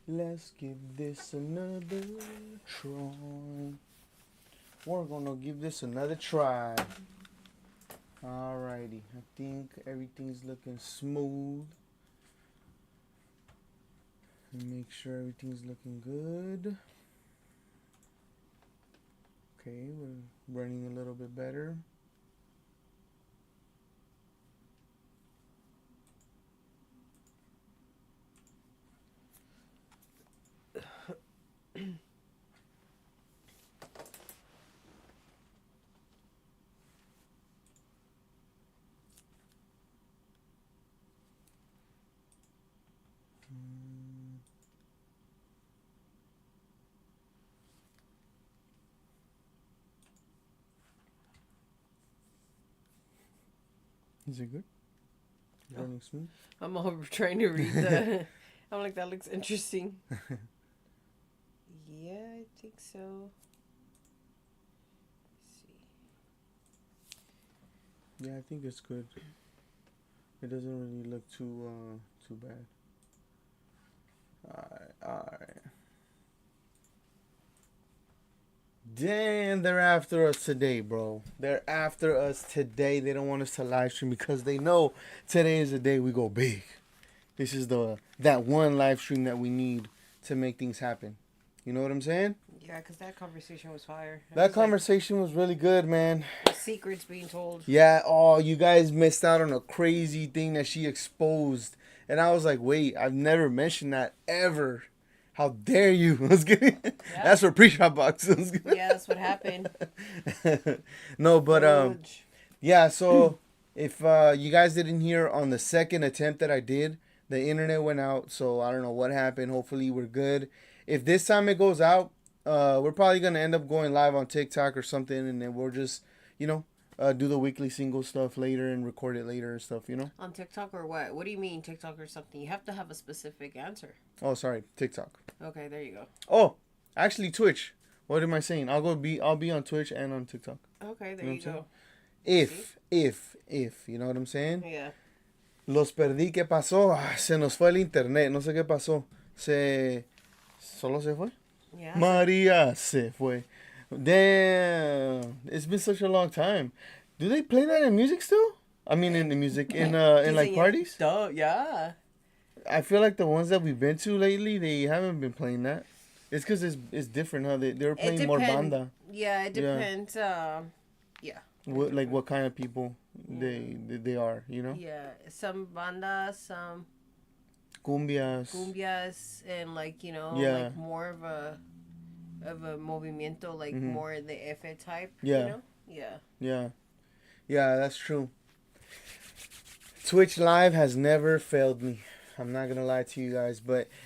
Let's give this another try. We're gonna give this another try. Alrighty, I think everything's looking smooth. Make sure everything's looking good. Okay, we're running a little bit better. Is it good? Oh. Running smooth? I'm all trying to read the... I'm like, that looks interesting. Yeah, I think so. Let's see. Yeah, I think it's good. It doesn't really look too bad. Alright. Damn, they're after us today, bro. They're after us today. They don't want us to live stream because they know today is the day we go big. This is that one live stream that we need to make things happen. You know what I'm saying? Yeah, because that conversation was fire. That conversation was really good, man. Secrets being told. Yeah, oh, you guys missed out on a crazy thing that she exposed. And I was like, wait, I've never mentioned that ever. How dare you? I was kidding. Yeah. That's for pre-shot box. Yeah, that's what happened. No, but yeah, so if you guys didn't hear on the second attempt that I did, the internet went out, so I don't know what happened. Hopefully we're good. If this time it goes out, we're probably going to end up going live on TikTok or something, and then we'll just, do the weekly single stuff later and record it later and stuff, On TikTok or what? What do you mean TikTok or something? You have to have a specific answer. Oh, sorry, TikTok. Okay, there you go. Oh, actually Twitch. What am I saying? I'll be on Twitch and on TikTok. Okay, there you go. If, you know what I'm saying? Yeah. Los perdí, ¿qué pasó? Se nos fue el internet, no sé qué pasó. ¿Solo se fue? Yeah. María se fue. Damn, it's been such a long time. Do they play that in music still? I mean, in the music, in like parties? Yeah. I feel like the ones that we've been to lately, they haven't been playing that. It's because it's different, huh? They were playing more banda. Yeah, it depends. Yeah. What kind of people they are, Yeah, some bandas, some cumbias, and like more of a movimiento, like more the F type. Yeah. Yeah, that's true. Twitch Live has never failed me. I'm not gonna lie to you guys,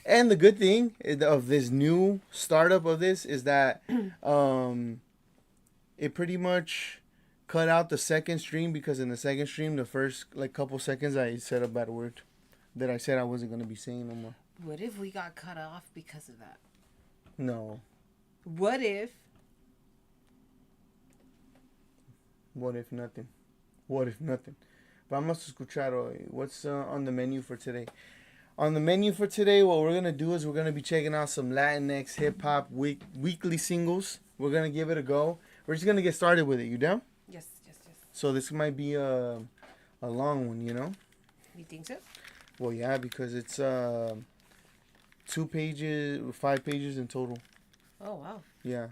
and the good thing of this new startup of this is that it pretty much cut out the second stream, because in the second stream, the first couple seconds, I said a bad word that I said I wasn't gonna be saying no more. What if we got cut off because of that? No. What if? What if nothing? What if nothing? Vamos a escuchar hoy. What's on the menu for today? On the menu for today, what we're going to do is we're going to be checking out some Latinx hip-hop weekly singles. We're going to give it a go. We're just going to get started with it. You down? Yes. So this might be a long one, You think so? Well, yeah, because it's 5 pages in total. Oh, wow. Yeah.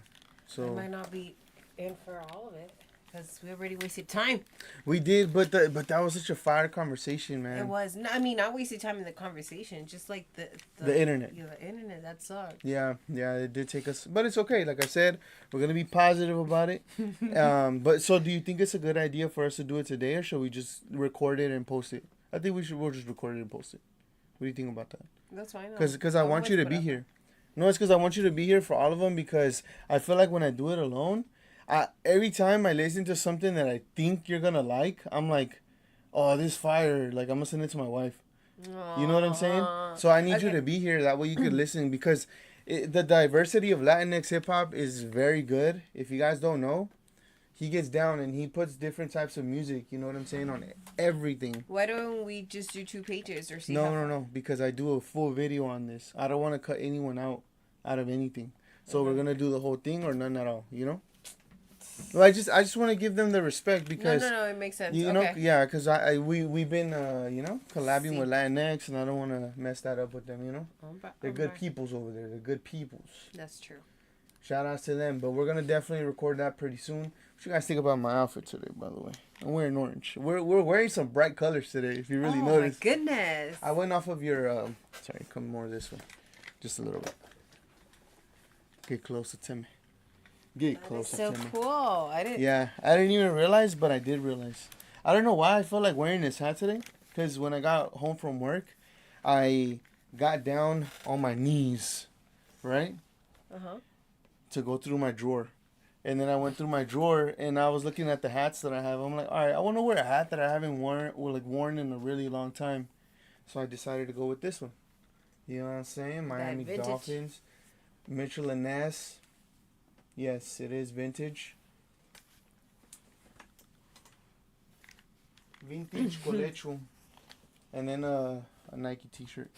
So I might not be in for all of it. Because we already wasted time. We did, but that was such a fire conversation, man. It was. I mean, not wasted time in the conversation. Just like the internet. Yeah, the internet, that sucked. Yeah, it did take us. But it's okay. Like I said, we're going to be positive about it. But so do you think it's a good idea for us to do it today, or should we just record it and post it? I think we'll just record it and post it. What do you think about that? That's fine. Because I want you to be here. No, it's because I want you to be here for all of them, because I feel like when I do it alone, every time I listen to something that I think you're going to like, I'm like, oh, this fire. Like, I'm going to send it to my wife. You know what I'm saying? So I need you to be here. That way you could listen, because the diversity of Latinx hip-hop is very good. If you guys don't know, he gets down and he puts different types of music. You know what I'm saying, on everything. Why don't we just do 2 pages or see? No, because I do a full video on this. I don't want to cut anyone out of anything. So we're gonna do the whole thing or none at all. You know. Well, I just want to give them the respect because no, it makes sense. you know, yeah, because we've been you know, collabing with Latinx, and I don't want to mess that up with them. You know, they're good peoples over there. They're good peoples. That's true. Shout outs to them. But we're gonna definitely record that pretty soon. What you guys think about my outfit today? By the way, I'm wearing orange. We're wearing some bright colors today. If you really notice. Oh my goodness! I went off of your sorry, come more this way, just a little bit. Get closer to me. Get closer to me. So cool. I didn't. Yeah, I didn't even realize, but I did realize. I don't know why I felt like wearing this hat today. Because when I got home from work, I got down on my knees, right? To go through my drawer. And then I went through my drawer and I was looking at the hats that I have. I'm like, all right, I want to wear a hat that I haven't worn in a really long time. So I decided to go with this one. You know what I'm saying? Miami Dolphins. Mitchell and Ness. Yes, it is vintage. Vintage collection. And then a Nike t-shirt.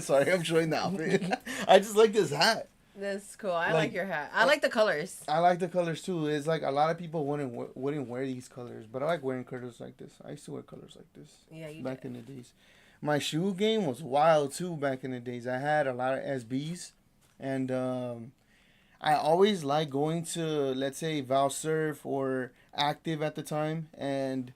Sorry, I'm showing the outfit. I just like this hat. That's cool. I like your hat. I like the colors. I like the colors too. It's like a lot of people wouldn't wear these colors, but I like wearing colors like this. I used to wear colors like this. Yeah, you back in the days. My shoe game was wild too back in the days. I had a lot of SBs, and I always liked going to, let's say, Val Surf or Active at the time, and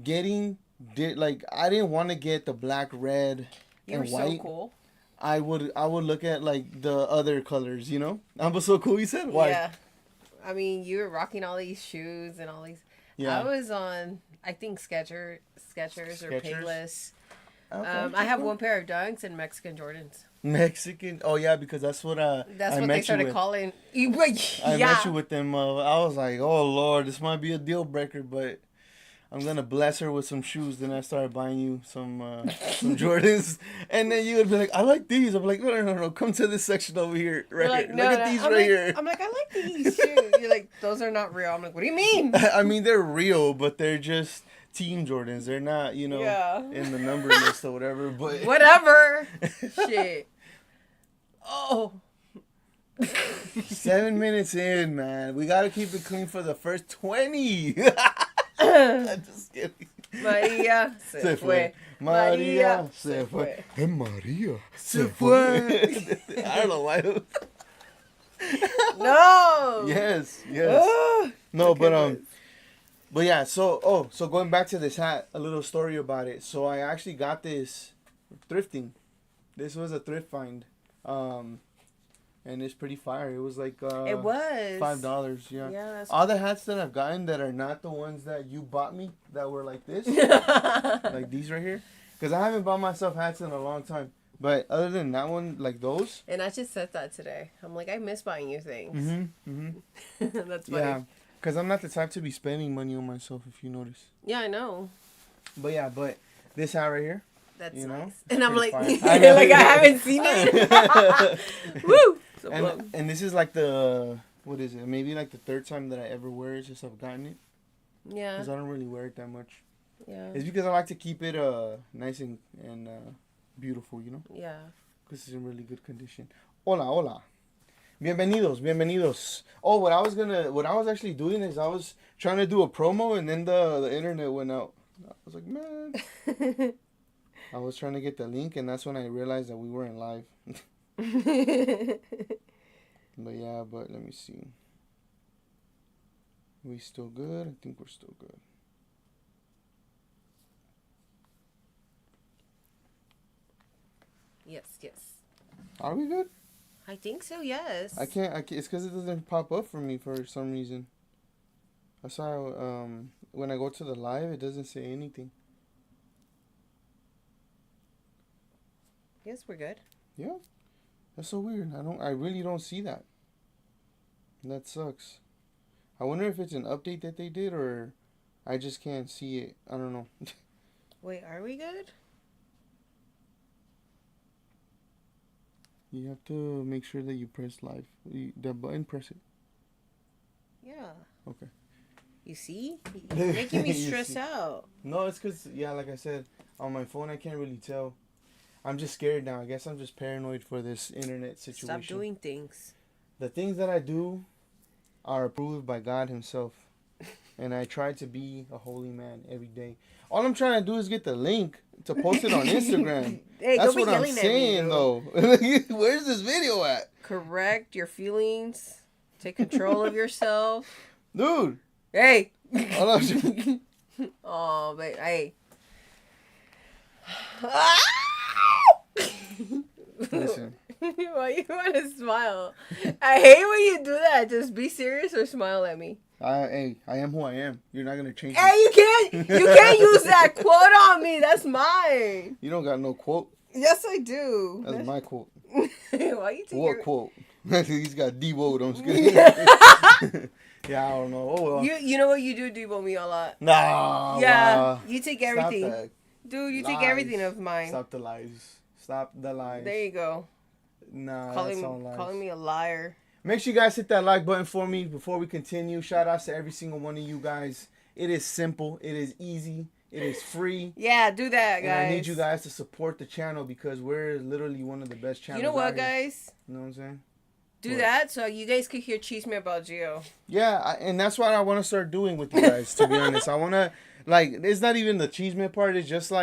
getting I didn't want to get the black, red, and white. You were so cool. I would look at like the other colors, you know. I was so cool. You said why? Yeah, I mean, you were rocking all these shoes and all these. Yeah. I was on, I think Skechers or Payless. Okay, I have one pair of Dunks and Mexican Jordans. Mexican? Oh yeah, because that's what that's what they started calling. I met you with them. I was like, oh Lord, this might be a deal breaker, but I'm gonna bless her with some shoes. Then I started buying you some Jordans, and then you would be like, I like these. I'm like, no, come to this section over here, right here. Look at these here. I'm like, I like these shoes. You're like, those are not real. I'm like, what do you mean? I mean, they're real, but they're just Team Jordans. They're not, you know, in the number list or whatever. But whatever. Shit. Oh. 7 minutes in, man. We gotta keep it clean for the first 20. I'm just kidding. María se fue. María se fue. María se fue. I don't know why. No. Yes. No, but yeah. So going back to this hat, a little story about it. So I actually got this thrifting. This was a thrift find. And it's pretty fire. It was like it was $5. Yeah. That's all the hats that I've gotten that are not the ones that you bought me that were like this, like these right here, because I haven't bought myself hats in a long time. But other than that one, like those. And I just said that today. I'm like, I miss buying you things. That's funny. Yeah, because I'm not the type to be spending money on myself. If you notice. Yeah, I know. But this hat right here. That's you know, nice. And I'm like, like I haven't seen it. Woo. So and this is like what is it? Maybe like the third time that I ever wear it since I've gotten it. Yeah. Because I don't really wear it that much. Yeah. It's because I like to keep it nice and beautiful, you know. Yeah. Because it's in really good condition. Hola. Bienvenidos. Oh, what I was actually doing is I was trying to do a promo and then the internet went out. I was like, man. I was trying to get the link and that's when I realized that we weren't live. But let me see. We still good? I think we're still good. Yes. Are we good? I think so, yes. I can't it's because it doesn't pop up for me for some reason. I saw when I go to the live it doesn't say anything. Yes, we're good. Yeah. That's so weird. I really don't see that. That sucks. I wonder if it's an update that they did or I just can't see it. I don't know. Wait, are we good? You have to make sure that you press live. That button, press it. Yeah. Okay. You see? You're making me stress out. No, it's because, like I said, on my phone, I can't really tell. I'm just scared now. I guess I'm just paranoid for this internet situation. Stop doing things. The things that I do are approved by God himself. And I try to be a holy man every day. All I'm trying to do is get the link to post it on Instagram. Hey, that's what I'm saying, though. Where's this video at? Correct your feelings. Take control of yourself. Dude. Hey. Oh, but hey. Listen. Why you want to smile? I hate when you do that. Just be serious or smile at me. I am who I am. You're not gonna change. Hey, you can't use that quote on me. That's mine. You don't got no quote. Yes, I do. That's my quote. Why you take what quote? He's got Debo. I'm just kidding. Yeah, I don't know. Oh well. You know what, you do Debo me a lot. Nah. Yeah, you take everything. Stop that. Dude, you take everything of mine. Stop the lies. Stop the lies. There you go. Nah, calling me a liar. Make sure you guys hit that like button for me before we continue. Shout outs to every single one of you guys. It is simple. It is easy. It is free. Yeah, do that, guys. And I need you guys to support the channel because we're literally one of the best channels. You know what, guys? You know what I'm saying? Do that so you guys could hear Cheese Me about Gio. Yeah, and that's what I want to start doing with you guys, to be honest. I want to, it's not even the cheese man part. It's just,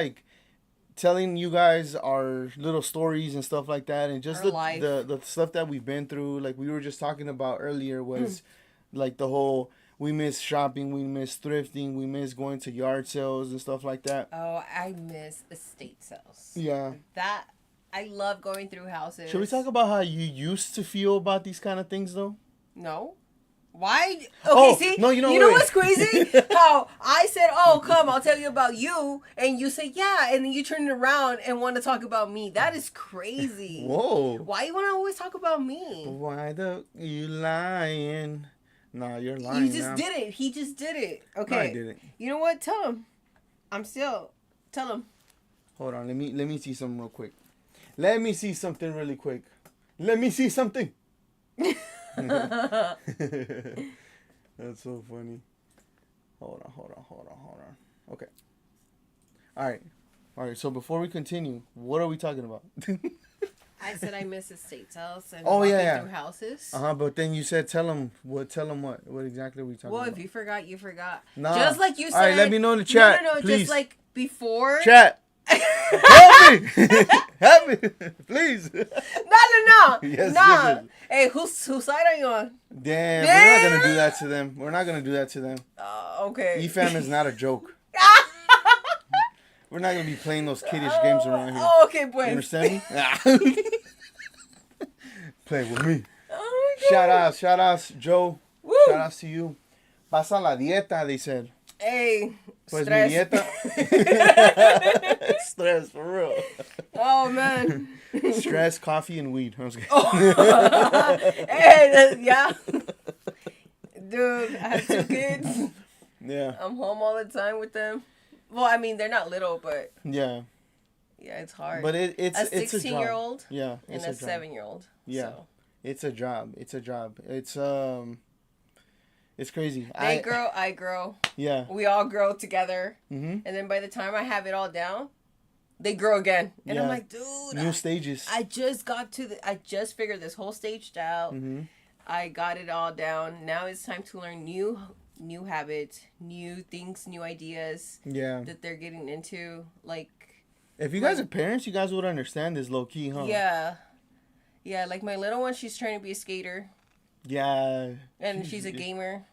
telling you guys our little stories and stuff like that. And just the stuff that we've been through. Like we were just talking about earlier was, the whole, we miss shopping, we miss thrifting, we miss going to yard sales and stuff like that. Oh, I miss estate sales. Yeah. I love going through houses. Should we talk about how you used to feel about these kind of things, though? No. Why? Okay, see? No, you know what's crazy? How I said, oh, come, I'll tell you about you. And you say, yeah. And then you turn it around and want to talk about me. That is crazy. Whoa. Why you want to always talk about me? Why you lying? No, you're lying. You just did it. He just did it. Okay. No, I didn't. You know what? Tell him. Tell him. Hold on. Let me see something real quick. Let me see something really quick. Let me see something. That's so funny. Hold on. Okay. All right. So before we continue, what are we talking about? I said I miss estate sales and walking through houses. But then you said tell them what exactly are we talking about? Well, if you forgot, you forgot. Nah. Just like you said. All right, let me know in the chat. No, please. Just like before. Chat. Help me! Help me! Please! No! Yes. Hey, whose side are you on? Damn, we're not gonna do that to them. Okay. eFam is not a joke. We're not gonna be playing those kiddish games around here. Oh, okay, pues. You understand me? Play with me. Oh my God. Shout outs, Joe. Woo. Shout outs to you. Pasa la dieta, they said. Hey, pues stress. Mi dieta. Stress, for real. Oh, man. Stress, coffee, and weed. I was kidding. Hey, yeah. Dude, I have 2 kids. Yeah. I'm home all the time with them. Well, I mean, they're not little, but... Yeah. Yeah, it's hard. But it's a 16-year-old. Yeah. And a 7-year-old. Yeah. So. It's a job. It's crazy. They grow, I grow. Yeah. We all grow together. Mm-hmm. And then by the time I have it all down, they grow again. And I'm like, dude. New stages. I just figured this whole stage out. Mm-hmm. I got it all down. Now it's time to learn new habits, new things, new ideas. Yeah. That they're getting into. Like. If you guys are parents, you guys would understand this low key, huh? Yeah. Yeah, like my little one, she's trying to be a skater. Yeah. And she's a gamer.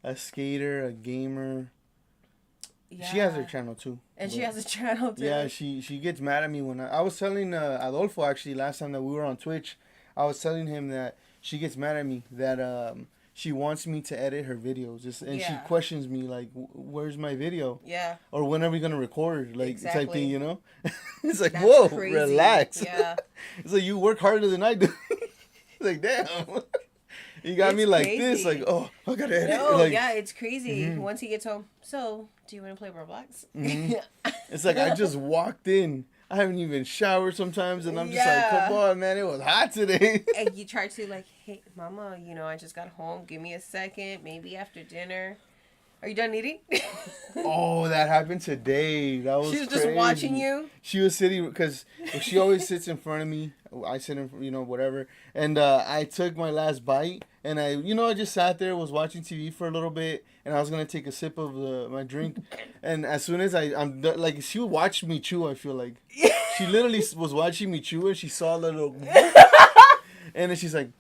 A skater, a gamer. Yeah. She has her channel too. And she has a channel too. Yeah, she gets mad at me when I was telling Adolfo actually last time that we were on Twitch. I was telling him that she gets mad at me that she wants me to edit her videos, she questions me like, "Where's my video?" Yeah. Or when are we gonna record? Like exactly. type thing, you know? It's like, that's whoa, crazy. relax. Yeah. It's like you work harder than I do. Like damn. You got me like crazy. this, like, oh, I gotta edit. No, like, yeah, it's crazy. Mm-hmm. Once he gets home, so do you want to play Roblox? Mm-hmm. It's like I just walked in. I haven't even showered sometimes, and I'm just like, come on, man, it was hot today. And you try to like, hey, mama, I just got home. Give me a second. Maybe after dinner. Are you done eating? Oh, that happened today. That was crazy. Just watching you? She was sitting, because she always sits in front of me. I sit in, whatever. And I took my last bite, and I just sat there, was watching TV for a little bit, and I was going to take a sip of my drink. And as soon as I'm done, like, she watched me chew, I feel like. She literally was watching me chew, and she saw a little... And then she's like,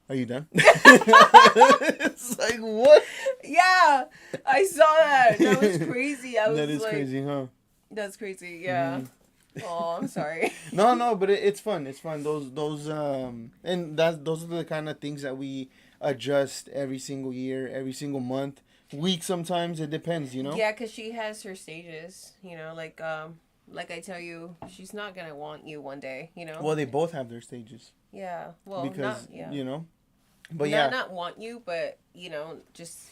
are you done? It's like, what? Yeah, I saw that. That was crazy. That is like, crazy, huh? That's crazy, yeah. Oh, I'm sorry. No, but it's fun. It's fun. Those and those are the kind of things that we adjust every single year, every single month, week. Sometimes it depends, Yeah, because she has her stages. Like I tell you, she's not gonna want you one day. Well, they both have their stages. Yeah. Well, because not, But not want you, but just.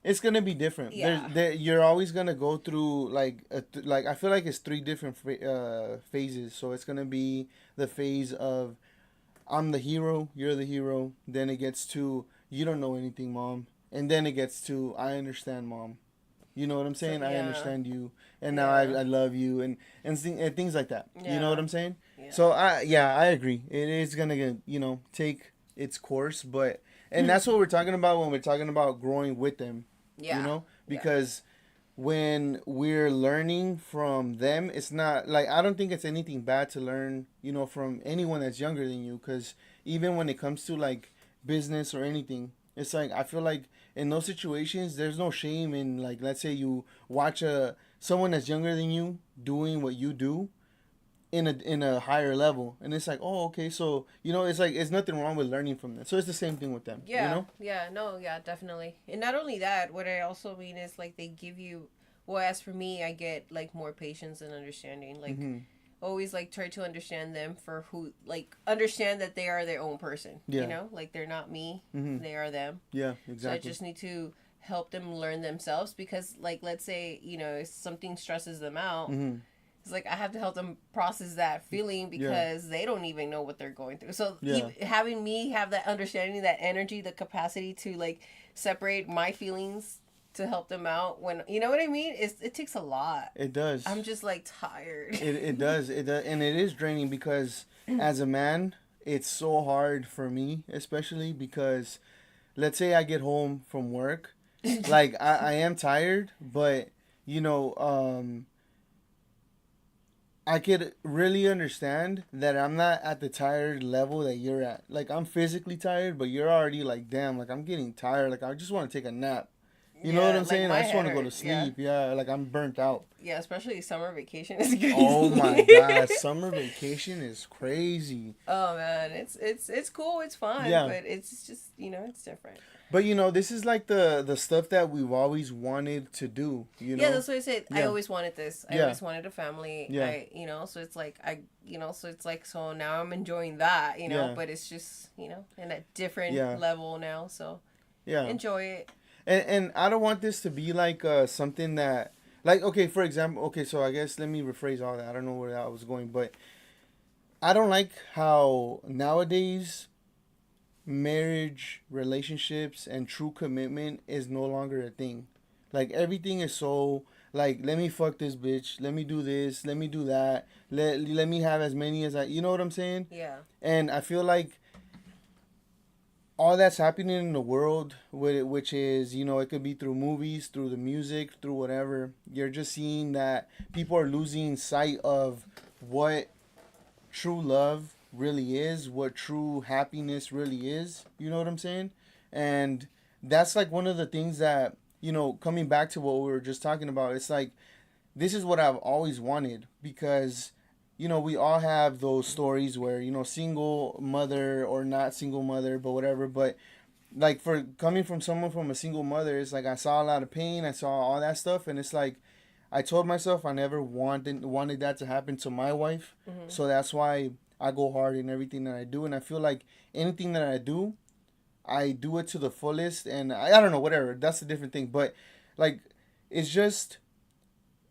It's gonna be different. Yeah. You're always gonna go through like I feel like it's 3 different phases. So it's gonna be the phase of I'm the hero, you're the hero. Then it gets to you don't know anything, mom, and then it gets to I understand, mom. You know what I'm saying? So, yeah. I understand you, and now I love you, and things like that. Yeah. You know what I'm saying? Yeah. So I agree. It is gonna take its course, but. And that's what we're talking about when we're talking about growing with them. Yeah. Because when we're learning from them, it's not like I don't think it's anything bad to learn, from anyone that's younger than you. Because even when it comes to like business or anything, it's like I feel like in those situations, there's no shame in like, let's say you watch someone that's younger than you doing what you do. In a higher level, and it's like, oh, okay, so it's like it's nothing wrong with learning from them. So it's the same thing with them. Yeah, definitely. And not only that, what I also mean is like they give you, well, as for me, I get like more patience and understanding, like always like try to understand them for who, like understand that they are their own person. Like they're not me, they are them. Yeah, exactly. So I just need to help them learn themselves, because like let's say if something stresses them out. It's like I have to help them process that feeling, because they don't even know what they're going through. So having me have that understanding, that energy, the capacity to like separate my feelings to help them out, when you know what I mean, it takes a lot. It does. I'm just like tired. It does. And it is draining, because as a man, it's so hard for me, especially because let's say I get home from work, like I am tired, but I could really understand that I'm not at the tired level that you're at. Like, I'm physically tired, but you're already like, damn, like, I'm getting tired. Like, I just want to take a nap. You know what I'm saying? I just want to go to sleep. Yeah, like, I'm burnt out. Yeah, especially summer vacation is crazy. Oh, my God. Summer vacation is crazy. Oh, man. It's cool. It's fun. Yeah. But it's just, it's different. But, this is like the stuff that we've always wanted to do, Yeah, that's what I said. Yeah. I always wanted this. I always wanted a family. Yeah. So it's like, so now I'm enjoying that, but it's just, in a different level now. So, enjoy it. And I don't want this to be like something that, like, okay, for example, so I guess let me rephrase all that. I don't know where I was going, but I don't like how nowadays marriage, relationships, and true commitment is no longer a thing. Like, everything is so, like, let me fuck this bitch, let me do this, let me do that, let me have as many as you know what I'm saying? Yeah. And I feel like all that's happening in the world, which is, it could be through movies, through the music, through whatever, you're just seeing that people are losing sight of what true love really is, what true happiness really is. You know what I'm saying? And that's like one of the things that, coming back to what we were just talking about, it's like, this is what I've always wanted, because we all have those stories where, single mother or not single mother, but whatever. But like, for coming from someone from a single mother, it's like I saw a lot of pain. I saw all that stuff. And it's like, I told myself I never wanted that to happen to my wife. Mm-hmm. So that's why I go hard in everything that I do. And I feel like anything that I do it to the fullest. And I don't know, whatever. That's a different thing. But like, it's just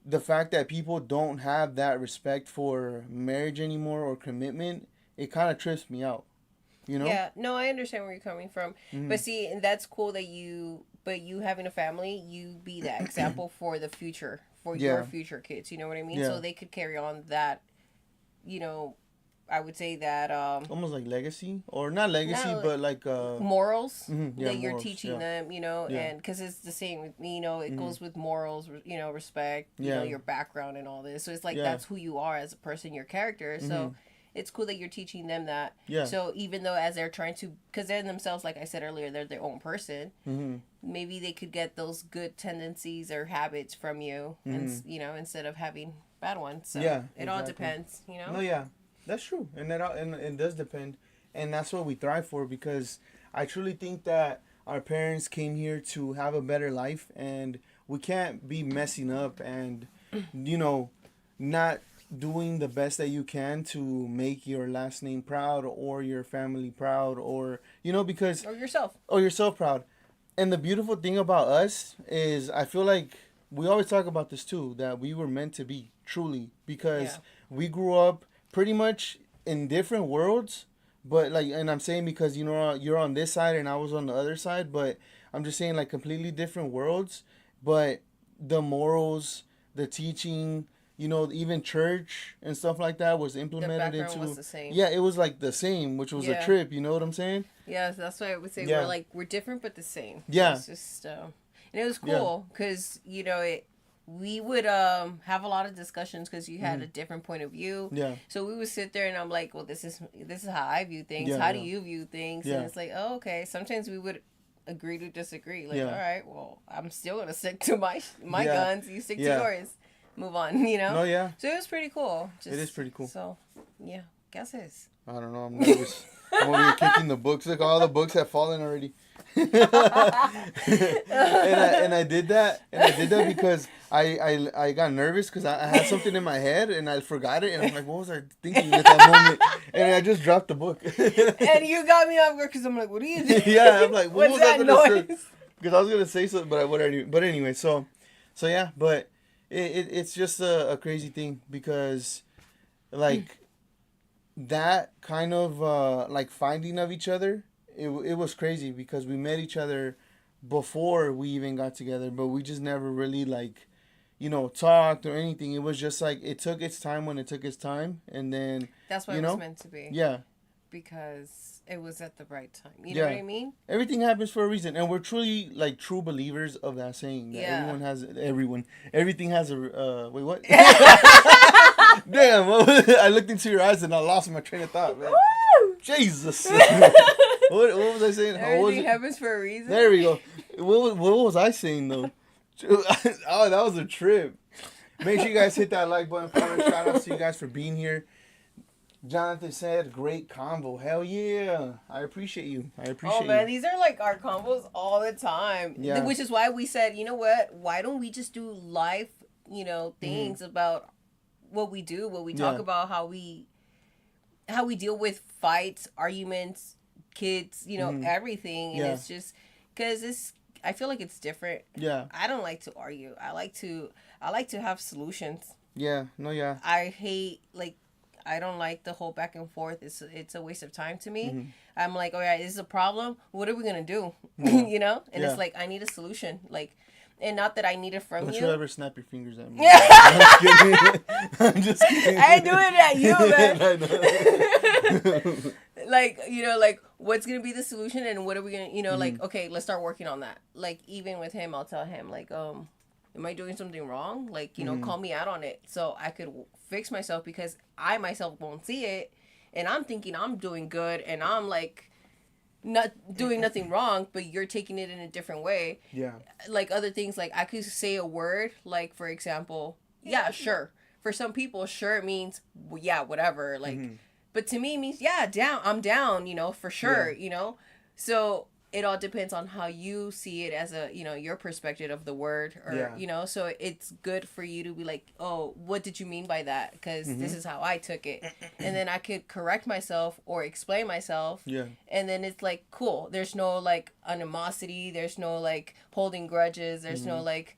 the fact that people don't have that respect for marriage anymore or commitment, it kind of trips me out. You know? Yeah, no, I understand where you're coming from. But see, and that's cool that you having a family, you be that example for the future, for your future kids. You know what I mean? So they could carry on that, you know, I would say that almost like legacy, or not legacy, but like morals that you're morals, teaching them, you know, and because it's the same with me, you know, it goes with morals, you know, respect, you know, your background and all this. So it's like that's who you are as a person, your character. So it's cool that you're teaching them that. So even though as they're trying to, because they're themselves, like I said earlier, they're their own person. Maybe they could get those good tendencies or habits from you, and you know, instead of having bad ones. So it all depends, you know. No, yeah. That's true, and it does depend, and that's what we thrive for, because I truly think that our parents came here to have a better life, and we can't be messing up and, you know, not doing the best that you can to make your last name proud or your family proud, or, you know, because or yourself proud. And the beautiful thing about us is, I feel like we always talk about this too, that we were meant to be, truly, because we grew up pretty much in different worlds, but like, and I'm saying because, you know, you're on this side and I was on the other side, but I'm just saying, like, completely different worlds, but the morals, the teaching, you know, even church and stuff like that was implemented into. Was the same. Yeah, it was like the same, which was a trip. You know what I'm saying? Yeah, that's why I would say we're different but the same. Yeah, it's just and it was cool because you know we would have a lot of discussions because you had a different point of view. Yeah. So we would sit there and I'm like, well, this is how I view things. How do you view things? And it's like, oh, okay. Sometimes we would agree to disagree. Like, all right, well, I'm still gonna stick to my guns. You stick to yours. Move on. You know. No, yeah. So it was pretty cool. It is pretty cool. So, yeah. Guesses. I don't know. I'm nervous. I'm over here kicking the books. Look, all the books have fallen already. and I did that because I got nervous because I had something in my head and I forgot it, and I'm like, what was I thinking at that moment? And I just dropped the book. And you got me off guard because I'm like, what are you doing? Yeah, I'm like, what was that I gonna noise? say? Because I was gonna say something, but anyway, so yeah, but it's just a crazy thing because, like, that kind of like finding of each other. It was crazy because we met each other before we even got together, but we just never really, like, you know, talked or anything. It was just like it took its time when it took its time, and then that's what it was meant to be. Yeah, because it was at the right time. You know what I mean? Everything happens for a reason, and we're truly, like, true believers of that saying. That everything has a wait, what? Damn, I looked into your eyes and I lost my train of thought, man. Woo! Jesus. What was I saying? Everything happens for a reason. There we go. What was I saying, though? Oh, that was a trip. Make sure you guys hit that like button for us. Shout out to you guys for being here. Jonathan said, great convo. Hell yeah. I appreciate you. Oh, man, these are like our combos all the time. Yeah. Which is why we said, you know what? Why don't we just do live, you know, things about what we do, what we talk about, how we deal with fights, arguments, kids, you know, everything. And it's just because I feel like it's different. Yeah. I don't like to argue. I like to have solutions. Yeah. No, yeah. I hate, like, I don't like the whole back and forth. It's a waste of time to me. I'm like, oh yeah, this is a problem. What are we gonna do? You know? And it's like, I need a solution. Like, and not that I need it from you. Don't you ever snap your fingers at me. I'm just kidding. I do it at you, man. Like, you know, like, what's gonna be the solution and what are we gonna, you know, like, okay, let's start working on that. Like, even with him, I'll tell him, like, am I doing something wrong? Like, you know, call me out on it so I could fix myself, because I myself won't see it and I'm thinking I'm doing good and I'm like not doing nothing wrong, but you're taking it in a different way. Yeah. Like other things, like I could say a word, like, for example, yeah, sure. For some people, sure means, yeah, whatever. Like, but to me it means, yeah, I'm down, you know, for sure, you know? So it all depends on how you see it as a, you know, your perspective of the word, or, you know, so it's good for you to be like, oh, what did you mean by that? Because this is how I took it. And then I could correct myself or explain myself. Yeah. And then it's like, cool. There's no, like, animosity. There's no, like, holding grudges. There's no, like,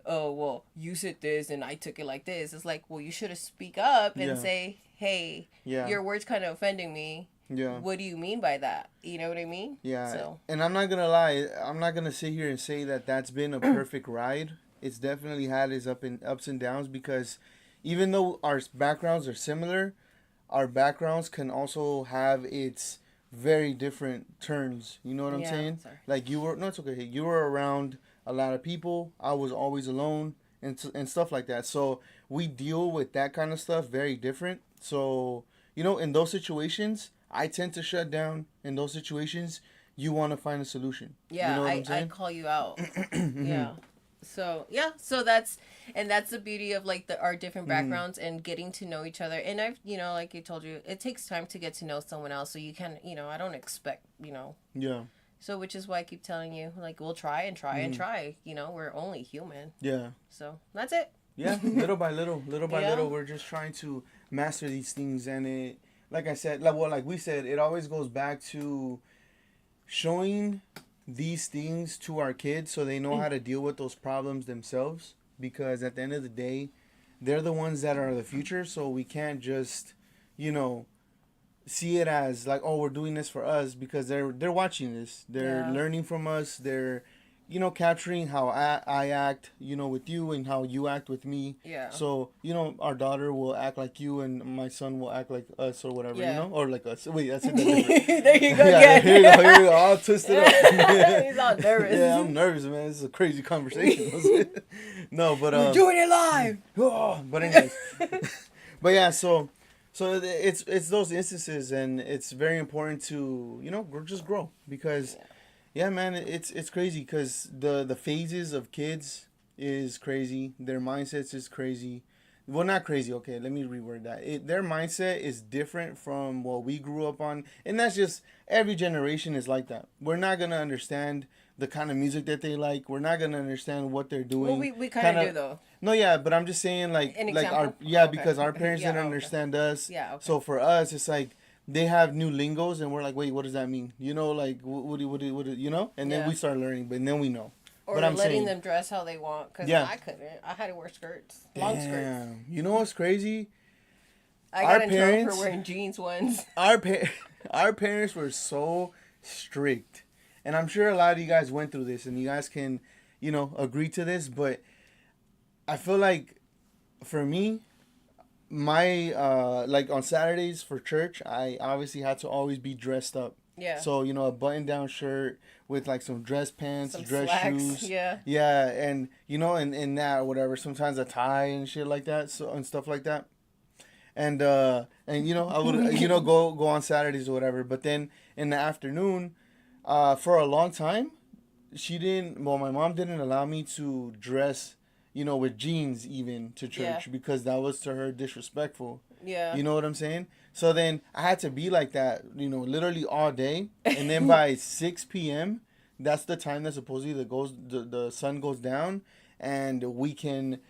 oh, well, you said this and I took it like this. It's like, well, you should have speak up and say, hey, your words kind of offending me. Yeah. What do you mean by that? You know what I mean? Yeah. So. And I'm not going to lie. I'm not going to sit here and say that that's been a perfect ride. It's definitely had its ups and downs, because even though our backgrounds are similar, our backgrounds can also have its very different turns. You know what I'm saying? Sorry. Like you were, no, it's okay. You were around a lot of people. I was always alone and stuff like that. So we deal with that kind of stuff very different. So, you know, in those situations, I tend to shut down. In those situations, you want to find a solution. Yeah, you know I call you out. Yeah. So that's the beauty of like our different backgrounds and getting to know each other. And I've, you know, like I told you, it takes time to get to know someone else. So you can, you know, I don't expect, you know. Yeah. So which is why I keep telling you, like, we'll try and try and try. You know, we're only human. Yeah. So that's it. Yeah, little by little, little, we're just trying to master these things. And it, like I said, like we said, it always goes back to showing these things to our kids so they know how to deal with those problems themselves, because at the end of the day, they're the ones that are the future. So we can't just, you know, see it as like, oh, we're doing this for us, because they're watching this, they're learning from us, they're, you know, capturing how I act, you know, with you, and how you act with me. Yeah. So, you know, our daughter will act like you, and my son will act like us, or whatever, you know? Or like us. Wait, that's it. There you go. Yeah, here you go. I'll twist it up. He's all nervous. Yeah, I'm nervous, man. This is a crazy conversation. No, but... We're doing it live! But anyways. But yeah, so it's those instances, and it's very important to, you know, just grow, because... Yeah, man, it's crazy, because the phases of kids is crazy. Their mindsets is crazy. Well, not crazy. Okay, let me reword that. Their mindset is different from what we grew up on. And that's just, every generation is like that. We're not going to understand the kind of music that they like. We're not going to understand what they're doing. Well, we kind of do, though. No, yeah, but I'm just saying, like our, because our parents didn't understand us. Yeah, okay. So for us, it's like, they have new lingos, and we're like, wait, what does that mean? You know, like, what you know? And then we start learning, but then we know. Or but I'm letting them dress how they want, because I couldn't. I had to wear skirts, long skirts. You know what's crazy? I got in trouble for wearing jeans once. Our parents were so strict. And I'm sure a lot of you guys went through this, and you guys can, you know, agree to this, but I feel like, for me, my like on Saturdays for church, I obviously had to always be dressed up. Yeah. So, you know, a button-down shirt with like some dress pants, some dress slacks, shoes. Yeah. Yeah, and you know, and that or whatever. Sometimes a tie and shit like that, so and stuff like that. And you know, I would you know go on Saturdays or whatever. But then in the afternoon, for a long time, my mom didn't allow me to dress, you know, with jeans even to church, because that was to her disrespectful. Yeah. You know what I'm saying? So then I had to be like that, you know, literally all day. And then by 6 p.m., that's the time that supposedly the sun goes down, and we can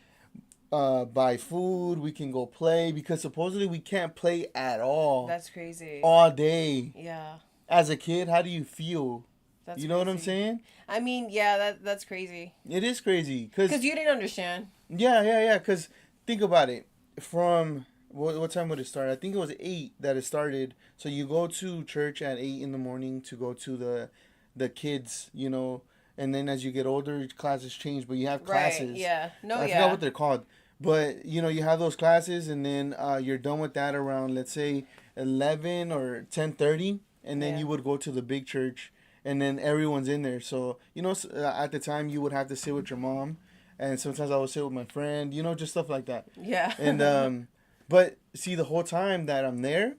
buy food, we can go play, because supposedly we can't play at all. That's crazy. All day. Yeah. As a kid, how do you feel? That's you know crazy. What I'm saying? I mean, yeah, that's crazy. It is crazy. Because you didn't understand. Yeah. Because think about it. From, what time would it start? I think it was 8 that it started. So you go to church at 8 in the morning to go to the kids, you know. And then as you get older, classes change. But you have classes. Right, yeah. I forgot what they're called. But, you know, you have those classes. And then you're done with that around, let's say, 11 or 10:30. And then you would go to the big church. And then everyone's in there. So, you know, at the time, you would have to sit with your mom. And sometimes I would sit with my friend. You know, just stuff like that. Yeah. And, but, see, the whole time that I'm there,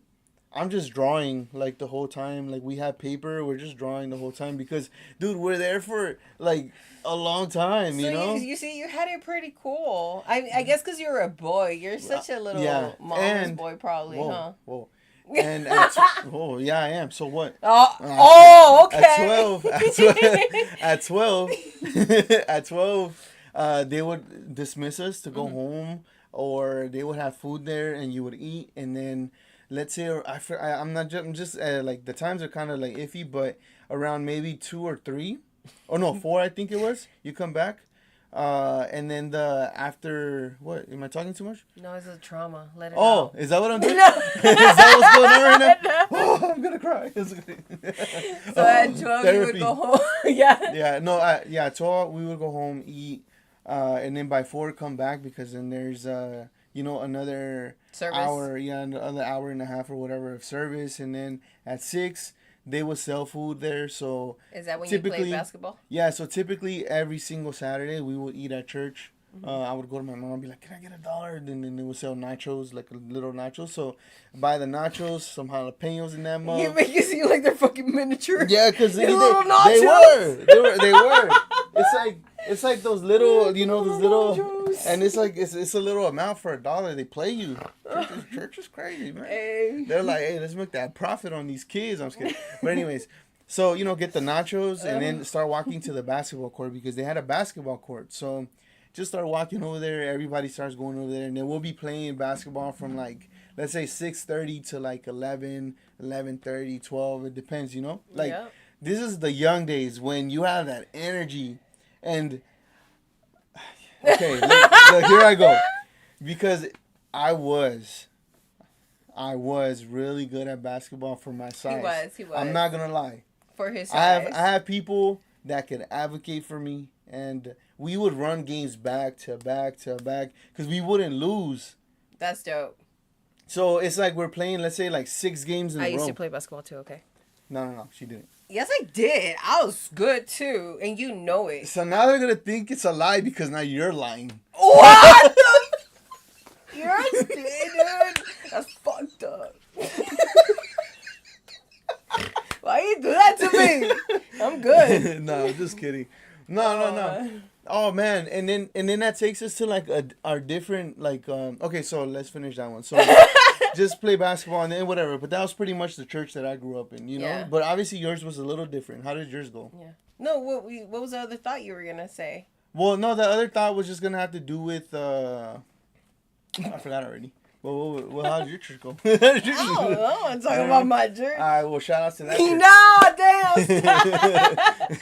I'm just drawing, like, the whole time. Like, we have paper. We're just drawing the whole time. Because, dude, we're there for, like, a long time, you know? You see, you had it pretty cool. I guess because you were a boy. You're such a little mama's boy, probably, huh? Whoa. And I am. So what? Okay. At 12, they would dismiss us to go home, or they would have food there, and you would eat, and then let's say, I'm just like the times are kind of like iffy, but around maybe 2 or 3, or no 4, I think it was. You come back. And then the after what? Am I talking too much? No, it's a trauma. Let it out. Oh, is that what I'm doing? Is that what's going on right now? Oh, I'm gonna cry. So at 12 you would go home. Yeah. Yeah. No. Yeah. 12 we would go home, eat, and then by 4 come back because then there's another Service. hour, another hour and a half or whatever of service, and then at 6 they would sell food there. So is that when you play basketball? Yeah. So typically every single Saturday we would eat at church. I would go to my mom and be like, "Can I get $1?" And then they would sell nachos, like little nachos. So buy the nachos, some jalapenos in that mug. You make it seem like they're fucking miniature. Yeah, because they little nachos. They were. It's like those little, those little, nachos. And it's like it's a little amount for $1. They play you. Church is crazy, man. Hey. They're like, hey, let's make that profit on these kids. I'm just kidding. But anyways, so get the nachos and then start walking to the basketball court because they had a basketball court. So just start walking over there. Everybody starts going over there, and then we'll be playing basketball from like, let's say 6:30 to like 11, 11:30, 12. It depends, Like, This is the young days when you have that energy. And, okay, look, here I go. Because I was really good at basketball for my size. He was. I'm not going to lie. For his size. I have people that could advocate for me, and we would run games back to back to back because we wouldn't lose. That's dope. So it's like we're playing, let's say, like 6 games in a row. I used to play basketball too, okay? No, she didn't. Yes, I did. I was good too, and you know it. So now they're going to think it's a lie because now you're lying. What? You're dude. That's fucked up. Why you do that to me? I'm good. No, I'm just kidding. No. Oh man, and then that takes us to like our different okay, so let's finish that one. So just play basketball and then whatever. But that was pretty much the church that I grew up in, Yeah. But obviously yours was a little different. How did yours go? Yeah. No, what was the other thought you were gonna say? Well, no, the other thought was just gonna have to do with I forgot already. Well, how did your church go? I don't know. I'm talking about my church. All right, well, shout out to that church.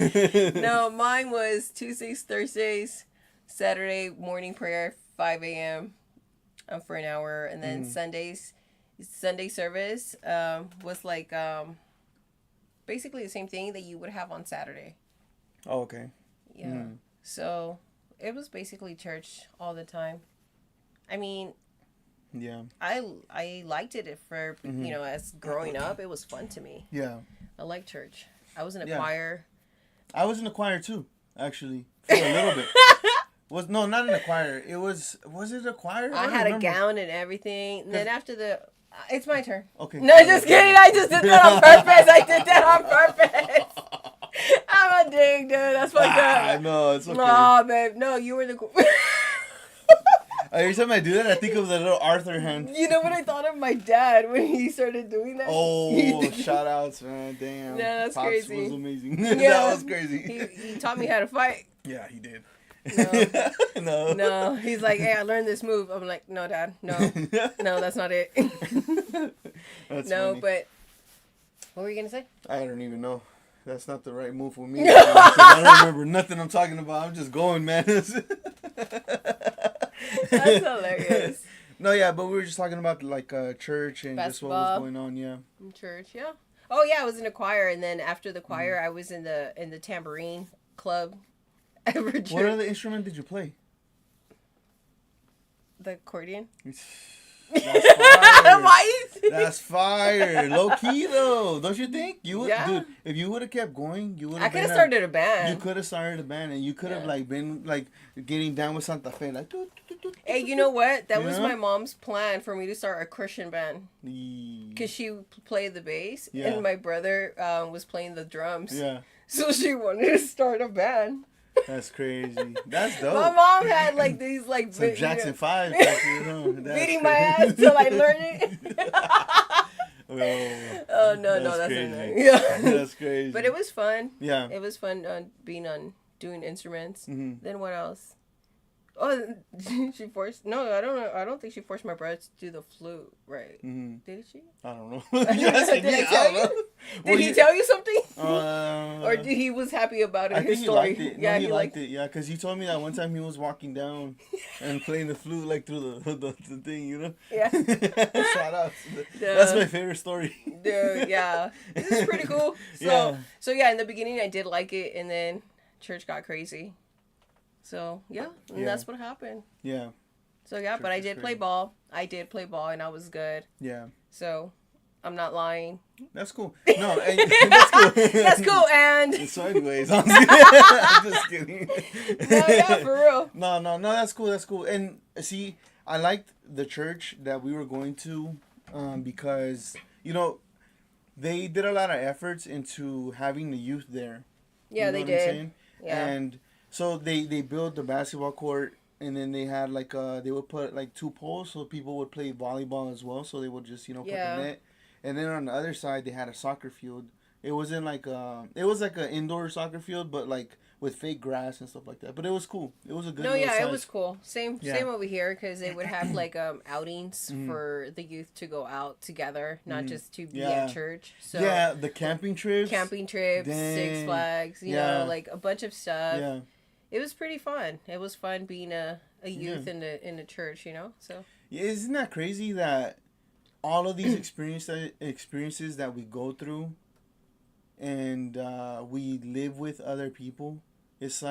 No, damn. No, mine was Tuesdays, Thursdays, Saturday morning prayer, 5 a.m. For an hour, and then Sunday service was like basically the same thing that you would have on Saturday. Oh, okay. Yeah. So it was basically church all the time. I mean. Yeah. I liked it for, as growing up, it was fun to me. Yeah. I like church. I was in a choir. I was in a choir too, actually, for a little bit. Not in a choir. Was it a choir? I had a gown and everything. And then after it's my turn. Okay. No, just kidding. I just did that on purpose. I'm a dig, dude. That's fucked up. I know, it's okay. No, babe. No, you were the... Every time I do that, I think of the little Arthur hand. You know what I thought of my dad when he started doing that? Oh, shout outs, man. Damn. Yeah, that's Pops crazy. Was amazing. That was crazy. He taught me how to fight. Yeah, he did. No. He's like, hey, I learned this move. I'm like, no, Dad. No, that's not it. That's no, funny. but what were you going to say? I don't even know. That's not the right move for me. I don't remember nothing I'm talking about. I'm just going, man. That's hilarious. No, yeah, but we were just talking about like church and basketball. Just what was going on, yeah. Church, yeah. Oh yeah, I was in a choir, and then after the choir, I was in the tambourine club. What other instrument did you play? The accordion. That's fire. Why? That's fire. Low key though, don't you think? You would, yeah. Dude. If you would have kept going, you would. I could have started a band. You could have started a band, and you could have been getting down with Santa Fe, like. Hey, you know what? That was my mom's plan for me to start a Christian band. Because she played the bass, and my brother was playing the drums. Yeah. So she wanted to start a band. That's crazy. That's dope. My mom had these some Jackson 5 beating my ass till I learned it. Oh no, that's crazy. Yeah. That's crazy. But it was fun. Yeah. It was fun doing instruments. Mm-hmm. Then what else? Oh, she forced. No, I don't know. I don't think she forced my brother to do the flute. Right? Mm-hmm. Did she? I don't know. Did he tell you something? Or he was happy about it? I think his story. He liked it. No, he liked it. Yeah, because he told me that one time he was walking down and playing the flute like through the thing, you know. Yeah. Shout out. That's my favorite story. Dude, yeah, this is pretty cool. So yeah, in the beginning I did like it, and then church got crazy. So yeah, and that's what happened. Yeah. So yeah, but I did play ball. I did play ball, and I was good. Yeah. So I'm not lying. That's cool. No, that's cool. That's cool. And so, anyways, I'm just kidding. No, yeah, for real. No. That's cool. That's cool. And see, I liked the church that we were going to, because they did a lot of efforts into having the youth there. Yeah, they did. Yeah. And so they built the basketball court, and then they had they would put 2 poles so people would play volleyball as well. So they would just put the net, and then on the other side they had a soccer field. It wasn't it was like an indoor soccer field, but with fake grass and stuff like that. But it was cool. It was a good. It was cool. Same over here, because they would have outings for the youth to go out together, not just to be at church. So the camping trips, Six Flags, you know, a bunch of stuff. Yeah. It was pretty fun. It was fun being a youth in the church, you know. So isn't that crazy that all of these experiences that we go through, and we live with other people, it's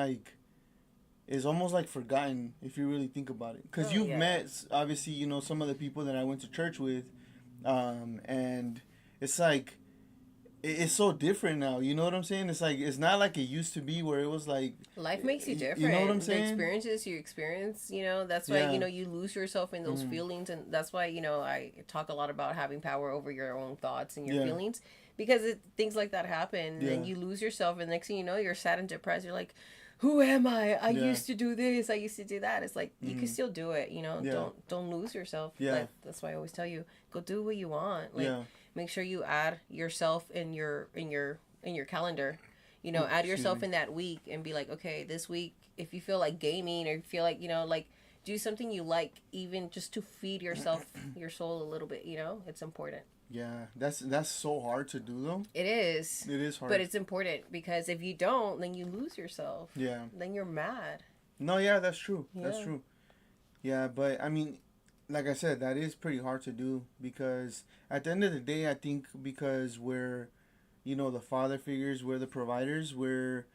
almost forgotten if you really think about it. Because you've met, obviously, some of the people that I went to church with, and it's it's so different now. You know what I'm saying? It's not like it used to be, where it was life makes you different. You know what I'm saying? The experiences you experience, that's why you lose yourself in those feelings, and that's why I talk a lot about having power over your own thoughts and your feelings, because things like that happen, and you lose yourself, and next thing you know, you're sad and depressed. You're like, who am I? I used to do this. I used to do that. It's you can still do it. Don't lose yourself. Yeah. That's why I always tell you, go do what you want. Make sure you add yourself in your calendar. Add yourself in that week, and be like, okay, this week, if you feel like gaming, or you feel like do something you like, even just to feed yourself, your soul a little bit. It's important. Yeah, that's so hard to do, though. It is. It is hard. But it's important, because if you don't, then you lose yourself. Yeah. Then you're mad. No, yeah, that's true. Yeah. That's true. Yeah, but I mean, like I said, that is pretty hard to do, because at the end of the day, I think because we're, the father figures, we're the providers, we're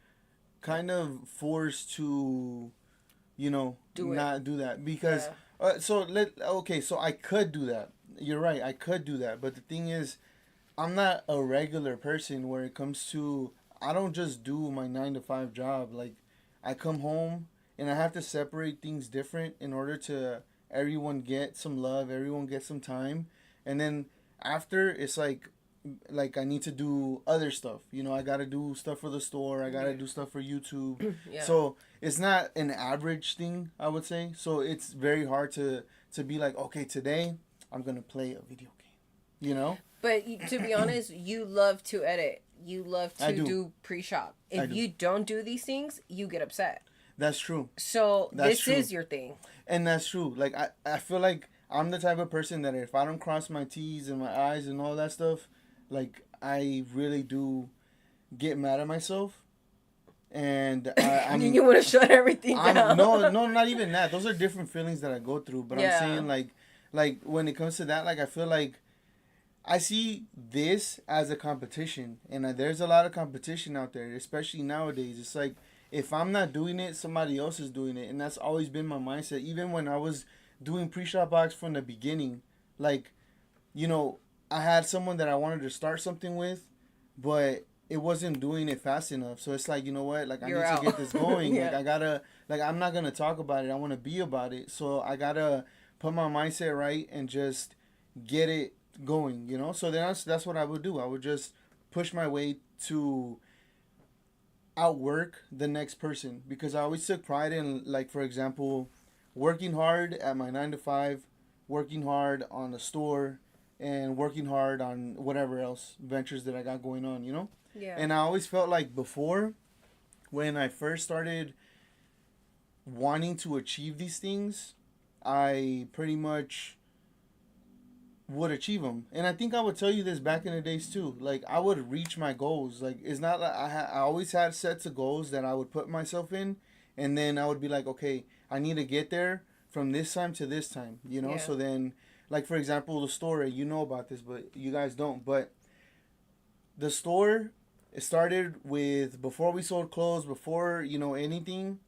kind of forced to, not do that, because so I could do that. You're right, I could do that, but the thing is, I'm not a regular person where it comes to, I don't just do my 9-to-5 job. I come home and I have to separate things different in order to everyone get some love, everyone get some time, and then after, it's I need to do other stuff. I gotta do stuff for the store, I gotta do stuff for YouTube. So it's not an average thing, I would say. So it's very hard to be okay, today I'm gonna play a video game, But to be honest, you love to edit. You love to do pre-shop. If you don't do these things, you get upset. That's true. So this is your thing. And that's true. I feel like I'm the type of person that if I don't cross my T's and my I's and all that stuff, I really do get mad at myself. And you want to shut everything down. No, not even that. Those are different feelings that I go through. But I'm saying when it comes to that, I feel like I see this as a competition, and there's a lot of competition out there, especially nowadays. It's if I'm not doing it, somebody else is doing it, and that's always been my mindset. Even when I was doing pre-shop box from the beginning, I had someone that I wanted to start something with, but it wasn't doing it fast enough. So it's you know what, I need to get this going. I gotta, I'm not gonna talk about it. I want to be about it. So I gotta put my mindset right and just get it going, So that's what I would do. I would just push my way to outwork the next person, because I always took pride in, for example, working hard at my 9-to-5, working hard on the store, and working hard on whatever else ventures that I got going on, Yeah. And I always felt before, when I first started wanting to achieve these things, I pretty much would achieve them. And I think I would tell you this back in the days too. Like I would reach my goals. Like it's not like I always had sets of goals that I would put myself in, and then I would be like, okay, I need to get there from this time to this time. You know. Yeah. So then, like for example, the store. You know about this, but you guys don't. But the store, it started with before we sold clothes, before anything.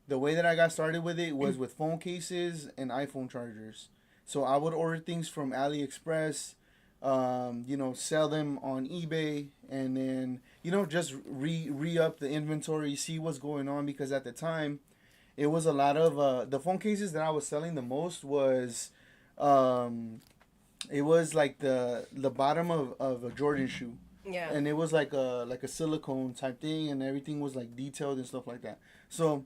The way that I got started with it was with phone cases and iPhone chargers. So I would order things from AliExpress, sell them on eBay, and then just re up the inventory, see what's going on, because at the time, it was a lot of the phone cases that I was selling the most was, it was like the bottom of a Jordan shoe. Yeah. And it was like a silicone type thing, and everything was like detailed and stuff like that. So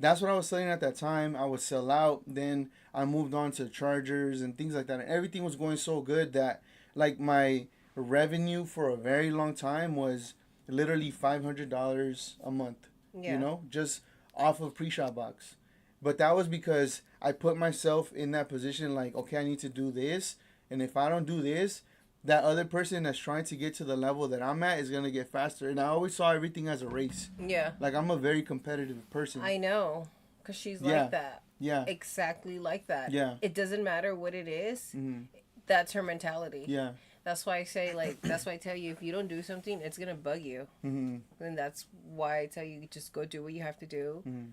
that's what I was selling at that time. I would sell out. Then I moved on to chargers and things like that. And everything was going so good that like my revenue for a very long time was literally $500 a month. Yeah. Just off of pre-shop box. But that was because I put myself in that position like, okay, I need to do this. And if I don't do this, that other person that's trying to get to the level that I'm at is going to get faster. And I always saw everything as a race. Yeah. Like, I'm a very competitive person. I know. Because she's like that. Yeah. Exactly like that. Yeah. It doesn't matter what it is. Mm-hmm. That's her mentality. Yeah. That's why I say, that's why I tell you, if you don't do something, it's going to bug you. Mm-hmm. And that's why I tell you, just go do what you have to do. Mm-hmm.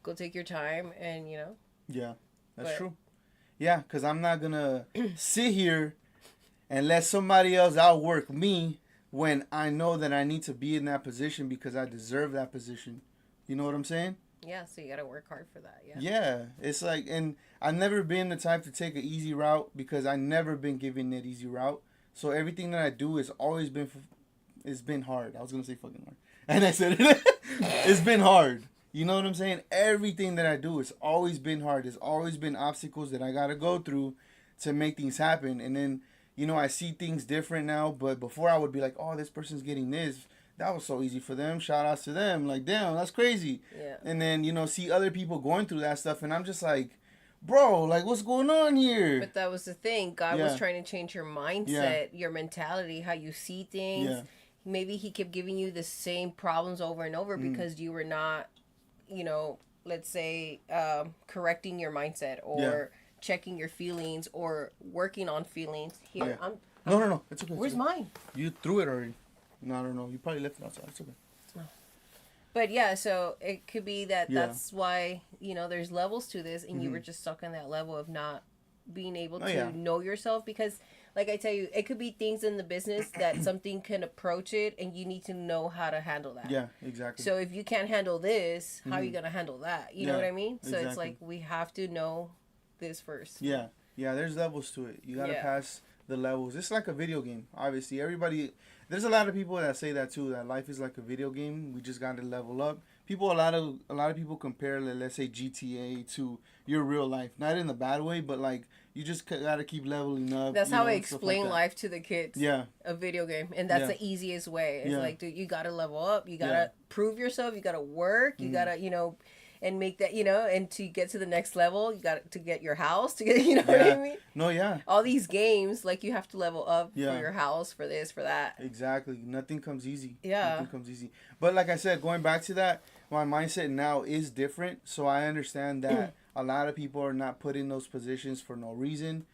Go take your time and, Yeah, that's true. Yeah, because I'm not going to sit here and let somebody else outwork me when I know that I need to be in that position because I deserve that position. You know what I'm saying? Yeah, so you got to work hard for that. Yeah. Yeah, it's like, and I've never been the type to take an easy route because I've never been given that easy route. So everything that I do has always been, it's been hard. I was going to say fucking hard. And I said it. It's been hard. You know what I'm saying? Everything that I do has always been hard. There's always been obstacles that I got to go through to make things happen. And then, I see things different now, but before I would be like, oh, this person's getting this. That was so easy for them. Shout outs to them. Like, damn, that's crazy. Yeah. And then, see other people going through that stuff, and I'm just like, bro, like, what's going on here? But that was the thing. God was trying to change your mindset, your mentality, how you see things. Yeah. Maybe he kept giving you the same problems over and over because you were not, let's say, correcting your mindset or checking your feelings or working on feelings. Here, No. It's okay. Where's mine? You threw it already. No, I don't know. You probably left it outside. It's okay. But yeah, so it could be that that's why, there's levels to this, and you were just stuck on that level of not being able to know yourself, because like I tell you, it could be things in the business that something can approach it, and you need to know how to handle that. Yeah, exactly. So if you can't handle this, how are you going to handle that? You know what I mean? So it's like, we have to know this first. Yeah, there's levels to it. You got to pass the levels. It's like a video game, obviously. There's a lot of people that say that too, that life is like a video game. We just got to level up. A lot of people compare, let's say, GTA to your real life. Not in a bad way, but like, you just got to keep leveling up. That's how I explain life to the kids. Yeah. A video game. And that's the easiest way. It's like, dude, you got to level up. You got to prove yourself. You got to work. You got to, and make that, and to get to the next level, you got to get your house, to get, what I mean? No, yeah. All these games, like, you have to level up for your house, for this, for that. Exactly. Nothing comes easy. Yeah. Nothing comes easy. But like I said, going back to that, my mindset now is different. So I understand that a lot of people are not put in those positions for no reason.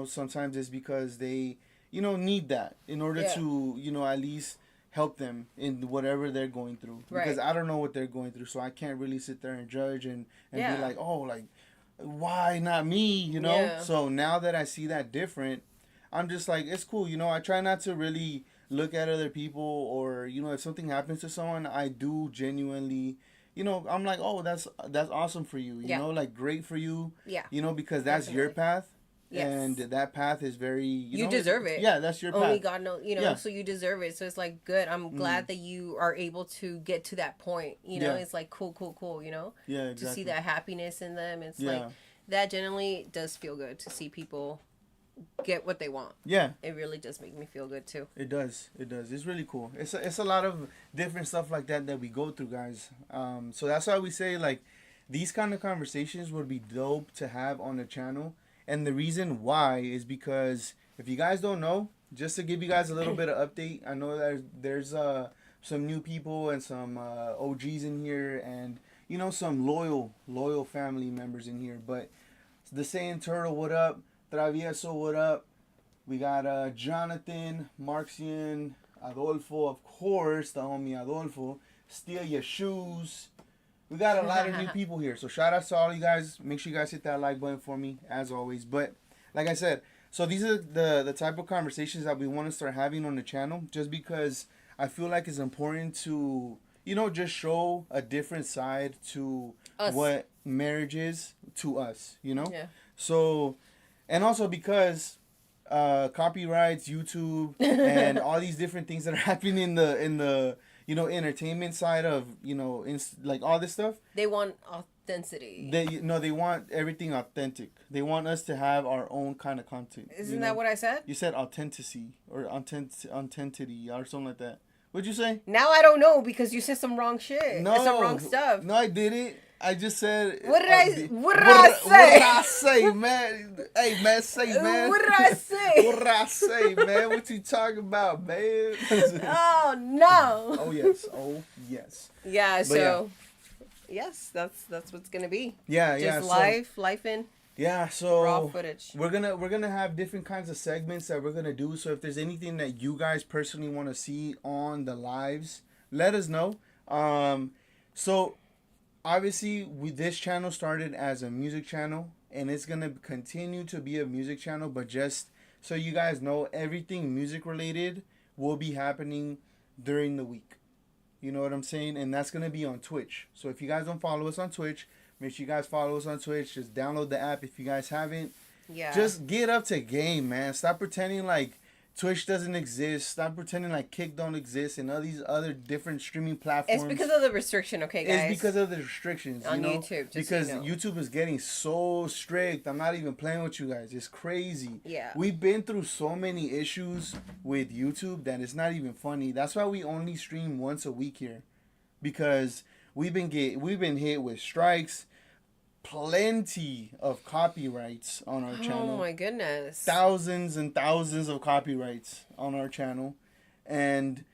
Sometimes it's because they, need that in order to, at least help them in whatever they're going through, because I don't know what they're going through, so I can't really sit there and judge and be like, oh, like, why not me, So now that I see that different, I'm just like, it's cool, I try not to really look at other people, or if something happens to someone, I do genuinely, I'm like, oh, that's awesome for you, you know, like, great for you, because that's your path. Yes. And that path is very, you deserve it. Yeah, that's your path. Only God knows, so you deserve it. So it's like, good. I'm glad that you are able to get to that point. It's like, cool, Yeah, exactly. To see that happiness in them. It's like, that generally does feel good to see people get what they want. Yeah. It really does make me feel good too. It does. It's really cool. It's a lot of different stuff like that we go through, guys. So that's why we say, like, these kind of conversations would be dope to have on the channel. And the reason why is because if you guys don't know, just to give you guys a little bit of update, I know that there's some new people and some OGs in here, and some loyal family members in here. But the Saiyan Turtle, what up? Travieso, what up? We got Jonathan, Marxian, Adolfo, of course, the homie Adolfo. Steal your shoes. We got a lot of new people here. So shout out to all you guys. Make sure you guys hit that like button for me, as always. But like I said, so these are the type of conversations that we want to start having on the channel, just because I feel like it's important to, just show a different side to us. What marriage is to us, Yeah. So, and also because copyrights, YouTube, and all these different things that are happening in the entertainment side of, like all this stuff. They want authenticity. They want everything authentic. They want us to have our own kind of content. Isn't that what I said? You said authenticity or authenticity or something like that. What'd you say? Now I don't know because you said some wrong shit. No. Some wrong stuff. No, I didn't. I just said. What did I say? What did I say, man? Hey, man, say, man. What did I say? What did I say, man? What you talking about, man? Oh no. Oh yes. Yeah. So, yes, that's what's gonna be. Yeah. Just life in. Yeah. So raw footage. We're gonna have different kinds of segments that we're gonna do. So if there's anything that you guys personally want to see on the lives, let us know. So. Obviously, this channel started as a music channel, and it's going to continue to be a music channel, but just so you guys know, everything music related will be happening during the week. You know what I'm saying? And that's going to be on Twitch. So if you guys don't follow us on Twitch, make sure you guys follow us on Twitch. Just download the app if you guys haven't. Yeah. Just get up to game, man. Stop pretending like Twitch doesn't exist. Stop pretending like Kick don't exist and all these other different streaming platforms. It's because of the restriction, okay, guys? It's because of the restrictions, on YouTube. Because YouTube is getting so strict. I'm not even playing with you guys. It's crazy. Yeah. We've been through so many issues with YouTube that it's not even funny. That's why we only stream once a week here, because we've been hit with strikes. Plenty of copyrights on our channel. Oh my goodness. Thousands and thousands of copyrights on our channel. And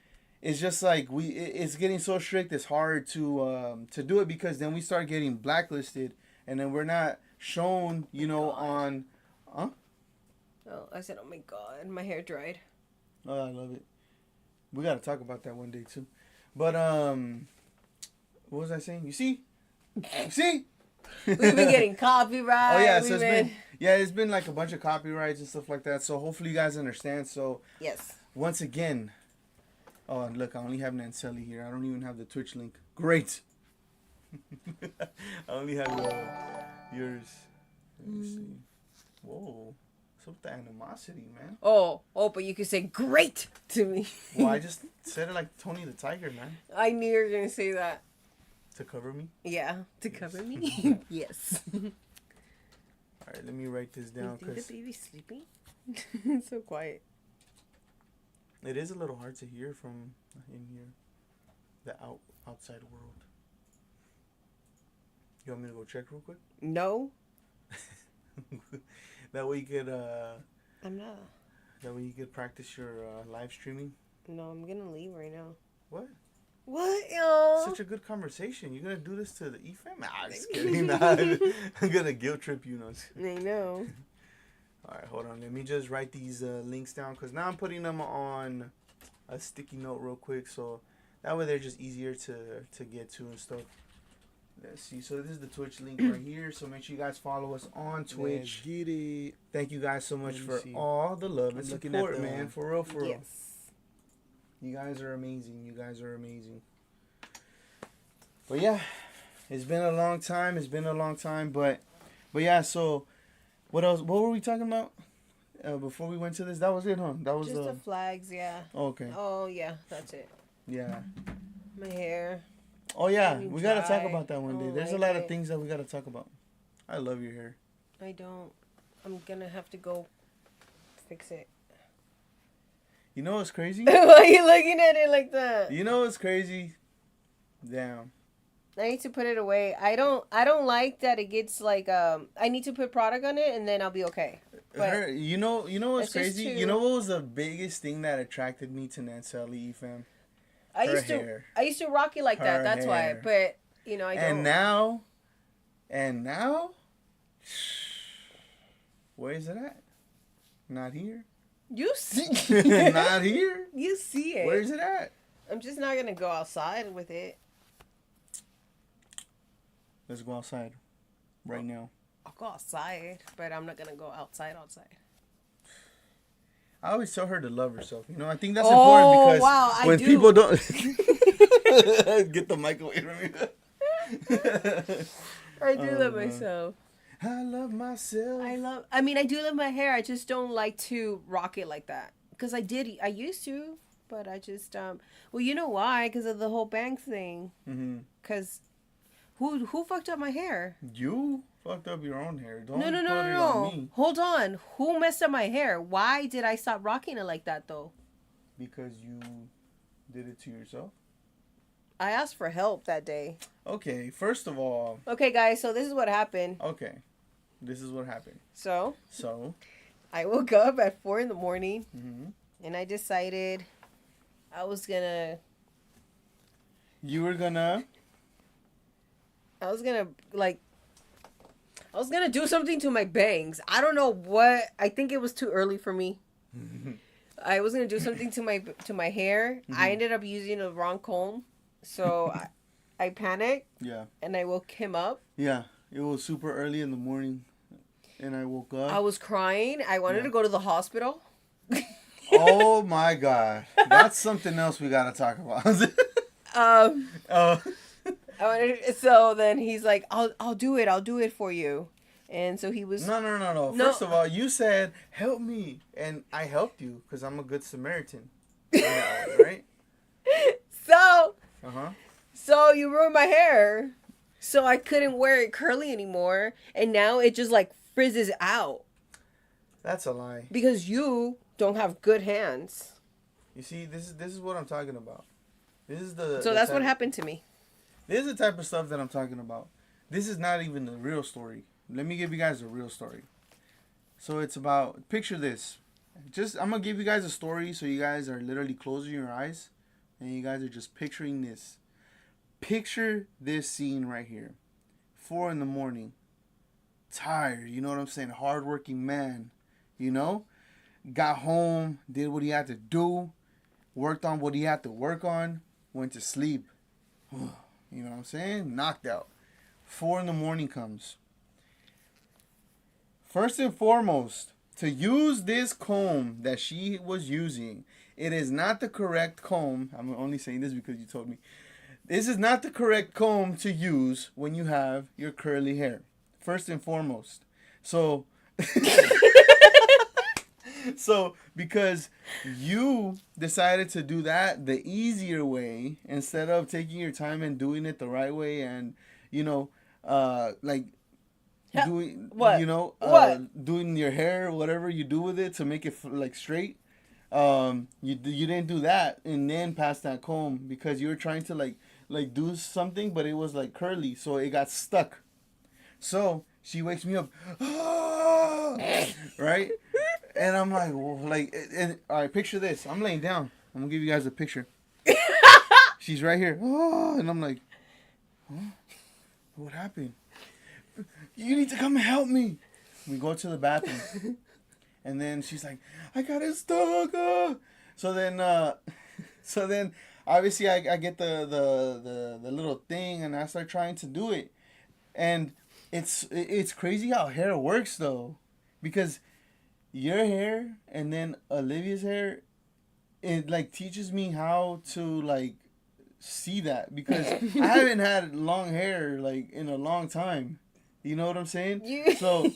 it's just like it's getting so strict, it's hard to do it, because then we start getting blacklisted and then we're not shown, on Oh, I said, oh my god, my hair dried. Oh, I love it. We gotta talk about that one day too. But what was I saying? You see? We've been getting copyright. Oh yeah, so it's been like a bunch of copyrights and stuff like that. So hopefully you guys understand. So yes. Once again, oh look, I only have Nanselly here. I don't even have the Twitch link. Great. I only have yours. Let me see. Whoa, what's up with the animosity, man? Oh, but you could say great to me. Well, I just said it like Tony the Tiger, man. I knew you were gonna say that. To cover me? Yeah, to cover me. Yes. All right, let me write this down. You think the baby's sleeping? It's so quiet. It is a little hard to hear from in here, the outside world. You want me to go check real quick? No. That way you could. I'm not. That way you could practice your live streaming. No, I'm gonna leave right now. What? What, yo? Such a good conversation. You're gonna do this to the eFam? Nah, just kidding. I'm gonna guilt trip you. I know. All right, hold on. Let me just write these links down, because now I'm putting them on a sticky note real quick, so that way they're just easier to get to and stuff. Let's see. So this is the Twitch link right here. So make sure you guys follow us on Twitch. Get it. Thank you guys so much for all the love and support, man. For real, for real. Yes. You guys are amazing. But yeah, it's been a long time. But yeah. So what else? What were we talking about before we went to this? That was it, huh? That was just the flags, yeah. Okay. Oh yeah, that's it. Yeah. My hair. Oh yeah, we gotta talk about that one day. There's a lot of things that we gotta talk about. I love your hair. I don't. I'm gonna have to go fix it. You know what's crazy? Why are you looking at it like that? You know what's crazy? Damn. I need to put it away. I don't like that it gets like I need to put product on it and then I'll be okay. Her, you know what's crazy? Too... You know what was the biggest thing that attracted me to Nanselly, eFam? I used to rock it like that. That's why. But you know, I don't. And now, where is it at? Not here. You see? Not here. You see it. Where is it at? I'm just not gonna go outside with it. Let's go outside, right now. I'll go outside, but I'm not gonna go outside. I always tell her to love herself. You know, I think that's important because when people don't get the mic away from me. I do love myself. I love myself. I mean, I do love my hair. I just don't like to rock it like that. Because I used to, but I just, well, you know why? Because of the whole bangs thing. Because who fucked up my hair? You fucked up your own hair. Don't no. on me. Hold on. Who messed up my hair? Why did I stop rocking it like that, though? Because you did it to yourself. I asked for help that day. Okay, first of all. Okay, guys, so this is what happened. Okay, this is what happened. So. I woke up at 4 a.m. And I decided I was gonna. You were gonna. I was gonna do something to my bangs. I don't know what. I think it was too early for me. I was gonna do something to my hair. I ended up using the wrong comb. So I panicked. Yeah. And I woke him up. Yeah. It was super early in the morning. And I woke up. I was crying. I wanted to go to the hospital. Oh my God. That's something else we gotta talk about. So then he's like, I'll do it for you. And so he was... No. First of all, you said, help me. And I helped you because I'm a good Samaritan. Right? So... Uh-huh. So you ruined my hair. So I couldn't wear it curly anymore. And now it just like frizzes out. That's a lie. Because you don't have good hands. You see, this is what I'm talking about. This is the... So that's what happened to me. This is the type of stuff that I'm talking about. This is not even the real story. Let me give you guys a real story. So it's about... Picture this. I'm going to give you guys a story so you guys are literally closing your eyes. And you guys are just picturing this. Picture this scene right here. 4 a.m. Tired, you know what I'm saying? Hardworking man, you know? Got home, did what he had to do. Worked on what he had to work on. Went to sleep. You know what I'm saying? Knocked out. 4 a.m. comes. First and foremost, to use this comb that she was using, it is not the correct comb. I'm only saying this because you told me. This is not the correct comb to use when you have your curly hair. First and foremost. So, because you decided to do that the easier way instead of taking your time and doing it the right way and, doing doing your hair, whatever you do with it to make it like straight. You didn't do that and then pass that comb because you were trying to like do something, but it was like curly, so it got stuck. So she wakes me up, right? And I'm like, well, all right, picture this. I'm laying down. I'm gonna give you guys a picture. She's right here, and I'm like, huh? What happened? You need to come and help me. We go to the bathroom. And then she's like, I got it stuck. So then obviously I get the little thing and I start trying to do it. And it's crazy how hair works though. Because your hair and then Olivia's hair, it like teaches me how to like see that. Because I haven't had long hair like in a long time. You know what I'm saying? So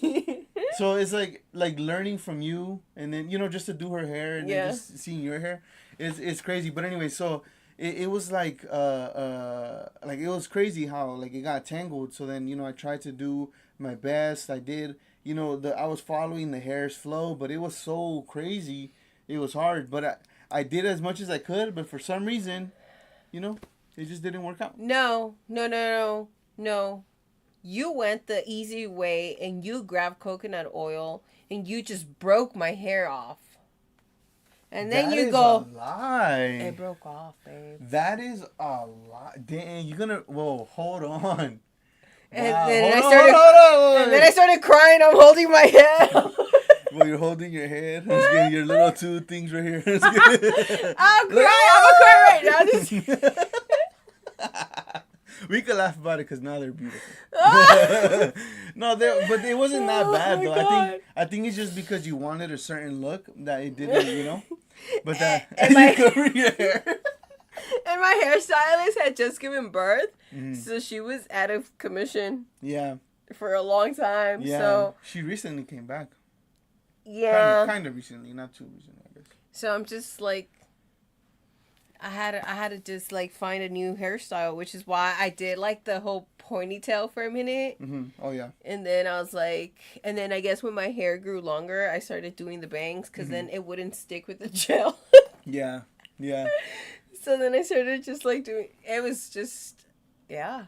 it's like learning from you, and then just to do her hair, and then just seeing your hair, it's crazy. But anyway, so it was like it was crazy how like it got tangled. So then I tried to do my best. I did I was following the hair's flow, but it was so crazy. It was hard, but I did as much as I could. But for some reason, it just didn't work out. No. You went the easy way and you grabbed coconut oil and you just broke my hair off. And then that you is go, a lie. it broke off, babe. That is a lie. Dang, you're gonna. Whoa, hold on. And Wow. then Hold I on, started, hold on. and then I started crying. I'm holding my head. Well, you're holding your head. I'm just getting your little two things right here. I'll cry. I'm gonna cry right now. We could laugh about it because now they're beautiful. No, but it wasn't that bad though. I think it's just because you wanted a certain look that it didn't, you know. But that and my, you cover your hair. And my hairstylist had just given birth, so she was out of commission. Yeah. For a long time. Yeah. So she recently came back. Yeah. Kind of recently, not too recently, I guess. So I'm just like, I had to just like find a new hairstyle, which is why I did like the whole ponytail for a minute. Mm-hmm. Oh yeah. And then I was like, and then I guess when my hair grew longer, I started doing the bangs because then it wouldn't stick with the gel. Yeah. Yeah. So then I started just like doing. It was just, yeah.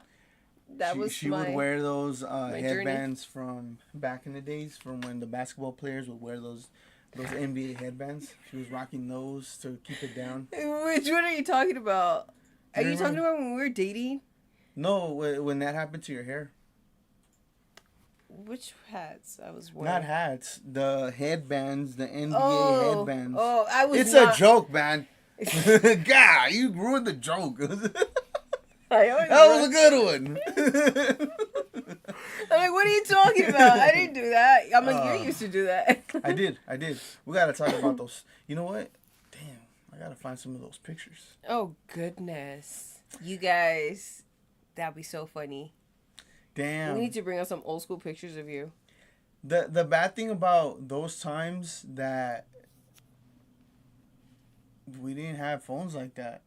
She would wear those headbands from back in the days, from when the basketball players would wear those NBA headbands. She was rocking those to keep it down. Which one are you talking about? Are you talking about when we were dating? No, when that happened to your hair. Which hats I was wearing? Not hats. The headbands, the NBA headbands. Oh, I was. It's a joke, man. God, you ruined the joke. That was a good one. I'm like, what are you talking about? I didn't do that. I'm like, you used to do that. I did. We gotta talk about those. You know what? Damn, I gotta find some of those pictures. Oh goodness, you guys, that'd be so funny. Damn. We need to bring out some old school pictures of you. The bad thing about those times that we didn't have phones like that,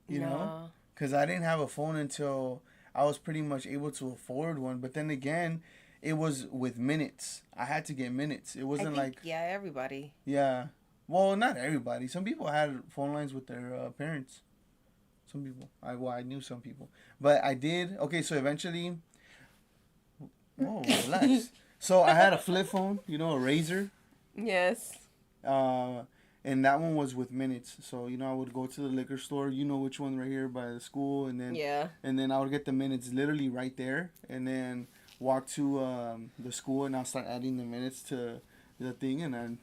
you know? Because I didn't have a phone until I was pretty much able to afford one. But then again, it was with minutes. I had to get minutes. It wasn't yeah, everybody. Yeah. Well, not everybody. Some people had phone lines with their parents. Some people. I knew some people. But I did. Okay, so eventually... Whoa, relax. So I had a flip phone, a Razr. Yes. And that one was with minutes. So, I would go to the liquor store, which one right here by the school. And then and then I would get the minutes literally right there. And then walk to the school and I'll start adding the minutes to the thing. And then,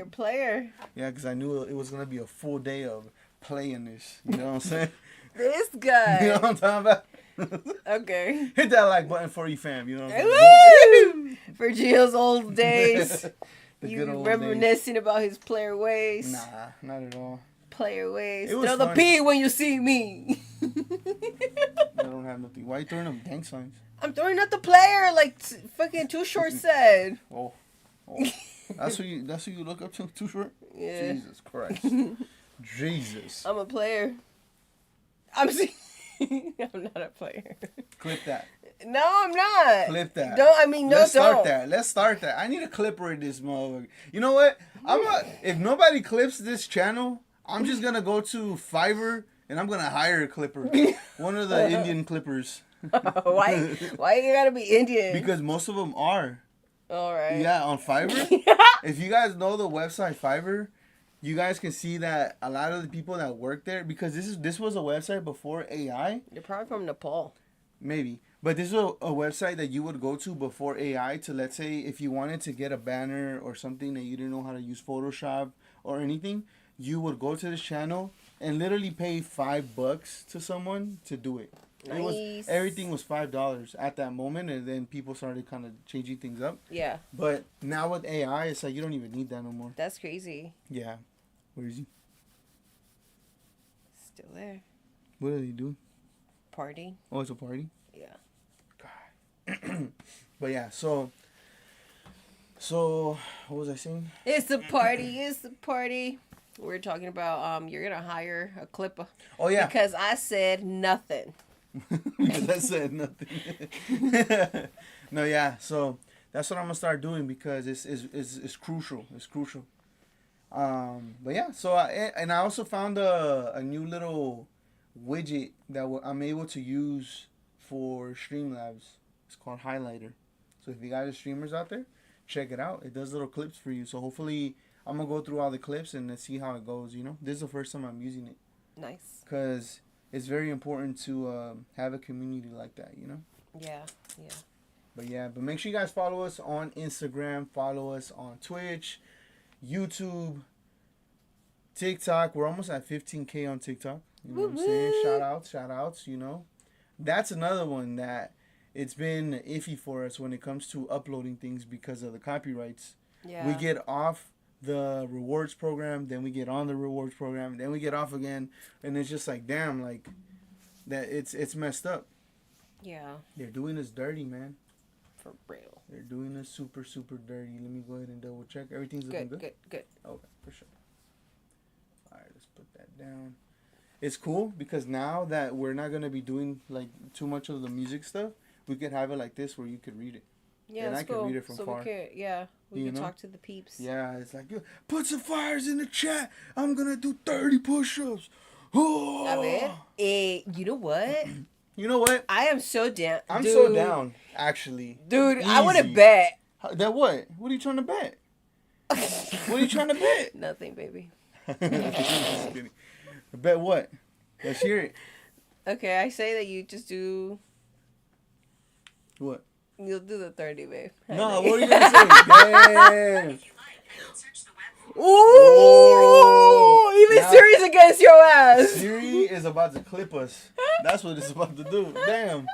Player. Yeah, because I knew it was going to be a full day of playing this. You know what I'm saying? This guy. You know what I'm talking about? Okay. Hit that like button for eFam. You know what I'm saying? For Gio's old days. You reminiscing about his player ways? Nah, not at all. Player ways. Throw the P when you see me. I don't have nothing. Why are you throwing up gang signs? I'm throwing out the player like fucking Too Short said. Oh. That's who you look up to? Too Short? Yeah. Jesus Christ. Jesus. I'm a player. I'm not a player. Clip that. No, I'm not. Clip that. Let's start that. I need a clipper in this motherfucker. You know what? If nobody clips this channel, I'm just gonna go to Fiverr and I'm gonna hire a clipper. One of the Indian clippers. Why you gotta be Indian? Because most of them are. All right. Yeah, on Fiverr. If you guys know the website Fiverr, you guys can see that a lot of the people that work there, because this was a website before AI. They're probably from Nepal. Maybe. But this is a website that you would go to before AI to, let's say, if you wanted to get a banner or something that you didn't know how to use Photoshop or anything, you would go to this channel and literally pay $5 to someone to do it. Nice. Everything was $5 at that moment, and then people started kind of changing things up. Yeah. But now with AI, it's like you don't even need that no more. That's crazy. Yeah. Where is he? Still there. What are they doing? Party. Oh, it's a party? Yeah. God. But yeah, so what was I saying? It's the party. We're talking about you're gonna hire a clipper. Oh yeah. Because I said nothing. Because I said nothing. No, yeah. So that's what I'm gonna start doing because it's crucial. It's crucial. But yeah. So I also found a new little widget that I'm able to use for Streamlabs. It's called Highlighter. So if you guys are streamers out there, check it out. It does little clips for you. So hopefully I'm going to go through all the clips and see how it goes, you know. This is the first time I'm using it. Nice. Because it's very important to have a community like that, you know. Yeah. But make sure you guys follow us on Instagram. Follow us on Twitch, YouTube, TikTok. We're almost at 15K on TikTok. You know what I'm saying? Shout outs, you know. That's another one that it's been iffy for us when it comes to uploading things because of the copyrights. Yeah. We get off the rewards program, then we get on the rewards program, then we get off again, and it's just like, damn, like that it's messed up. Yeah. They're doing us dirty, man. For real. They're doing us super, super dirty. Let me go ahead and double check. Everything's looking good? Good. Okay, for sure. All right, let's put that down. It's cool because now that we're not going to be doing like too much of the music stuff, we could have it like this where you could read it. Yeah, and I can read it from far. We can talk to the peeps. Yeah, it's like, put some fires in the chat. I'm going to do 30 push-ups. Oh. A ver, you know what? You know what? I am so down. I'm so down, actually. Dude, Easy. I want to bet. That what? What are you trying to bet? What are you trying to bet? Nothing, baby. Just kidding. Bet what? Let's hear it. Okay, I say that you just do... What? You'll do the 30, babe. No, what are you going to say? Damn. Ooh! Even Siri's against your ass. Siri is about to clip us. That's what it's about to do. Damn.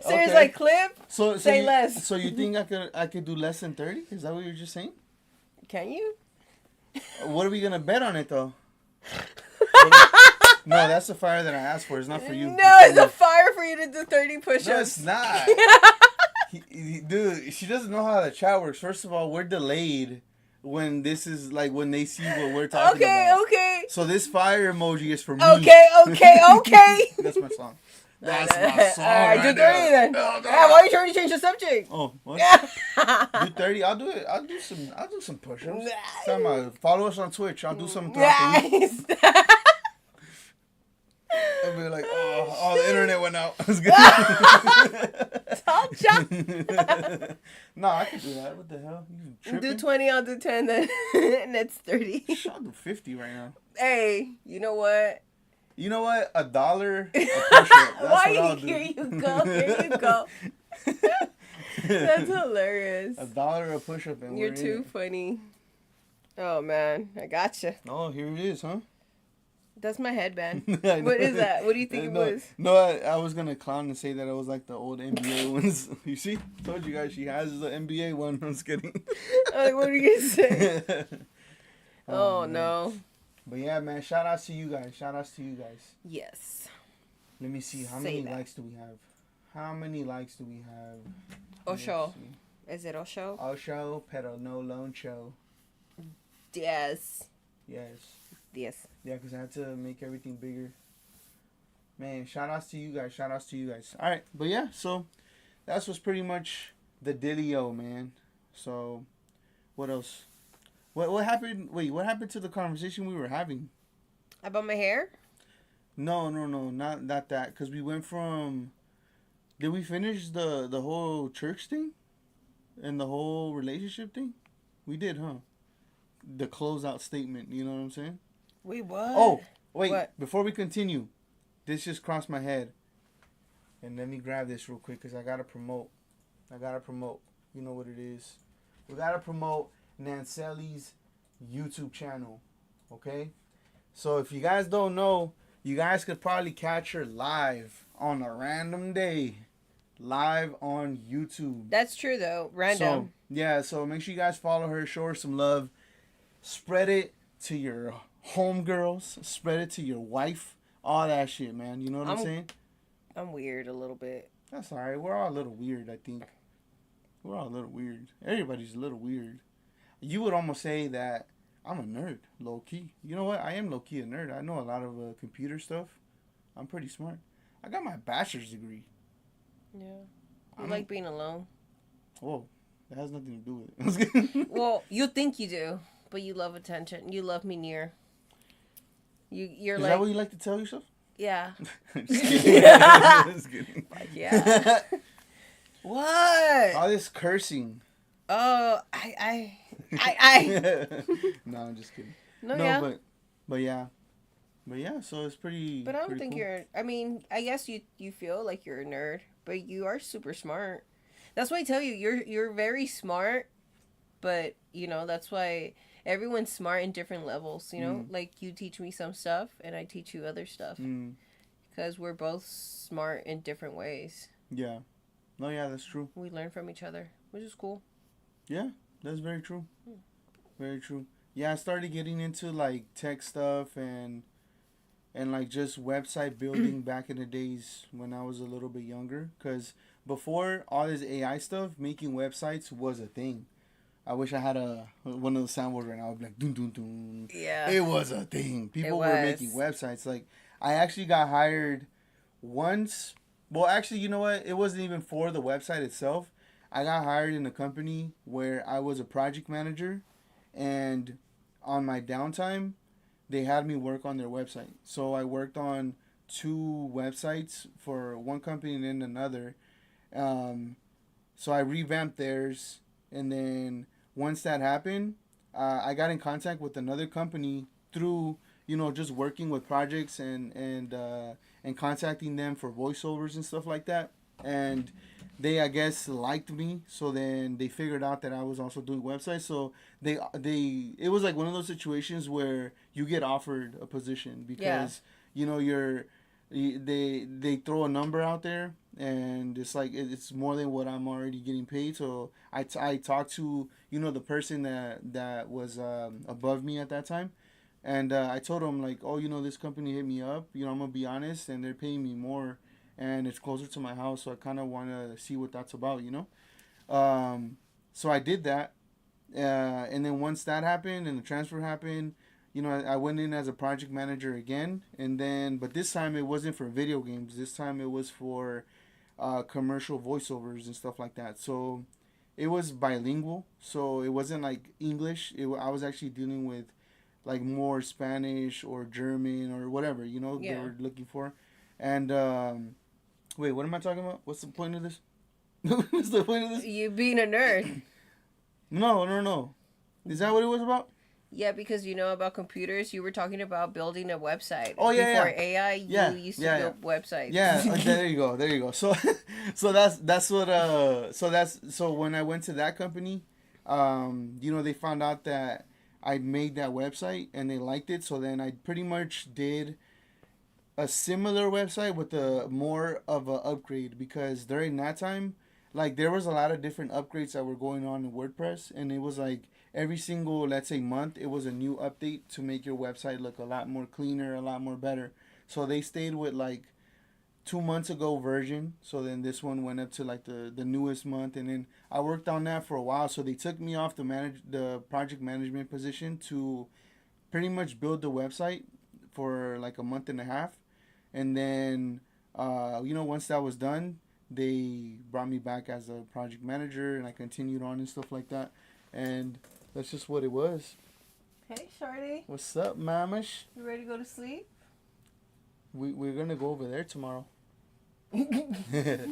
Siri's like, clip, say less. So you think I could do less than 30? Is that what you're just saying? Can you? What are we going to bet on it, though? No, that's the fire that I asked for. It's not for you. No, it's a fire for you to do 30 push-ups. No, it's not. Dude, she doesn't know how the chat works. First of all, we're delayed when this is like when they see what we're talking about. Okay. So this fire emoji is for me. Okay. That's my song. That's my song. Alright, do 30 then. No. Yeah, why are you trying to change the subject? Oh, what? Do 30. I'll do it. I'll do some push-ups. Follow us on Twitch. I'll do some throughout the week. I'll be like, oh, the internet went out. I was good. Top shot. No, I can do that. What the hell? You do 20, I'll do 10, then and that's 30. I'll do 50 right now. Hey, you know what? You know what? $1 a push-up. Why? Here you go. That's hilarious. $1 a push-up, and you're too funny. Oh man, I gotcha. Oh, here it is, huh? That's my headband. What is that? What do you think it was? No, I was gonna clown and say that it was like the old NBA ones. You see? Told you guys she has the NBA one. I'm just kidding. Like, what are you gonna say? Oh no. But yeah, man, shout outs to you guys. Yes. Let me see. How many likes do we have? Ocho. Is it Ocho? Ocho, pero no loncho. Yes. Yeah, because I had to make everything bigger. Man, shout outs to you guys. All right, but yeah, so that's what's pretty much the dealio, man. So, what else? What happened? Wait, what happened to the conversation we were having? About my hair? No, not that. Because we went from... Did we finish the whole church thing? And the whole relationship thing? We did, huh? The closeout statement, you know what I'm saying? Wait, what? Oh, wait. What? Before we continue, this just crossed my head. And let me grab this real quick because I got to promote. You know what it is. We got to promote Nanselly's YouTube channel. Okay? So if you guys don't know, you guys could probably catch her live on a random day. Live on YouTube. That's true, though. Random. So make sure you guys follow her. Show her some love. Spread it to your homegirls. Spread it to your wife. All that shit, man. You know what I'm saying? I'm weird a little bit. That's all right. We're all a little weird, I think. We're all a little weird. Everybody's a little weird. You would almost say that I'm a nerd, low-key. You know what? I am low-key a nerd. I know a lot of computer stuff. I'm pretty smart. I got my bachelor's degree. Yeah. You like being alone? Whoa. That has nothing to do with it. Well, you think you do, but you love attention. You love me near. You're Is like... that what you like to tell yourself? Yeah. Just kidding. Just kidding. Like, yeah. What? All this cursing. Oh, I. No, I'm just kidding. No, No, yeah. but yeah. But yeah, so it's But I don't pretty think cool. you're. I mean, I guess you feel like you're a nerd, but you are super smart. That's why I tell you, you're very smart. But that's why everyone's smart in different levels. Mm, Like you teach me some stuff, and I teach you other stuff mm, because we're both smart in different ways. yeah. No, yeah, that's true. We learn from each other, which is cool. Yeah, that's very true. Very true. Yeah, I started getting into like tech stuff and like just website building back in the days when I was a little bit younger. Cause before all this AI stuff, making websites was a thing. I wish I had a one of those soundboards right now. I'd be like, dun dun dun. Yeah, It was a thing. it People were making was. websites. Like I actually got hired once. Well, actually, you know what? It wasn't even for the website itself. I got hired in a company where I was a project manager, and on my downtime, they had me work on their website. So I worked on two websites for one company and then another. Um, so I revamped theirs, and then once that happened, I got in contact with another company through just working with projects and contacting them for voiceovers and stuff like that. And they I guess liked me, so then they figured out that I was also doing websites. So they it was like one of those situations where you get offered a position Yeah, because they throw a number out there and it's like it's more than what I'm already getting paid. So I talked to the person that was above me at that time, and I told him like, oh, this company hit me up. I'm gonna be honest, and they're paying me more, and it's closer to my house, so I kind of want to see what that's about. Um, so I did that, and then once that happened and the transfer happened, I went in as a project manager again, and then but this time it wasn't for video games. This time it was for commercial voiceovers and stuff like that. So it was bilingual, so it wasn't like English. I was actually dealing with like more Spanish or German or whatever they yeah. were looking for. And wait, what am I talking about? What's the point of this? What's the point of this? You being a nerd. No, no, no. Is that what it was about? Yeah, because you know about computers. You were talking about building a website. Oh yeah, Before yeah, AI, yeah, you used to yeah, yeah. build websites. Yeah, there you go, there you go. So, so that's what so when I went to that company, they found out that I made that website and they liked it. So then I pretty much did a similar website with a more of a upgrade because during that time, like there was a lot of different upgrades that were going on in WordPress, and it was like every single let's say month it was a new update to make your website look a lot more cleaner, a lot more better. So they stayed with like 2 months ago version. So then this one went up to like the newest month, and then I worked on that for a while. So they took me off the project management position to pretty much build the website for like a month and a half, and then once that was done, they brought me back as a project manager, and I continued on and stuff like that, and that's just what it was. Hey, Shorty. What's up, mamish? You ready to go to sleep? We're gonna go over there tomorrow. Okay.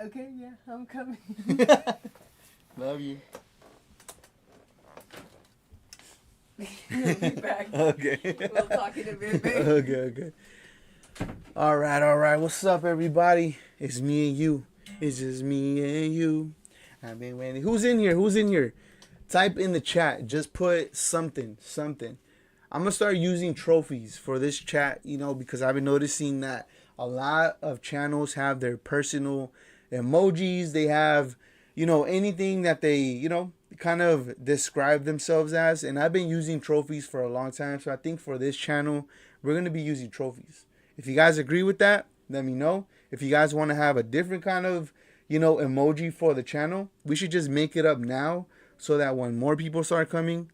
Okay, yeah, I'm coming. Love you. We'll be back. Okay. We'll talk in a bit, babe. Okay. All right. What's up, everybody? It's me and you. It's just me and you. I've been waiting. Who's in here? Type in the chat. Just put something. I'm gonna start using trophies for this chat, because I've been noticing that a lot of channels have their personal emojis. They have, anything that they, kind of describe themselves as. And I've been using trophies for a long time. So I think for this channel, we're gonna be using trophies. If you guys agree with that, let me know. If you guys want to have a different kind of, emoji for the channel, we should just make it up now so that when more people start coming,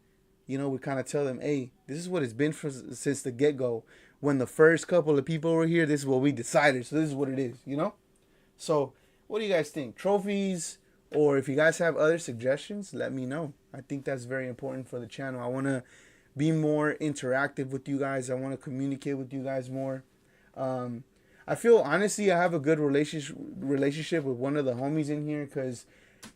we kind of tell them, hey, this is what it's been since the get-go. When the first couple of people were here, this is what we decided. So this is what it is, So what do you guys think? Trophies, or if you guys have other suggestions, let me know. I think that's very important for the channel. I want to be more interactive with you guys. I want to communicate with you guys more. I feel honestly I have a good relationship with one of the homies in here because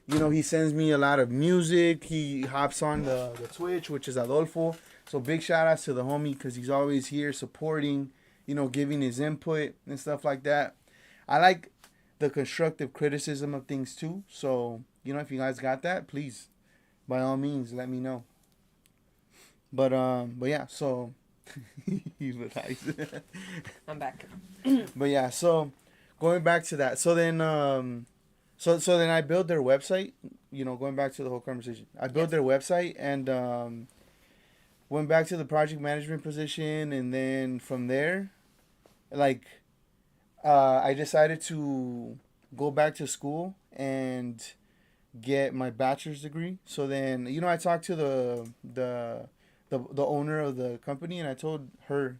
he sends me a lot of music. He hops on the Twitch, which is Adolfo. So big shout outs to the homie because he's always here supporting, giving his input and stuff like that. I like the constructive criticism of things too. So, if you guys got that, please, by all means, let me know. But yeah, so I'm back. But yeah, so going back to that. So then I built their website, going back to the whole conversation. I built their website and went back to the project management position, and then from there, like I decided to go back to school and get my bachelor's degree. So then, I talked to the owner of the company, and I told her,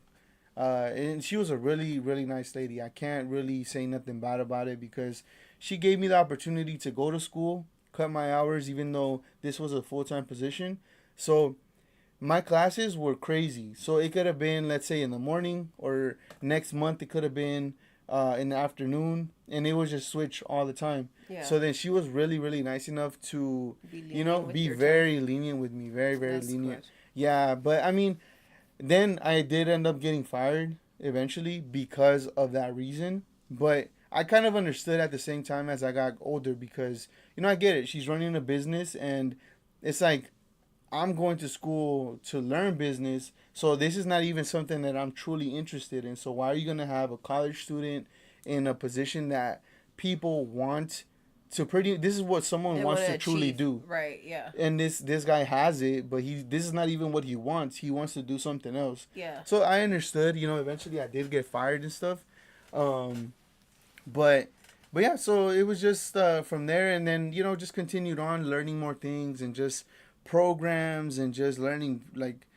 and she was a really really nice lady. I can't really say nothing bad about it because she gave me the opportunity to go to school, cut my hours, even though this was a full-time position. So my classes were crazy. So it could have been, let's say, in the morning, or next month it could have been in the afternoon, and it was just switch all the time. Yeah. So then she was really really nice enough to be very lenient with me, very very That's lenient. Good. Yeah, but I mean, then I did end up getting fired eventually because of that reason. But I kind of understood at the same time as I got older because, I get it. She's running a business, and it's like I'm going to school to learn business. So this is not even something that I'm truly interested in. So why are you going to have a college student in a position that people want to this is what someone wants to truly do. Right, yeah. And this guy has it, but this is not even what he wants. He wants to do something else. Yeah. So I understood, eventually I did get fired and stuff. But yeah, so it was just from there, and then just continued on learning more things and just programs and just learning. Like,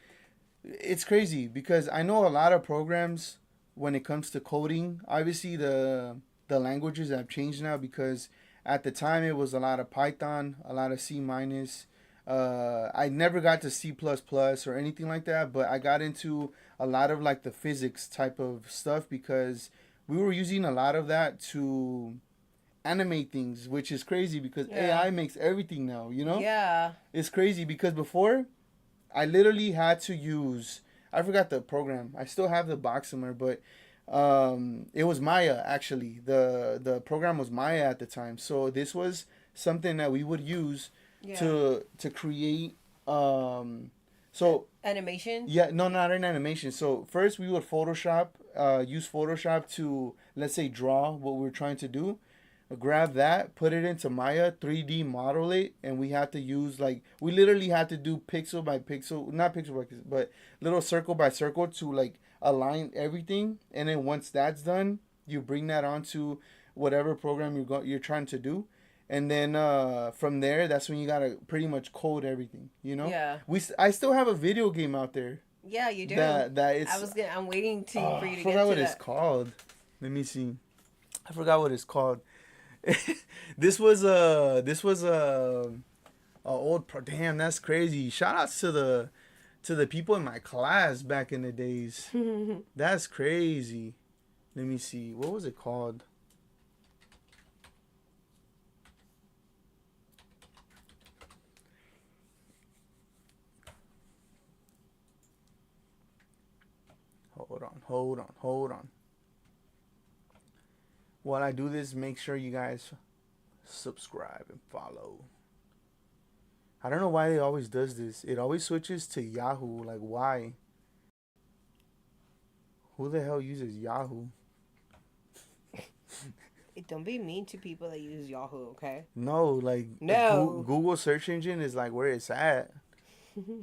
it's crazy because I know a lot of programs when it comes to coding. Obviously the languages have changed now because at the time it was a lot of Python, a lot of C minus. I never got to C++ or anything like that, but I got into a lot of like the physics type of stuff because we were using a lot of that to animate things, which is crazy because AI makes everything now, Yeah. It's crazy because before I literally had to use, I forgot the program. I still have the box somewhere, but it was Maya actually. The program was Maya at the time. So this was something that we would use to create so animation? Yeah, no, not an animation. So first we would use Photoshop to, let's say, draw what we're trying to do. Grab that, put it into Maya, 3D model it, and we had to use, like, we literally had to do pixel by pixel, not pixel by pixel, but little circle by circle to, like, align everything. And then once that's done, you bring that onto whatever program you're trying to do. And then from there, that's when you gotta pretty much code everything, Yeah. I still have a video game out there. Yeah, you do. That it's. I'm waiting for you to get to that. I forgot what it's called. Let me see. I forgot what it's called. This was a old damn, that's crazy. Shout outs to the people in my class back in the days. That's crazy. Let me see. What was it called? Hold on. While I do this, make sure you guys subscribe and follow. I don't know why it always does this. It always switches to Yahoo. Like, why? Who the hell uses Yahoo? Don't be mean to people that use Yahoo, okay? No, like, no. Google search engine is like where it's at.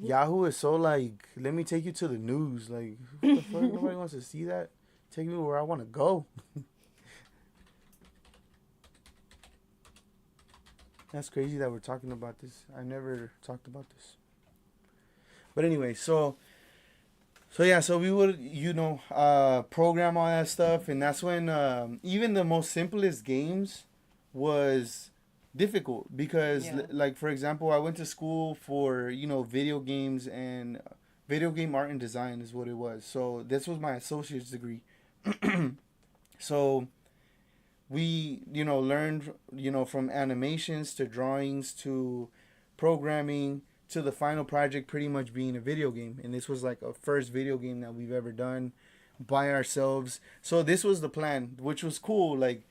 Yahoo is so like, let me take you to the news. Like, what the fuck? Nobody wants to see that. Take me where I want to go. That's crazy that we're talking about this. I never talked about this. But anyway, so yeah, so we would, program all that stuff, and that's when even the most simplest games was difficult because, like, for example, I went to school for, video games, and video game art and design is what it was. So this was my associate's degree So we, learned, from animations to drawings to programming to the final project pretty much being a video game. And this was like a first video game that we've ever done by ourselves. So this was the plan, which was cool. Like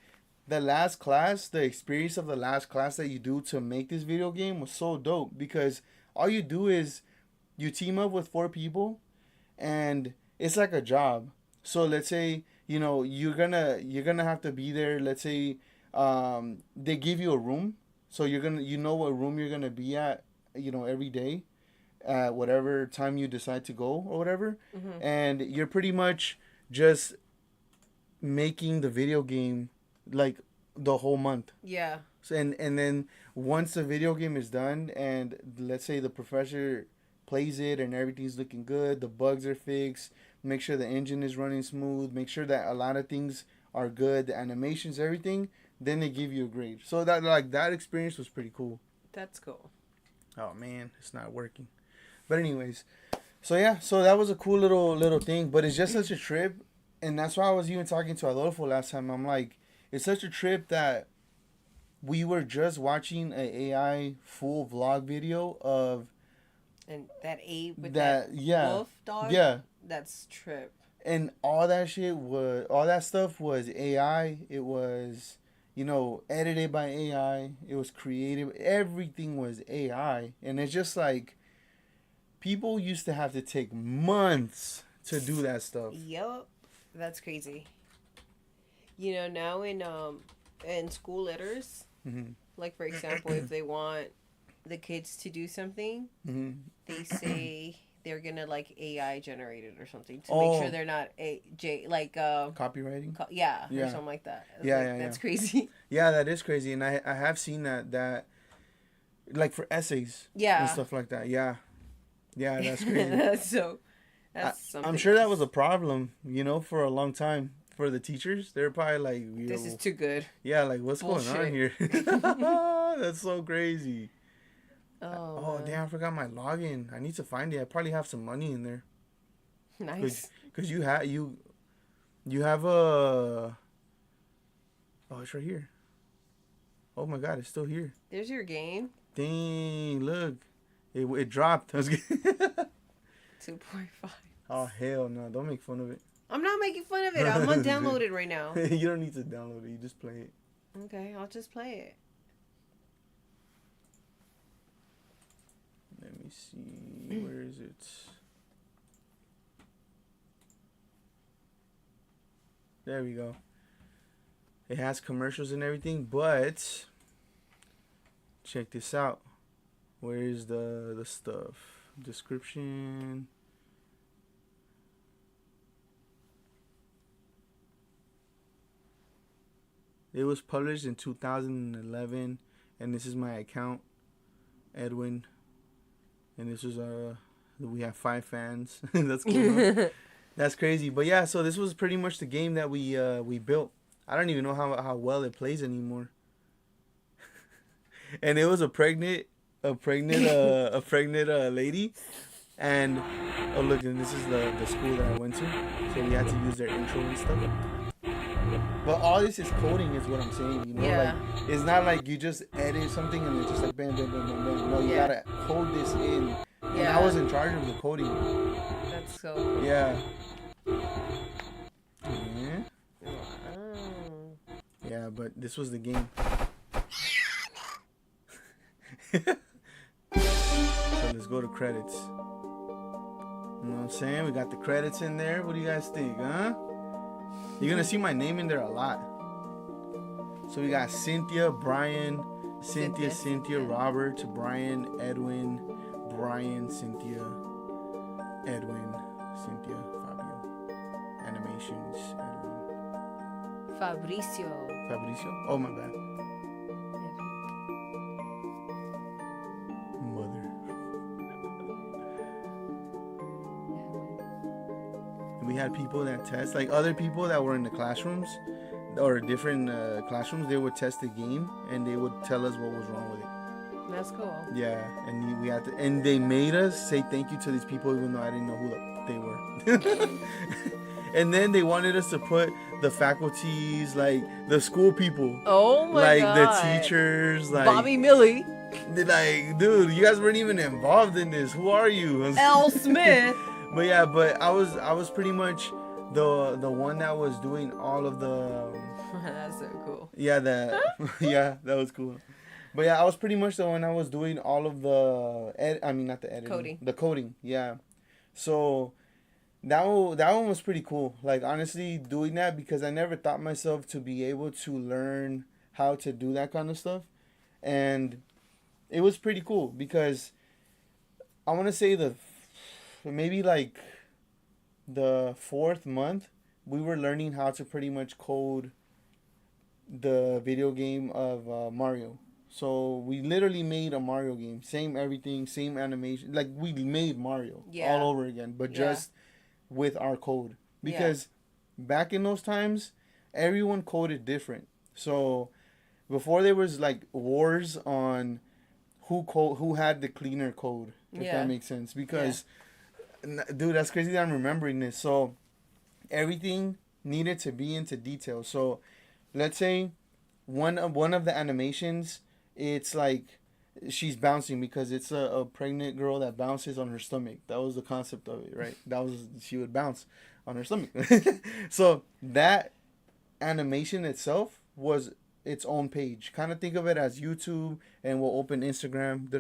the last class, the experience of the last class that you do to make this video game was so dope because all you do is you team up with 4 people and it's like a job. So let's say, you're gonna have to be there. Let's say they give you a room. So you know what room you're gonna be at, every day at whatever time you decide to go or whatever. Mm-hmm. And you're pretty much just making the video game like the whole month. Yeah. So and then once the video game is done and let's say the professor plays it and everything's looking good, the bugs are fixed, make sure the engine is running smooth, make sure that a lot of things are good, the animations, everything, then they give you a grade. So that experience was pretty cool. That's cool. Oh man, it's not working. But anyways, so yeah, so that was a cool little thing, but it's just such a trip, and that's why I was even talking to Adolfo last time. I'm like, it's such a trip that we were just watching a AI full vlog video of and that ape with that wolf dog. Yeah. That's trip. And all that stuff was AI. It was, edited by AI. It was creative. Everything was AI. And it's just like people used to have to take months to do that stuff. Yup. That's crazy. Now in school letters, Mm-hmm. like for example, if they want the kids to do something, Mm-hmm. they say they're gonna like AI generate it or something to make sure they're not Copywriting. Or something like that. That's crazy. Yeah, that is crazy, and I have seen that like for essays. Yeah. And stuff like that. Yeah, that's crazy. That's something. I'm sure that was a problem, for a long time. For the teachers, they're probably like, this is too good. Yeah, like what's Bullshit. going on here? That's so crazy. Oh damn, I forgot my login. I need to find it. I probably have some money in there. Nice. Because you have a... Oh, it's right here. Oh my god, it's still here. There's your game. Dang, look. It dropped. 2.5. Oh, hell no. Don't make fun of it. I'm not making fun of it. I'm gonna download it right now. You don't need to download it. You just play it. Okay, I'll just play it. Let me see. Where is it? There we go. It has commercials and everything, but check this out. Where is the stuff? Description. It was published in 2011, and this is my account, Edwin. And this was we have 5 fans. That's cool. That's crazy. But yeah, so this was pretty much the game that we built. I don't even know how well it plays anymore. And it was a pregnant lady. And oh look, and this is the school that I went to. So we had to use their intro and stuff. But all this is coding, is what I'm saying. Yeah. Like it's not like you just edit something and it's just like bam, bam, bam, bam, bam. No, you gotta code this in. And I was in charge of the coding. That's so cool. Yeah. Wow. Yeah, but this was the game. So let's go to credits. You know what I'm saying? We got the credits in there. What do you guys think, huh? You're gonna see my name in there a lot. So we got Cynthia, Brian, Cynthia, Robert, Brian, Edwin, Brian, Cynthia, Edwin, Cynthia, Fabio, Animations, Edwin. Fabricio? Oh, my bad. Mother. We had people that test, like other people that were in the classrooms or different classrooms, they would test the game and they would tell us what was wrong with it. That's cool. Yeah, and we had to, and they made us say thank you to these people even though I didn't know who they were. And then they wanted us to put the faculties, like the school people. Oh my god. God. The teachers, like Bobby Millie. Like, dude, you guys weren't even involved in this. Who are you? L. Smith. But yeah, but I was pretty much the one that was doing all of the That's so cool. yeah, yeah, that was cool. But yeah, I was pretty much the one that was doing all of the not the editing. Coding. The coding, yeah. So that one was pretty cool. Like, honestly, doing that, because I never thought myself to be able to learn how to do that kind of stuff. And it was pretty cool because I want to say maybe like the 4th month, we were learning how to pretty much code the video game of Mario. So we literally made a Mario game. Same everything, same animation. Like, we made Mario all over again, but just with our code. Because back in those times, everyone coded different. So before, there was like wars on who had the cleaner code, if that makes sense. Because, dude, that's crazy that I'm remembering this. So everything needed to be into detail. So let's say one of the animations, it's like she's bouncing because it's a pregnant girl that bounces on her stomach. That was the concept of it, right? She would bounce on her stomach. So that animation itself was its own page. Kind of think of it as YouTube, and we'll open Instagram.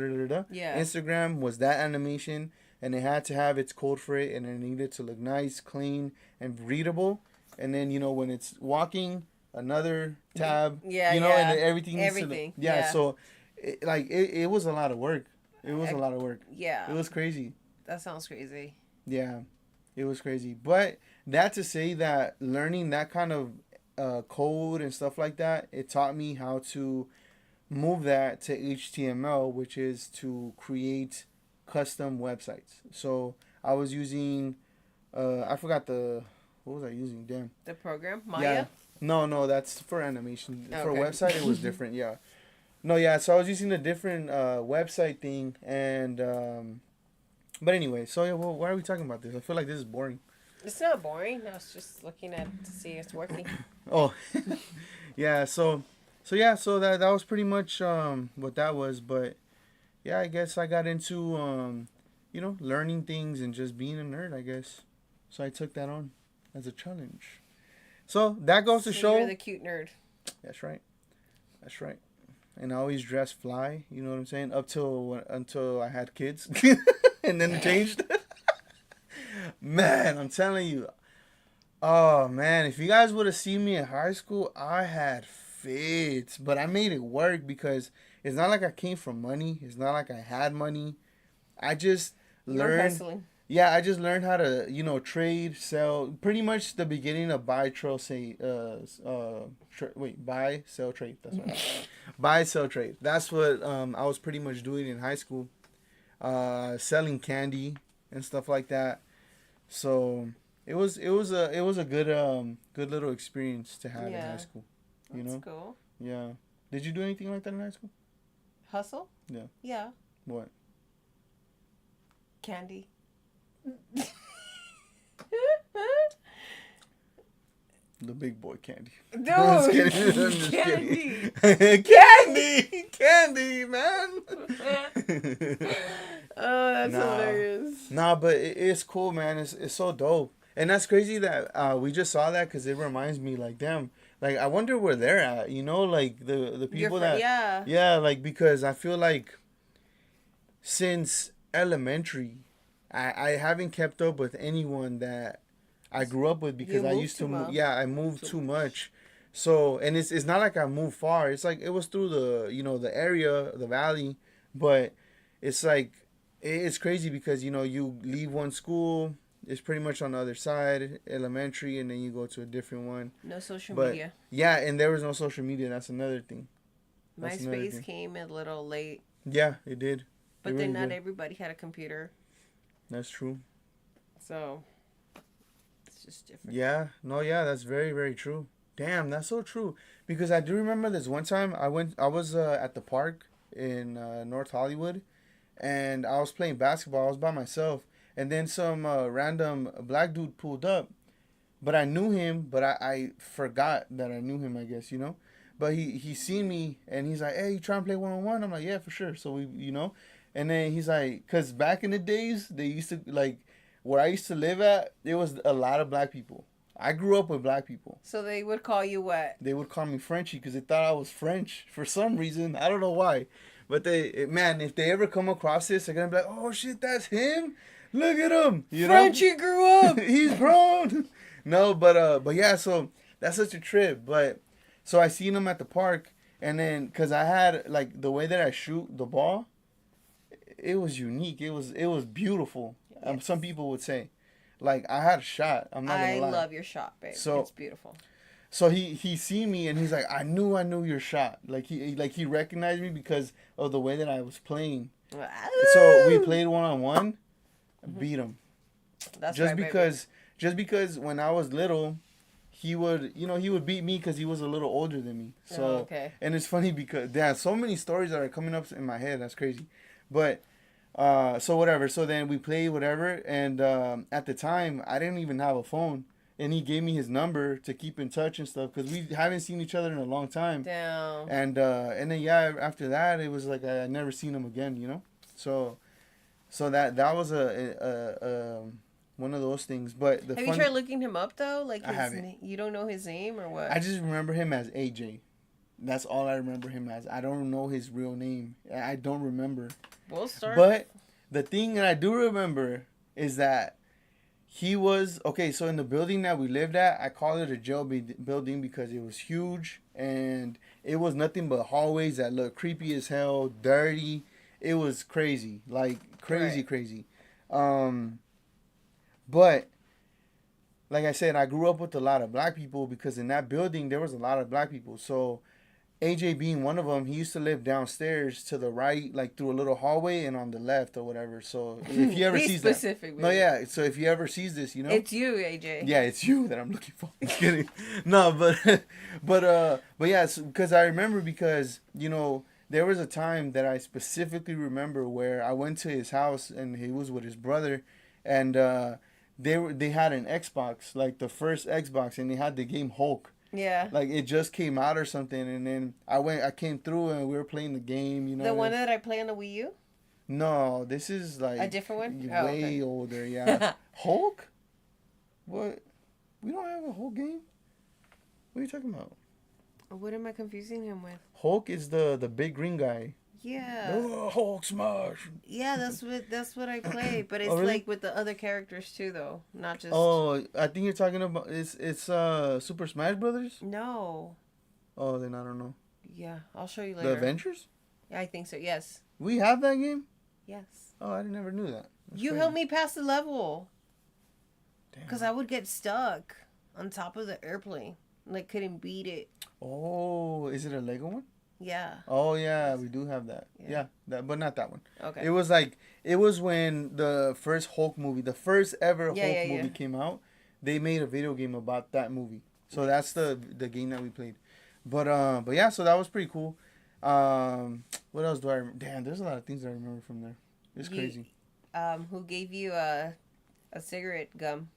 Yeah. Instagram was that animation, and it had to have its code for it, and it needed to look nice, clean, and readable. And then, when it's walking, another tab. Yeah, and then everything. Everything. So it was a lot of work. It was a lot of work. Yeah. It was crazy. That sounds crazy. Yeah, it was crazy. But that to say that learning that kind of code and stuff like that, it taught me how to move that to HTML, which is to create custom websites. So I was using, I forgot what was I using? Damn. The program? Maya? Yeah. No, that's for animation. Okay. For a website, it was different, yeah. No, yeah, so I was using a different website thing, and, but anyway, so yeah, well, why are we talking about this? I feel like this is boring. It's not boring. I was just looking to see if it's working. Oh, yeah, so that was pretty much what that was, but yeah, I guess I got into, learning things and just being a nerd, I guess. So I took that on as a challenge. So that goes to show. You're the cute nerd. That's right. And I always dress fly, you know what I'm saying? Until I had kids. And then it changed. Man, I'm telling you. Oh, man. If you guys would have seen me in high school, I had fits. But I made it work because it's not like I came from money. It's not like I had money. I just learned. Yeah, I just learned how to, trade, sell. Pretty much the beginning of buy, sell, trade. That's right. Buy, sell, trade. That's what I was pretty much doing in high school. Selling candy and stuff like that. So it was a good little experience to have in high school. That's cool. Yeah. Did you do anything like that in high school? Hustle? Yeah. Yeah. What? Candy. The big boy candy. Dude, I'm just candy. Kidding. Candy, man. Oh, that's hilarious. Nah, but it's cool, man. It's so dope. And that's crazy that we just saw that because it reminds me, like, damn, like, I wonder where they're at, like, the people that... Yeah, like, because I feel like since elementary, I haven't kept up with anyone that I grew up with because I used to move. Yeah, I moved too much. So, and it's not like I moved far. It's like it was through the area, the valley, but it's like it's crazy because you leave one school, it's pretty much on the other side, elementary, and then you go to a different one. No social media. Yeah, and there was no social media. That's another thing. MySpace came a little late. Yeah, it did. But then not everybody had a computer. That's true. So, it's just different. Yeah. No, yeah, that's very, very true. Damn, that's so true. Because I do remember this one time I was at the park in North Hollywood, and I was playing basketball. I was by myself. And then some random black dude pulled up but I knew him, but I forgot that I knew him, I guess, you know. But he seen me and he's like, hey, you trying to play 1-on-1? I'm like, yeah, for sure. So we, you know, and then he's like, cause back in the days they used to like where I used to live at, there was a lot of black people. I grew up with black people. So they would call you what? They would call me Frenchie because they thought I was French for some reason. I don't know why, but man, if they ever come across this, they're gonna be like, oh shit, that's him. Look at him. You Frenchie know? grew up. He's grown. No, but yeah, so that's such a trip. But so I seen him at the park, and then because I had like the way that I shoot the ball, it was unique. It was beautiful. Yes. Some people would say, like I had a shot. I'm not gonna lie. I love your shot, babe. So it's beautiful. So he seen me and he's like, I knew your shot. Like he recognized me because of the way that I was playing. So we played 1-on-1, beat him. That's just right, because baby. Just because when I was little, he would beat me because he was a little older than me. So okay. And it's funny because there are so many stories that are coming up in my head. That's crazy, but. So whatever. So then we played whatever, and at the time I didn't even have a phone, and he gave me his number to keep in touch and stuff because we haven't seen each other in a long time. Damn. And then yeah, after that it was like I never seen him again, you know. So that was a one of those things. But have you tried looking him up though? Like I haven't. You don't know his name or what? I just remember him as AJ. That's all I remember him as. I don't know his real name. I don't remember. We'll start. But the thing that I do remember is that he was okay. So in the building that we lived at, I call it a jail building because it was huge and it was nothing but hallways that looked creepy as hell, dirty. It was crazy, like crazy. But like I said, I grew up with a lot of black people because in that building there was a lot of black people. So AJ being one of them, he used to live downstairs to the right, like through a little hallway and on the left or whatever. So if he ever sees specific, that, no, yeah. So if he ever sees this, you know, it's you, AJ. Yeah, it's you that I'm looking for. I'm kidding. No, but yeah, because I remember because you know there was a time that I specifically remember where I went to his house and he was with his brother, and they had an Xbox, like the first Xbox, and they had the game Hulk. Yeah. Like it just came out or something, and then I came through and we were playing the game, you know. The one that I play on the Wii U? No, this is like a different one? Way older, yeah. Hulk? What? We don't have a Hulk game? What are you talking about? What am I confusing him with? Hulk is the big green guy. Yeah. Oh, Hulk smash. Yeah, that's what I play, but it's really? Like with the other characters too, though, not just. Oh, I think you're talking about it's Super Smash Brothers. No. Oh, then I don't know. Yeah, I'll show you later. The Adventures. Yeah, I think so. Yes. We have that game. Yes. Oh, I never knew that. That's you crazy. Helped me pass the level. Damn. Because I would get stuck on top of the airplane, like couldn't beat it. Oh, is it a Lego one? Yeah. Oh yeah, we do have that. Yeah, that, but not that one. Okay. It was when the first Hulk movie, the first ever Hulk movie came out. They made a video game about that movie. So that's the game that we played. But yeah, so that was pretty cool. What else do I remember? Damn, there's a lot of things that I remember from there. It's crazy. Who gave you a cigarette gum,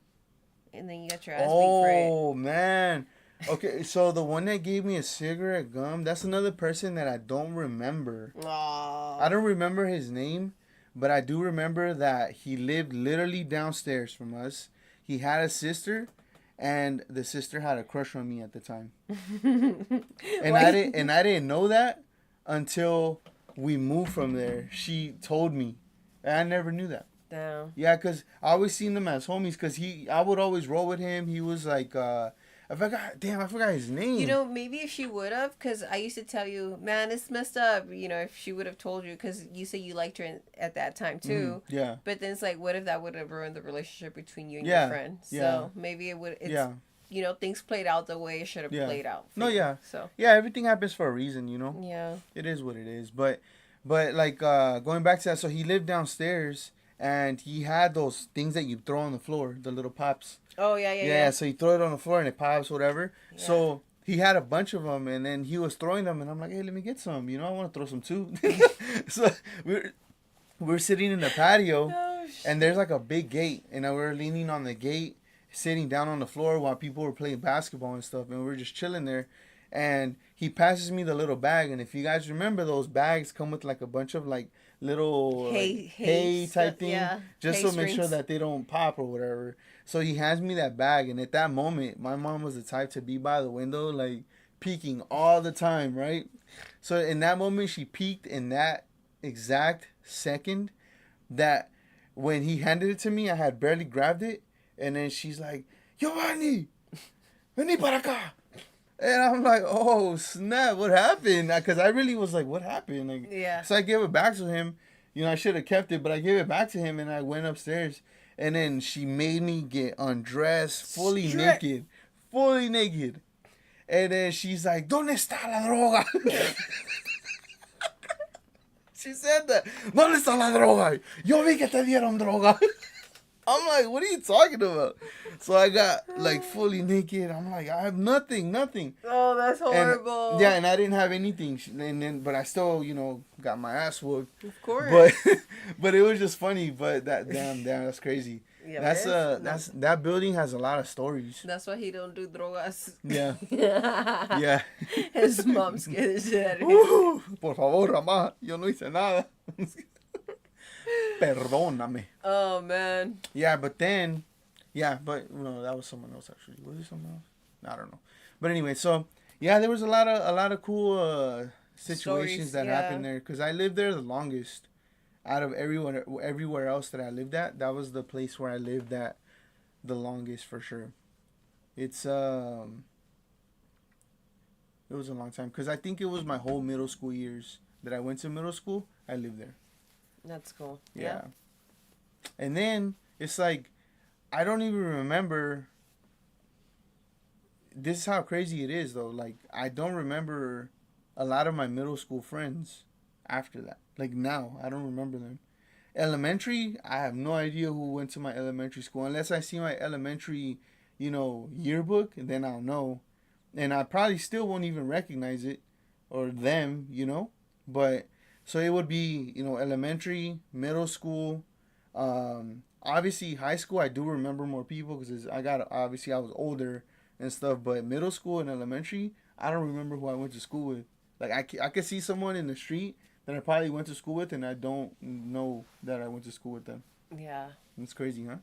and then you got your ass beat for it? Oh man. Okay, so the one that gave me a cigarette gum, that's another person that I don't remember. Aww. I don't remember his name, but I do remember that he lived literally downstairs from us. He had a sister, and the sister had a crush on me at the time. and I didn't know that until we moved from there. She told me. And I never knew that. Damn. Yeah, because I always seen them as homies because I would always roll with him. He was like... I forgot his name. You know, maybe if she would have, because I used to tell you, man, it's messed up. You know, if she would have told you, because you say you liked her at that time too. Mm-hmm. Yeah. But then it's like, what if that would have ruined the relationship between you and your friend? So maybe it would. You know, things played out the way it should have played out. So everything happens for a reason. You know. Yeah. It is what it is. But like going back to that, so he lived downstairs and he had those things that you throw on the floor, the little pops. Oh, yeah. So you throw it on the floor and it pops, whatever. Yeah. So he had a bunch of them, and then he was throwing them, and I'm like, hey, let me get some. You know, I want to throw some too. So we're sitting in the patio, and there's like a big gate, and we're leaning on the gate. sitting down on the floor while people were playing basketball and stuff, and we were just chilling there. And he passes me the little bag, and if you guys remember, those bags come with like a bunch of like little hay type thing, yeah, just hay to make sure that they don't pop or whatever. So he hands me that bag, and at that moment, my mom was the type to be by the window, like peeking all the time, right? So in that moment, she peeked in that exact second that when he handed it to me, I had barely grabbed it, and then she's like, Giovanni, vení para acá. And I'm like, oh snap, what happened? Because I really was like, what happened? Like, yeah. So I gave it back to him. You know, I should have kept it, but I gave it back to him, and I went upstairs. And then she made me get undressed, fully naked. And then she's like, ¿Dónde está la droga? She said that. ¿Dónde está la droga? Yo vi que te dieron droga. I'm like, what are you talking about? So I got like fully naked. I'm like, I have nothing. Oh, that's horrible. And I didn't have anything. But I still, got my ass whooped. Of course. But it was just funny. But damn, that's crazy. Yeah, That building has a lot of stories. That's why he don't do drogas. Yeah. Yeah. His mom scared the shit out of him. Por favor, mamá, yo no hice nada. Perdóname. Oh man. Yeah, but then, but no, that was someone else actually. Was it someone else? I don't know. But anyway, so yeah, there was a lot of cool situations that happened there because I lived there the longest out of everywhere else that I lived at. That was the place where I lived at the longest for sure. It was a long time because I think it was my whole middle school years that I went to middle school. I lived there. That's cool. Yeah. And then it's like, I don't even remember. This is how crazy it is, though. Like, I don't remember a lot of my middle school friends after that. Like, now, I don't remember them. Elementary, I have no idea who went to my elementary school. Unless I see my elementary, yearbook, and then I'll know. And I probably still won't even recognize it or them, But... So it would be, elementary, middle school, obviously high school. I do remember more people because I was older and stuff. But middle school and elementary, I don't remember who I went to school with. Like I could see someone in the street that I probably went to school with, and I don't know that I went to school with them. Yeah. It's crazy, huh?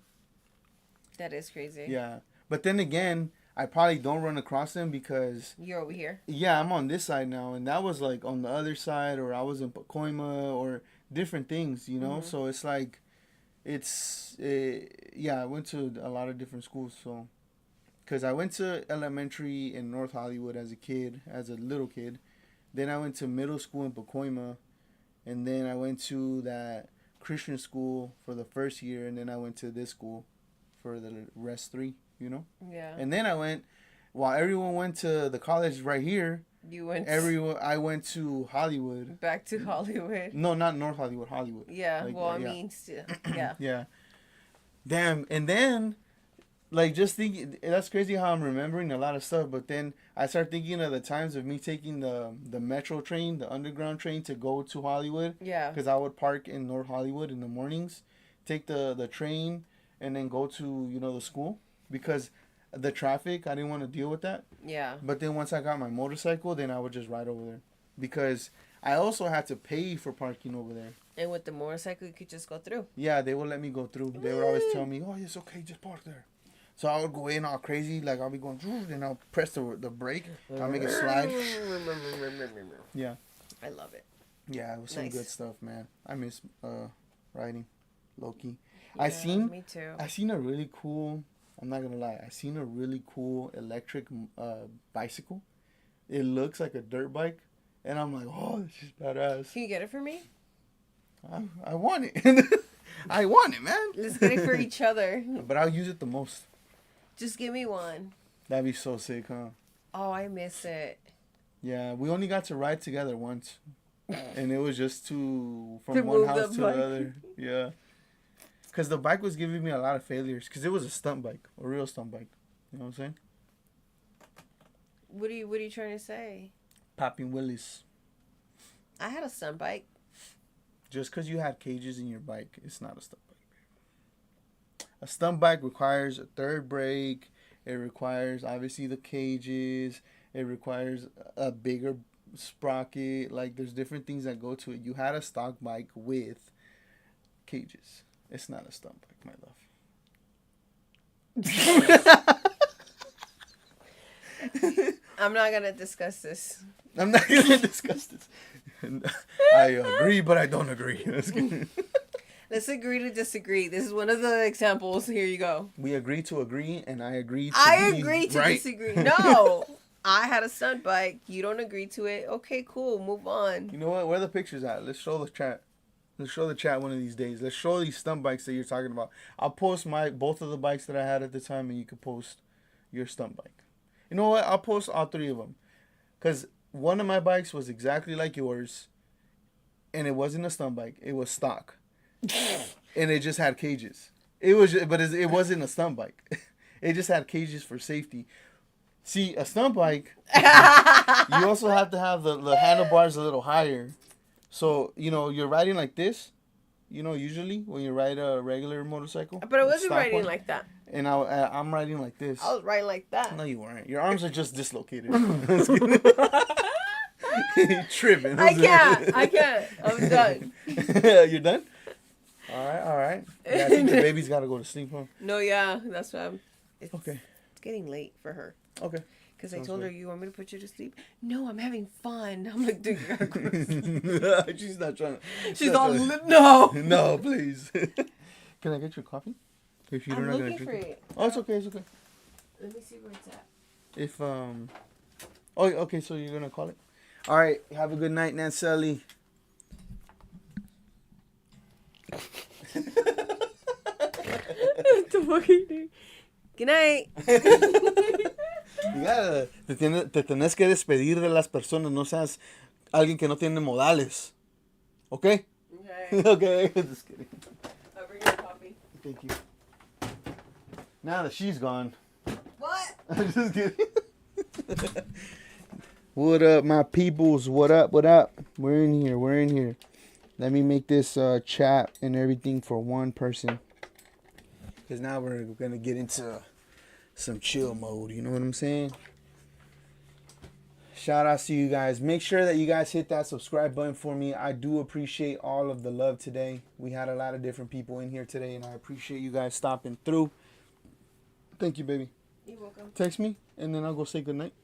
That is crazy. Yeah, but then again, I probably don't run across them because... You're over here? Yeah, I'm on this side now. And that was like on the other side, or I was in Pacoima, or different things, Mm-hmm. So it's like, I went to a lot of different schools. So, because I went to elementary in North Hollywood as a little kid. Then I went to middle school in Pacoima. And then I went to that Christian school for the first year. And then I went to this school for the rest 3. Yeah. And then I went, while everyone went to the college right here. I went to Hollywood. Back to Hollywood. No, not North Hollywood, Hollywood. Yeah. Like, I mean, still, yeah. Yeah. Damn. And then, like, just thinking, that's crazy how I'm remembering a lot of stuff. But then I start thinking of the times of me taking the metro train, the underground train to go to Hollywood. Yeah. Because I would park in North Hollywood in the mornings, take the train, and then go to, the school. Because the traffic, I didn't want to deal with that. Yeah. But then once I got my motorcycle, then I would just ride over there. Because I also had to pay for parking over there. And with the motorcycle, you could just go through. Yeah, they would let me go through. They would always tell me, oh, it's okay, just park there. So I would go in all crazy, like I'll be going, and I'll press the brake. I'll make it slide. Yeah. I love it. Yeah, it was some good stuff, man. I miss riding, low-key. Yeah, me too. I seen a really cool... I'm not going to lie. I seen a really cool electric bicycle. It looks like a dirt bike. And I'm like, oh, this is badass. Can you get it for me? I want it. I want it, man. Let's get it for each other. But I'll use it the most. Just give me one. That'd be so sick, huh? Oh, I miss it. Yeah, we only got to ride together once. And it was just from one house to the other. Yeah. Because the bike was giving me a lot of failures. Because it was a stunt bike. A real stunt bike. You know what I'm saying? What are you trying to say? Popping willies. I had a stunt bike. Just because you had cages in your bike, it's not a stunt bike. A stunt bike requires a third brake. It requires obviously the cages. It requires a bigger sprocket. Like there's different things that go to it. You had a stock bike with cages. It's not a stunt bike, my love. I'm not gonna discuss this. I'm not gonna discuss this. I agree, but I don't agree. Let's agree to disagree. This is one of the examples. Here you go. We agree to agree, and I agree to agree to right. disagree. No. I had a stunt bike. You don't agree to it. Okay, cool. Move on. You know what? Where are the pictures at? Let's show the chat. Let's show the chat one of these days. Let's show these stunt bikes that you're talking about. I'll post both of the bikes that I had at the time, and you can post your stunt bike. You know what? I'll post all three of them. Because one of my bikes was exactly like yours, and it wasn't a stunt bike. It was stock. And it just had cages. It wasn't a stunt bike. It just had cages for safety. See, a stunt bike, you also have to have the handlebars a little higher. So, you're riding like this, usually when you ride a regular motorcycle. But I wasn't riding like that. And I'm riding like this. I was riding like that. No, you weren't. Your arms are just dislocated. You're tripping. I can't. I'm done. You're done? All right. Yeah, I think the baby's got to go to sleep, huh? No, yeah. That's why okay. It's getting late for her. Okay. Because I told her, you want me to put you to sleep? No, I'm having fun. I'm like, dude, you gotta go to sleep. She's not trying to. She's all, no. No, please. Can I get your coffee? If you're I'm not looking gonna for drink it. Oh, it's okay. Let me see where it's at. If, Oh, okay, so you're gonna call it? All right. Have a good night, Nanselly. Good night. Te tenés que despedir de las personas. No seas alguien que no tiene modales. Okay? Okay. Just kidding. I'll bring your coffee. Thank you. Now that she's gone. What? I'm just kidding. What up, my peoples? What up? We're in here. Let me make this chat and everything for one person. Because now we're going to get into some chill mode. You know what I'm saying? Shout out to you guys. Make sure that you guys hit that subscribe button for me. I do appreciate all of the love today. We had a lot of different people in here today, and I appreciate you guys stopping through. Thank you, baby. You're welcome. Text me, and then I'll go say goodnight.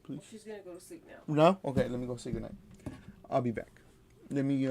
Please. She's going to go to sleep now. No? Okay, let me go say goodnight. I'll be back. Let me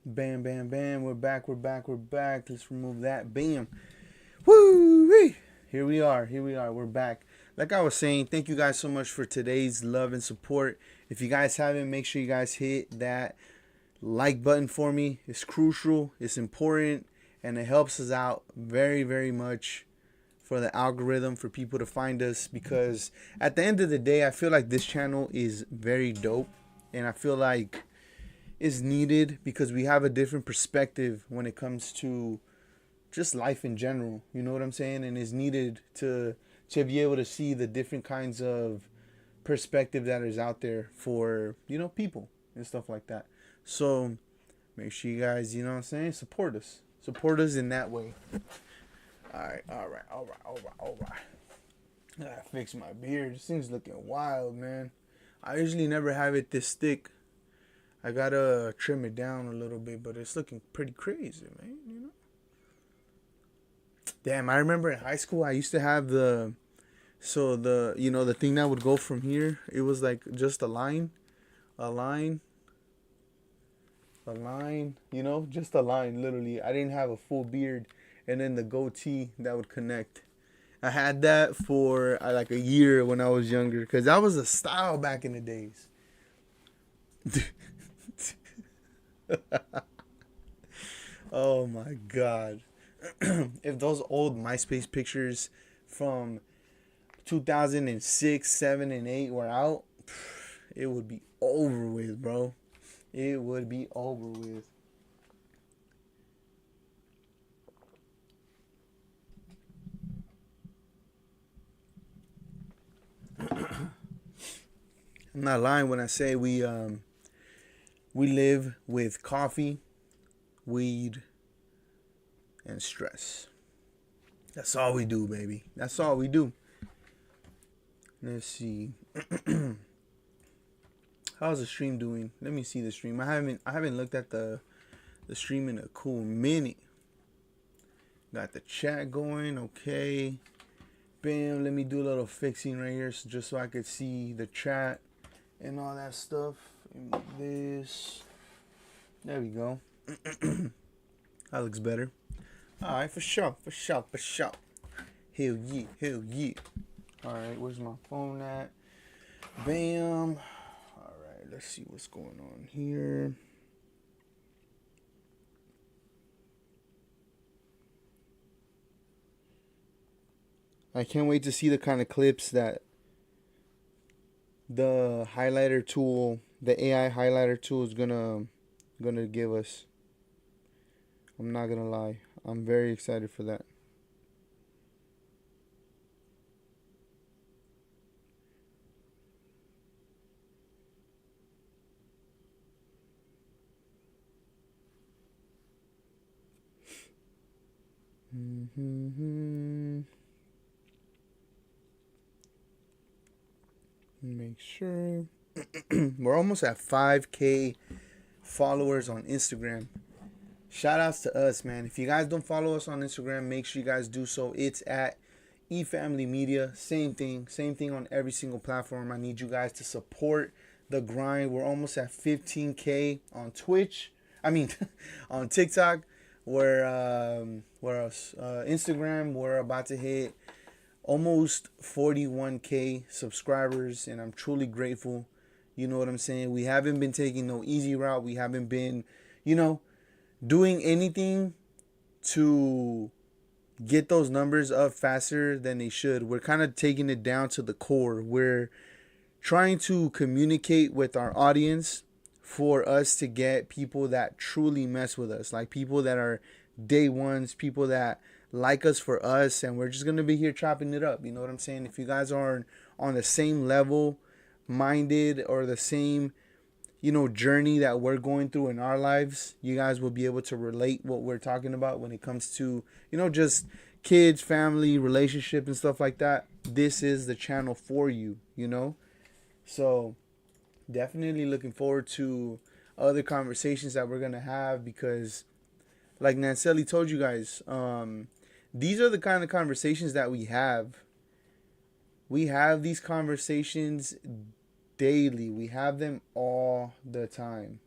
Bam, bam, bam. We're back. We're back. We're back. Let's remove that. Bam. Woo! Here we are. Here we are. We're back. Like I was saying, thank you guys so much for today's love and support. If you guys haven't, make sure you guys hit that like button for me. It's crucial. It's important. And it helps us out very, very much for the algorithm, for people to find us. Because at the end of the day, I feel like this channel is very dope. And I feel like is needed because we have a different perspective when it comes to just life in general. You know what I'm saying? And is needed to be able to see the different kinds of perspective that is out there for, you know, people and stuff like that. So make sure you guys, you know what I'm saying, support us. Support us in that way. Alright. I gotta fix my beard. This thing's looking wild, man. I usually never have it this thick. I gotta trim it down a little bit, but it's looking pretty crazy, man, you know? Damn, I remember in high school I used to have the thing that would go from here. It was like just a line, you know, just a line, literally. I didn't have a full beard, and then the goatee that would connect. I had that for like a year when I was younger, because that was a style back in the days. Oh my god. If those old MySpace pictures from 2006, 7, and 8 were out, it would be over with, bro. It would be over with. I'm not lying when I say we live with coffee, weed, and stress. That's all we do, baby. That's all we do. Let's see. How's the stream doing? Let me see the stream. I haven't looked at the stream in a cool minute. Got the chat going. Okay. Bam. Let me do a little fixing right here, just so I could see the chat and all that stuff. And this. There we go. That looks better. Alright, for sure. Hell yeah. Alright, where's my phone at? Bam. Alright, let's see what's going on here. I can't wait to see the kind of clips that the highlighter tool, the AI highlighter tool, is gonna give us. I'm not gonna lie. I'm very excited for that. Make sure. We're almost at 5K followers on Instagram. Shout outs to us, man. If you guys don't follow us on Instagram, make sure you guys do so. It's at eFamilymedia. Same thing on every single platform. I need you guys to support the grind. We're almost at 15K on Twitch. I mean, on TikTok. Where else? Instagram. We're about to hit almost 41K subscribers, and I'm truly grateful. You know what I'm saying? We haven't been taking no easy route. We haven't been, doing anything to get those numbers up faster than they should. We're kind of taking it down to the core. We're trying to communicate with our audience for us to get people that truly mess with us, like people that are day ones, people that like us for us, and we're just gonna be here chopping it up. You know what I'm saying? If you guys are on the same level minded or the same journey that we're going through in our lives, you guys will be able to relate what we're talking about when it comes to just kids, family, relationship, and stuff like that. This is the channel for you. So definitely looking forward to other conversations that we're gonna have, because like Nanselly told you guys, these are the kind of conversations that we have. We have these conversations daily. We have them all the time.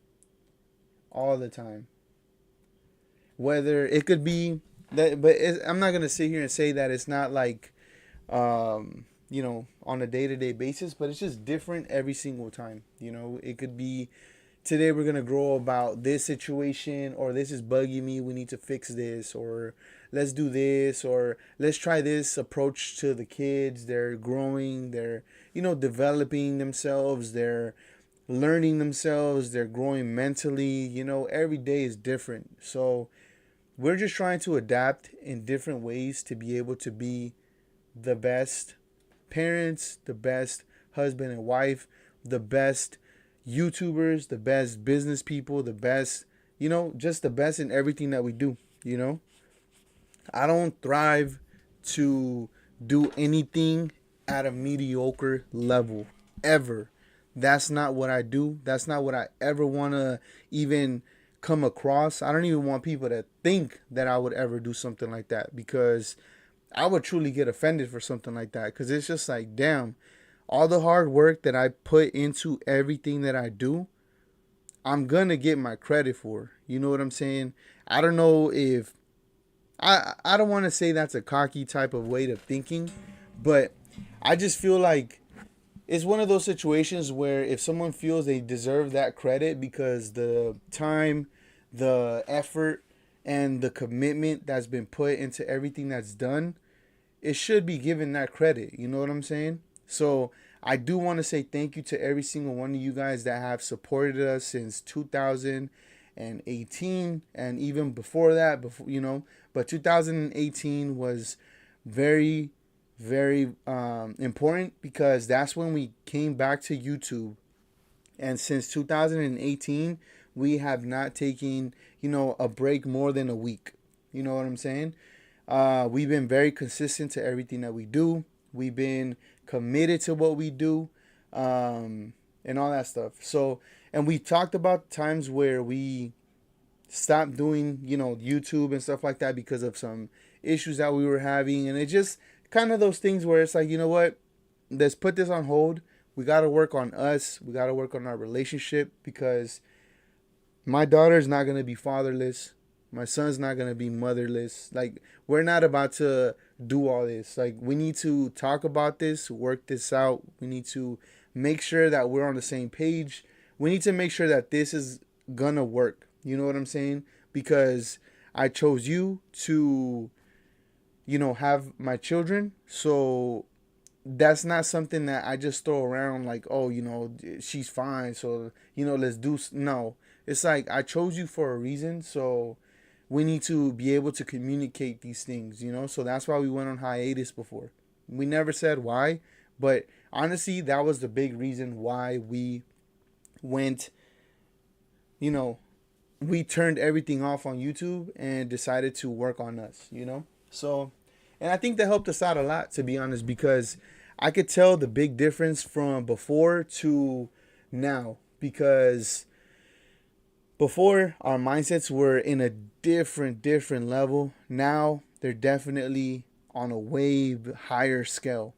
All the time. whether it could be that, but I'm not gonna sit here and say that it's not like, on a day-to-day basis, but it's just different every single time. It could be today we're gonna grow about this situation, or this is bugging me, we need to fix this, or let's do this, or let's try this approach to the kids. They're growing, they're developing themselves, they're learning themselves, they're growing mentally. Every day is different. So we're just trying to adapt in different ways to be able to be the best parents, the best husband and wife, the best YouTubers, the best business people, the best, just the best in everything that we do. I don't thrive to do anything at a mediocre level ever. That's not what I do. That's not what I ever want to even come across. I don't even want people to think that I would ever do something like that, because I would truly get offended for something like that, because it's just like, damn, all the hard work that I put into everything that I do, I'm going to get my credit for. You know what I'm saying? I don't know if I don't want to say that's a cocky type of way of thinking, but I just feel like it's one of those situations where if someone feels they deserve that credit because the time, the effort, and the commitment that's been put into everything that's done, it should be given that credit. You know what I'm saying? So I do want to say thank you to every single one of you guys that have supported us since 2018, and even before that, but 2018 was very, very important, because that's when we came back to YouTube. And since 2018, we have not taken, a break more than a week. You know what I'm saying? We've been very consistent to everything that we do. We've been committed to what we do, and all that stuff. So, and we talked about times where we stopped doing, YouTube and stuff like that because of some issues that we were having. And it just kind of those things where it's like, you know what? Let's put this on hold. We got to work on us. We got to work on our relationship, because my daughter's not going to be fatherless. My son's not going to be motherless. Like, we're not about to do all this. Like, we need to talk about this, work this out. We need to make sure that we're on the same page. We need to make sure that this is going to work. You know what I'm saying? Because I chose you to, have my children. So that's not something that I just throw around like, oh, she's fine, so, let's do. No, it's like I chose you for a reason. So we need to be able to communicate these things, so that's why we went on hiatus before. We never said why, but honestly, that was the big reason why we went, we turned everything off on YouTube and decided to work on us. So, and I think that helped us out a lot, to be honest, because I could tell the big difference from before to now, because before, our mindsets were in a different level. Now they're definitely on a way higher scale.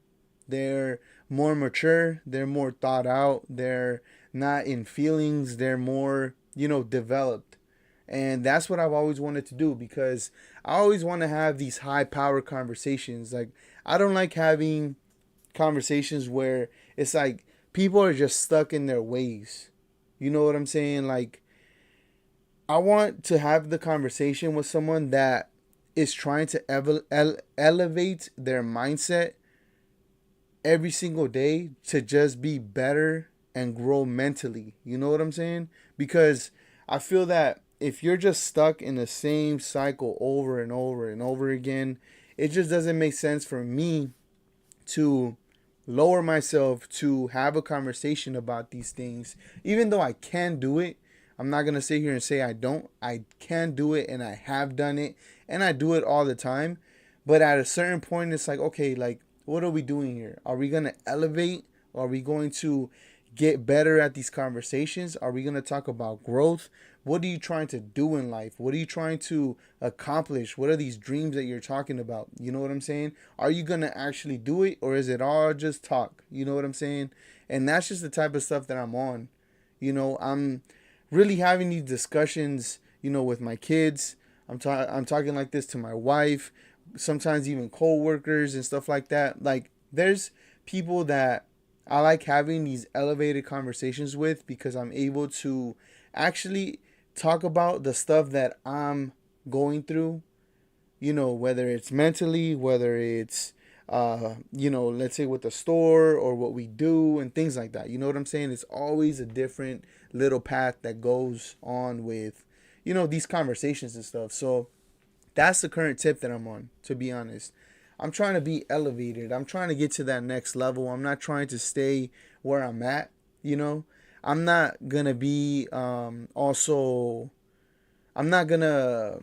They're more mature, they're more thought out, they're not in feelings, they're more, developed. And that's what I've always wanted to do, because I always want to have these high power conversations. Like, I don't like having conversations where it's like people are just stuck in their ways. You know what I'm saying? Like, I want to have the conversation with someone that is trying to elevate their mindset every single day to just be better and grow mentally. You know what I'm saying? Because I feel that if you're just stuck in the same cycle over and over and over again, it just doesn't make sense for me to lower myself to have a conversation about these things. Even though I can do it, I'm not going to sit here and say I don't. I can do it, and I have done it, and I do it all the time. But at a certain point, it's like, okay, like, what are we doing here? Are we going to elevate? Are we going to get better at these conversations? Are we going to talk about growth? What are you trying to do in life? What are you trying to accomplish? What are these dreams that you're talking about? You know what I'm saying? Are you going to actually do it, or is it all just talk? You know what I'm saying? And that's just the type of stuff that I'm on. I'm really having these discussions, with my kids. I'm talking like this to my wife, sometimes even co-workers and stuff like that. Like there's people that I like having these elevated conversations with because I'm able to actually talk about the stuff that I'm going through, whether it's mentally, whether it's, let's say with the store or what we do and things like that. You know what I'm saying? It's always a different little path that goes on with, these conversations and stuff. So that's the current tip that I'm on, to be honest. I'm trying to be elevated. I'm trying to get to that next level. I'm not trying to stay where I'm at, you know? I'm not going to be also I'm not going to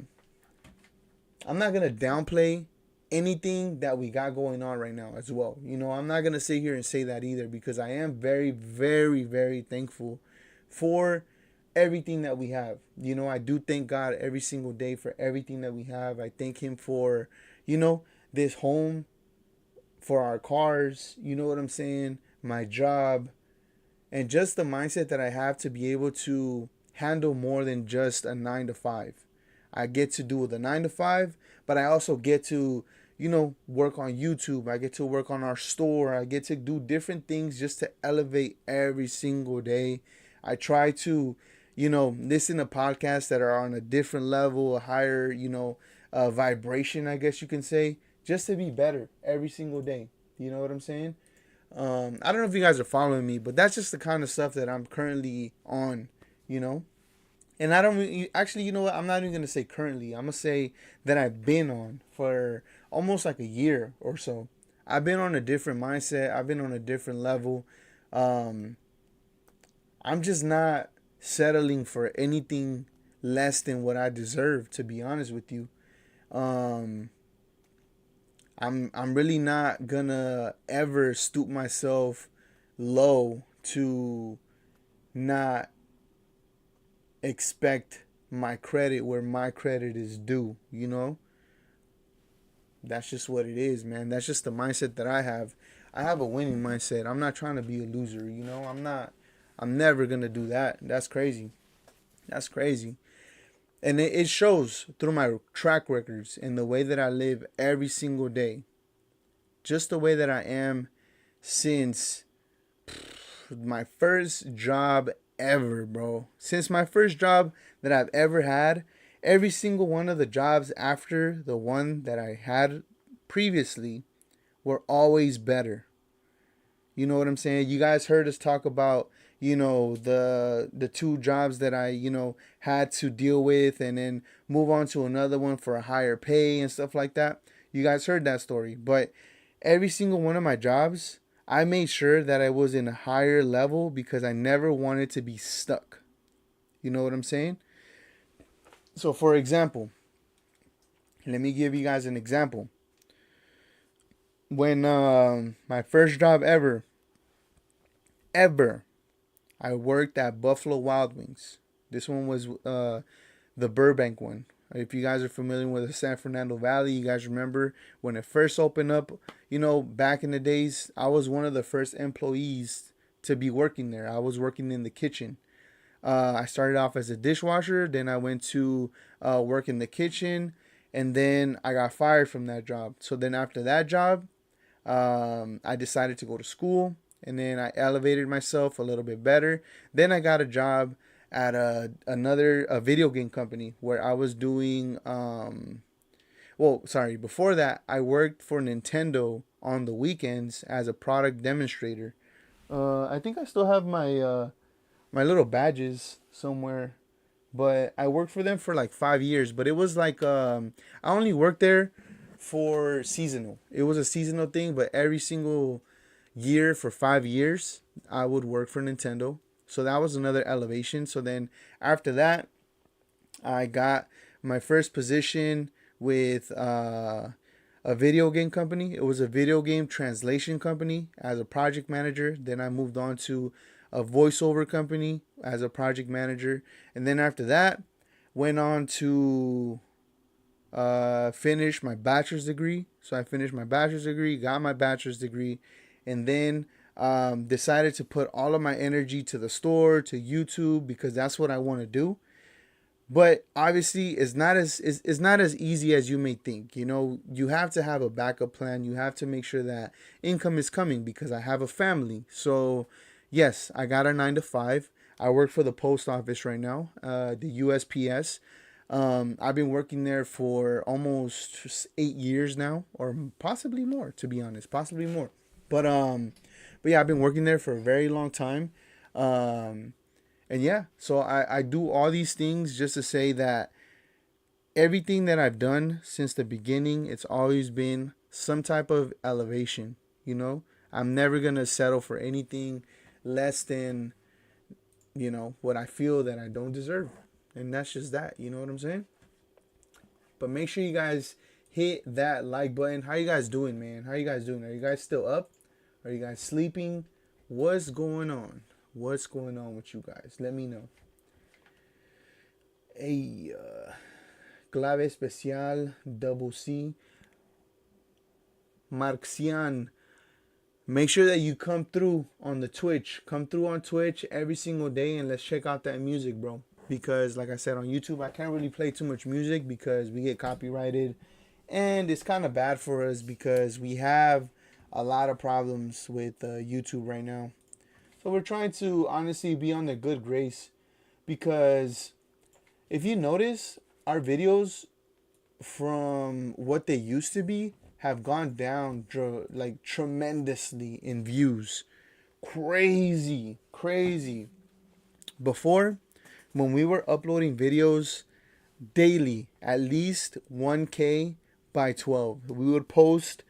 downplay anything that we got going on right now as well. I'm not going to sit here and say that either because I am very, very, very thankful for everything that we have. I do thank God every single day for everything that we have. I thank Him for, this home, for our cars, you know what I'm saying? My job, and just the mindset that I have to be able to handle more than just a 9 to 5. I get to do the 9 to 5, but I also get to, work on YouTube. I get to work on our store. I get to do different things just to elevate every single day. I try to, listen to podcasts that are on a different level, a higher, vibration, I guess you can say, just to be better every single day. You know what I'm saying? I don't know if you guys are following me, but that's just the kind of stuff that I'm currently on, you know? And I don't actually, you know what? I'm not even going to say currently. I'm going to say that I've been on for almost like a year or so. I've been on a different mindset. I've been on a different level. Um, I'm just not settling for anything less than what I deserve, to be honest with you. Um, I'm really not gonna ever stoop myself low to not expect my credit where my credit is due, That's just what it is, man. That's just the mindset that I have. I have a winning mindset. I'm not trying to be a loser, I'm never gonna do that. That's crazy. That's crazy. And it shows through my track records and the way that I live every single day. Just the way that I am since my first job ever, bro. Since my first job that I've ever had, every single one of the jobs after the one that I had previously were always better. You know what I'm saying? You guys heard us talk about, the two jobs that I, had to deal with and then move on to another one for a higher pay and stuff like that. You guys heard that story. But every single one of my jobs, I made sure that I was in a higher level because I never wanted to be stuck. You know what I'm saying? So, for example, let me give you guys an example. When my first job ever, I worked at Buffalo Wild Wings. This one was the Burbank one. If you guys are familiar with the San Fernando Valley, you guys remember when it first opened up, back in the days, I was one of the first employees to be working there. I was working in the kitchen. I started off as a dishwasher, then I went to work in the kitchen, and then I got fired from that job. So then after that job, I decided to go to school, and then I elevated myself a little bit better. Then I got a job at another video game company where I was doing before that I worked for Nintendo on the weekends as a product demonstrator. I think I still have my little badges somewhere, but I worked for them for like 5 years. But it was like I only worked there for seasonal. It was a seasonal thing, but every single year for 5 years, I would work for Nintendo. So that was another elevation. So then after that, I got my first position with a video game company. It was a video game translation company as a project manager. Then I moved on to a voiceover company as a project manager. And then after that, went on to finish my bachelor's degree. So I finished my bachelor's degree, got my bachelor's degree, and then decided to put all of my energy to the store, to YouTube, because that's what I want to do. But obviously, it's not as easy as you may think. You know, you have to have a backup plan. You have to make sure that income is coming because I have a family. So, yes, I got a 9 to 5. I work for the post office right now, the USPS. I've been working there for almost 8 years now, or possibly more, to be honest, possibly more. But but yeah, I've been working there for a very long time. Um, and yeah, so I do all these things just to say that everything that I've done since the beginning, it's always been some type of elevation. You know, I'm never gonna settle for anything less than, what I feel that I don't deserve. And that's just that. You know what I'm saying? But make sure you guys hit that like button. How you guys doing, man? How you guys doing? Are you guys still up? Are you guys sleeping? What's going on? What's going on with you guys? Let me know. Hey, clave especial, double C, Marxian. Make sure that you come through on the Twitch. Come through on Twitch every single day and let's check out that music, bro. Because, like I said, on YouTube, I can't really play too much music because we get copyrighted. And it's kind of bad for us because we have a lot of problems with YouTube right now. So we're trying to honestly be on the good grace because if you notice, our videos from what they used to be have gone down like tremendously in views. Crazy, crazy. Before, when we were uploading videos daily, at least 1K by 12. We would post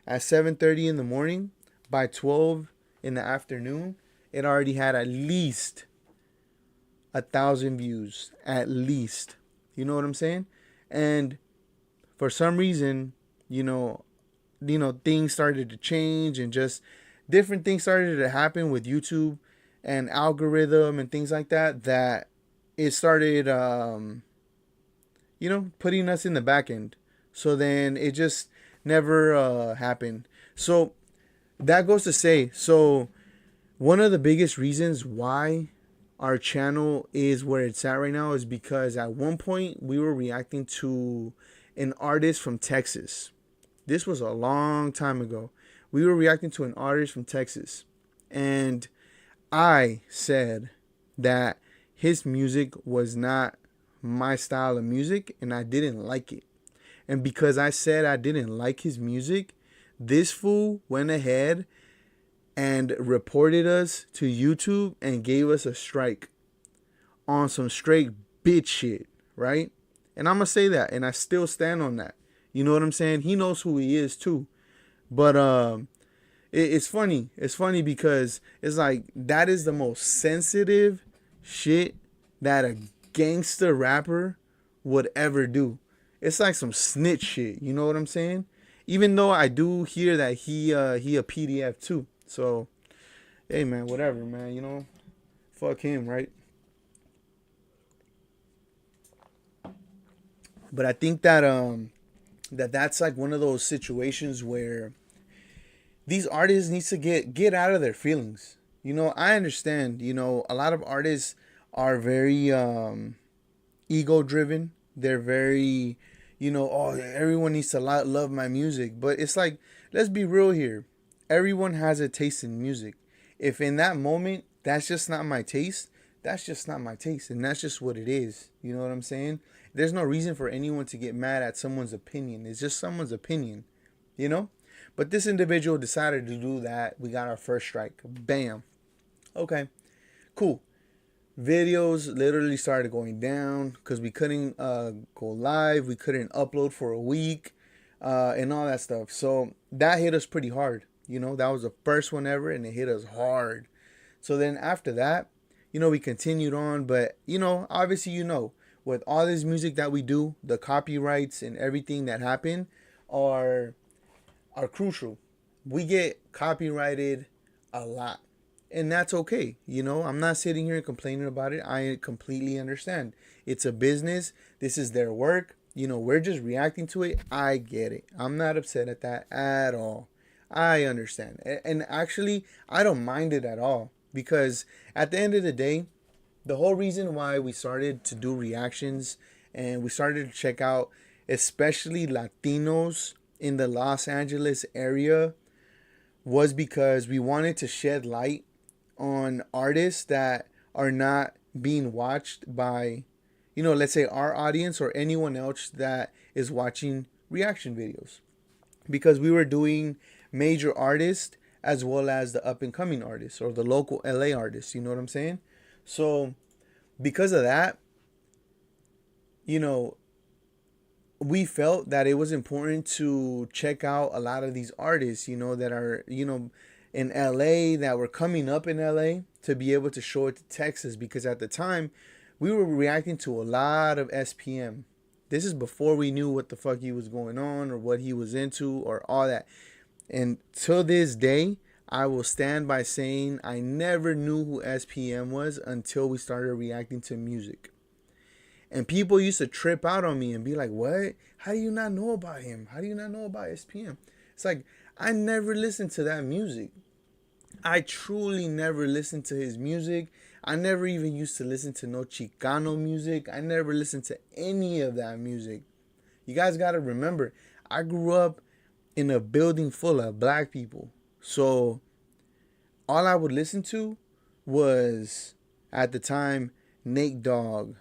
at 7:30 in the morning. By 12 in the afternoon, it already had at least 1,000 views. At least. You know what I'm saying? And for some reason, you know, things started to change and just different things started to happen with YouTube and algorithm and things like that it started putting us in the back end. So then it just never happened. So that goes to say, so one of the biggest reasons why our channel is where it's at right now is because at one point we were reacting to an artist from Texas. This was a long time ago. We were reacting to an artist from Texas. And I said that his music was not my style of music and I didn't like it. And because I said I didn't like his music, this fool went ahead and reported us to YouTube and gave us a strike on some straight bitch shit, right? And I'm going to say that and I still stand on that. You know what I'm saying? He knows who he is too. But it's funny. It's funny because it's like that is the most sensitive shit that a gangster rapper would ever do. It's like some snitch shit. You know what I'm saying? Even though I do hear that he a PDF too. So, hey man, whatever, man. Fuck him, right? But I think that that's like one of those situations where these artists needs to get out of their feelings. I understand. A lot of artists are very ego driven. They're very, oh, everyone needs to love my music. But it's like, let's be real here. Everyone has a taste in music. If in that moment that's just not my taste, that's just not my taste, and that's just what it is. You know what I'm saying? There's no reason for anyone to get mad at someone's opinion. It's just someone's opinion, you know? But this individual decided to do that. We got our first strike. Bam. Okay, cool. Videos literally started going down because we couldn't go live. We couldn't upload for a week and all that stuff. So that hit us pretty hard. That was the first one ever and it hit us hard. So then after that, we continued on. But, obviously, with all this music that we do, the copyrights and everything that happen are crucial. We get copyrighted a lot. And that's okay. I'm not sitting here complaining about it. I completely understand. It's a business. This is their work. We're just reacting to it. I get it. I'm not upset at that at all. I understand. And actually, I don't mind it at all. Because at the end of the day, the whole reason why we started to do reactions and we started to check out especially Latinos in the Los Angeles area was because we wanted to shed light on artists that are not being watched by, let's say our audience or anyone else that is watching reaction videos. Because we were doing major artists as well as the up and coming artists or the local LA artists, you know what I'm saying? So, because of that, you know, we felt that it was important to check out a lot of these artists, that are, in LA, that were coming up in LA, to be able to show it to Texas, because at the time we were reacting to a lot of SPM. This is before we knew what the fuck he was going on or what he was into or all that. And till this day, I will stand by saying I never knew who SPM was until we started reacting to music. And people used to trip out on me and be like, what? How do you not know about him? How do you not know about SPM? It's like, I never listened to that music. I truly never listened to his music. I never even used to listen to no Chicano music. I never listened to any of that music. You guys got to remember, I grew up in a building full of black people. So all I would listen to was, at the time, Nate Dogg,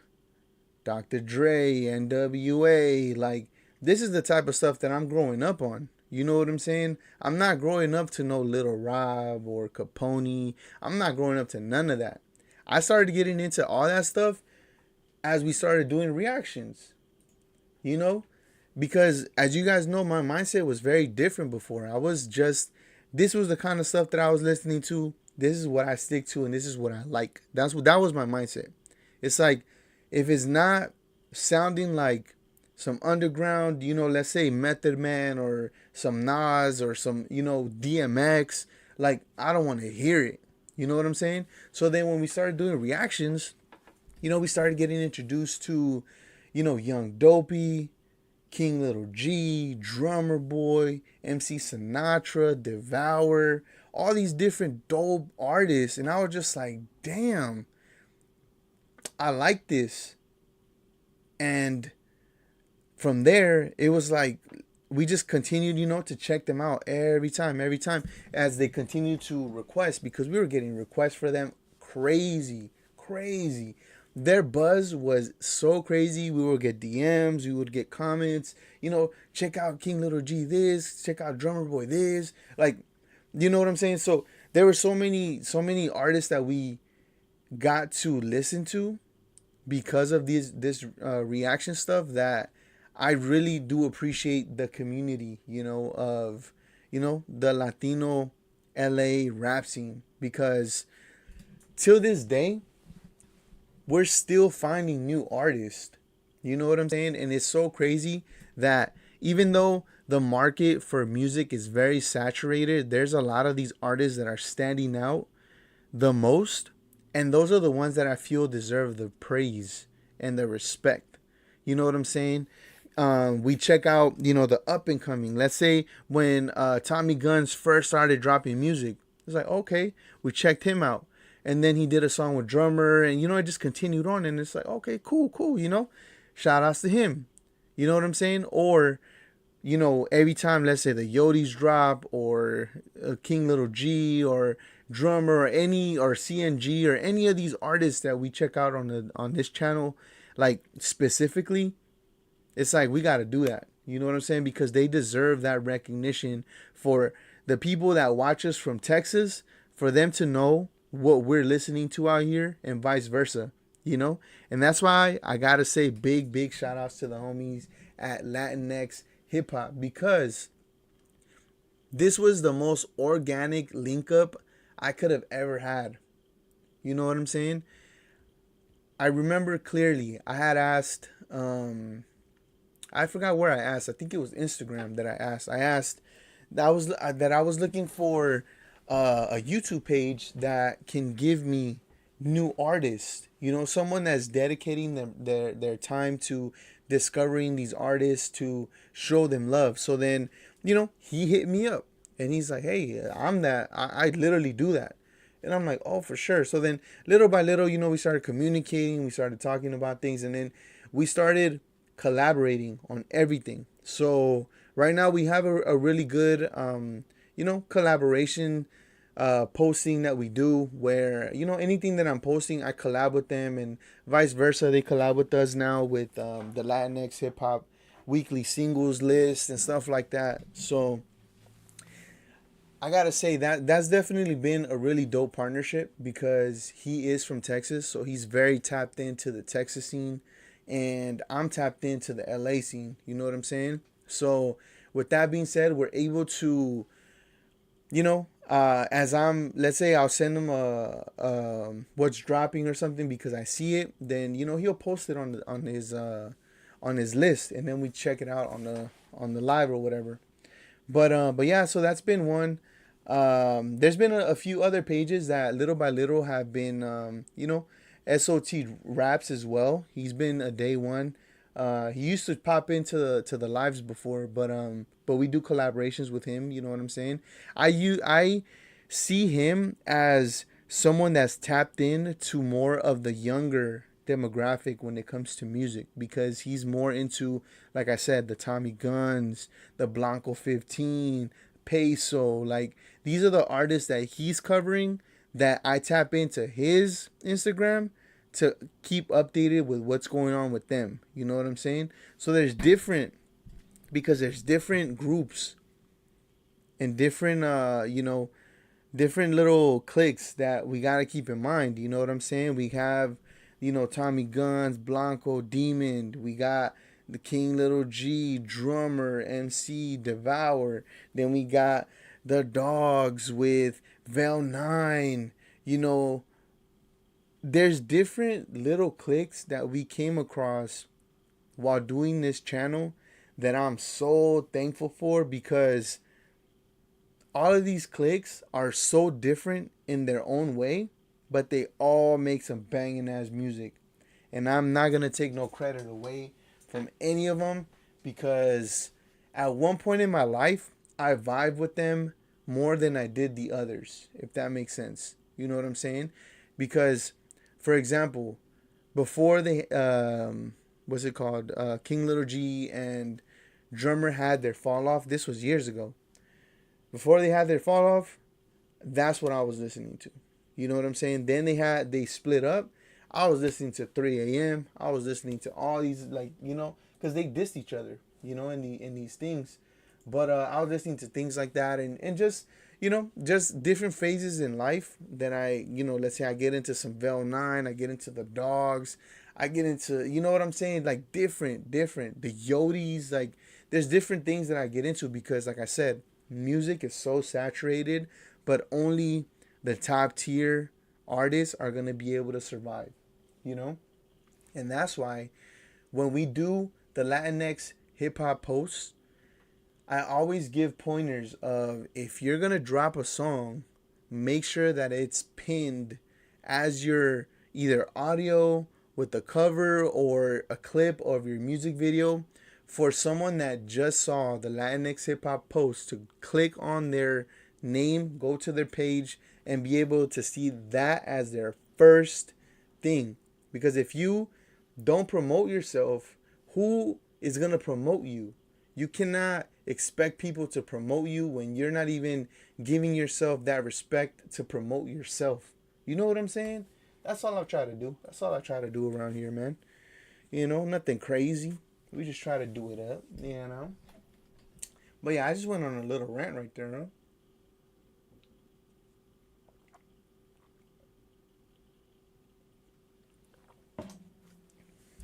Dr. Dre, NWA. Like, this is the type of stuff that I'm growing up on. You know what I'm saying? I'm not growing up to no Little Rob or Capone. I'm not growing up to none of that. I started getting into all that stuff as we started doing reactions. Because as you guys know, my mindset was very different before. This was the kind of stuff that I was listening to. This is what I stick to, and this is what I like. That was my mindset. It's like, if it's not sounding like some underground, let's say Method Man or some Nas or some, DMX, like, I don't want to hear it. You know what I'm saying? So then when we started doing reactions, we started getting introduced to, Young Dopey, King Little G, Drummer Boy, MC Sinatra, Devour, all these different dope artists. And I was just like, damn, I like this. And from there, it was like, we just continued, to check them out every time, as they continued to request, because we were getting requests for them crazy. Their buzz was so crazy. We would get DMs, we would get comments, check out King Little G this, check out Drummer Boy this. Like, you know what I'm saying? So there were so many artists that we got to listen to because of this reaction stuff, that I really do appreciate the community, of, the Latino LA rap scene, because till this day, we're still finding new artists. You know what I'm saying? And it's so crazy that even though the market for music is very saturated, there's a lot of these artists that are standing out the most. And those are the ones that I feel deserve the praise and the respect. You know what I'm saying? We check out, the up and coming. Let's say when Tommy Guns first started dropping music, it's like, okay, we checked him out. And then he did a song with Drummer, and, it just continued on. And it's like, okay, cool. Shout outs to him. You know what I'm saying? Or, every time, let's say the Yodis drop, or King Little G, or Drummer, or CNG, or any of these artists that we check out on this channel, like, specifically, it's like, we got to do that. You know what I'm saying? Because they deserve that recognition. For the people that watch us from Texas, for them to know what we're listening to out here, and vice versa, And that's why I got to say big shout outs to the homies at Latinx Hip Hop, because this was the most organic link up I could have ever had. You know what I'm saying? I remember clearly, I had asked, I forgot where I asked. I think it was Instagram that I asked. I asked that I was looking for a YouTube page that can give me new artists. Someone that's dedicating their time to discovering these artists, to show them love. So then, he hit me up and he's like, hey, I'm that. I literally do that. And I'm like, oh, for sure. So then little by little, we started communicating, we started talking about things, and then we started collaborating on everything. So right now we have a really good, collaboration posting that we do where, anything that I'm posting, I collab with them, and vice versa. They collab with us now with the Latinx hip hop weekly singles list and stuff like that. So I gotta say that's definitely been a really dope partnership because he is from Texas, so he's very tapped into the Texas scene, and I'm tapped into the LA scene. You know what I'm saying? So with that being said, we're able to, as let's say I'll send him what's dropping or something because I see it, then he'll post it on his list, and then we check it out on the live or whatever. But yeah, so that's been one. There's been a few other pages that little by little have been, SOT raps as well. He's been a day one. He used to pop into the lives before, but we do collaborations with him. You know what I'm saying? I see him as someone that's tapped in to more of the younger demographic when it comes to music because he's more into, like I said, the Tommy Guns, the Blanco 15, Peso. Like these are the artists that he's covering that I tap into his Instagram to keep updated with what's going on with them. You know what I'm saying? So there's different groups and different different little cliques that we got to keep in mind. You know what I'm saying? We have, Tommy Guns, Blanco, Demon. We got the King Little G, Drummer, MC, Devour. Then we got the Dogs with Vel 9. There's different little cliques that we came across while doing this channel that I'm so thankful for because all of these cliques are so different in their own way, but they all make some banging ass music. And I'm not going to take no credit away from any of them because at one point in my life, I vibe with them more than I did the others, if that makes sense. You know what I'm saying? Because, for example, before they, what's it called? King Little G and Drummer had their fall off. This was years ago. Before they had their fall off, that's what I was listening to. You know what I'm saying? Then they split up. I was listening to 3 a.m. I was listening to all these because they dissed each other, in these things. But I was listening to things like that and just just different phases in life that let's say I get into some Vel 9, I get into the Dogs, I get into what I'm saying, like different the Yodis, like there's different things that I get into because like I said, music is so saturated, but only the top tier artists are going to be able to survive, And that's why when we do the Latinx hip hop posts, I always give pointers of if you're going to drop a song, make sure that it's pinned as your either audio with the cover or a clip of your music video for someone that just saw the Latinx hip hop post to click on their name, go to their page, and be able to see that as their first thing. Because if you don't promote yourself, who is going to promote you? You cannot expect people to promote you when you're not even giving yourself that respect to promote yourself. You know what I'm saying? That's all I try to do. That's all I try to do around here, man. Nothing crazy. We just try to do it up. But yeah, I just went on a little rant right there, huh?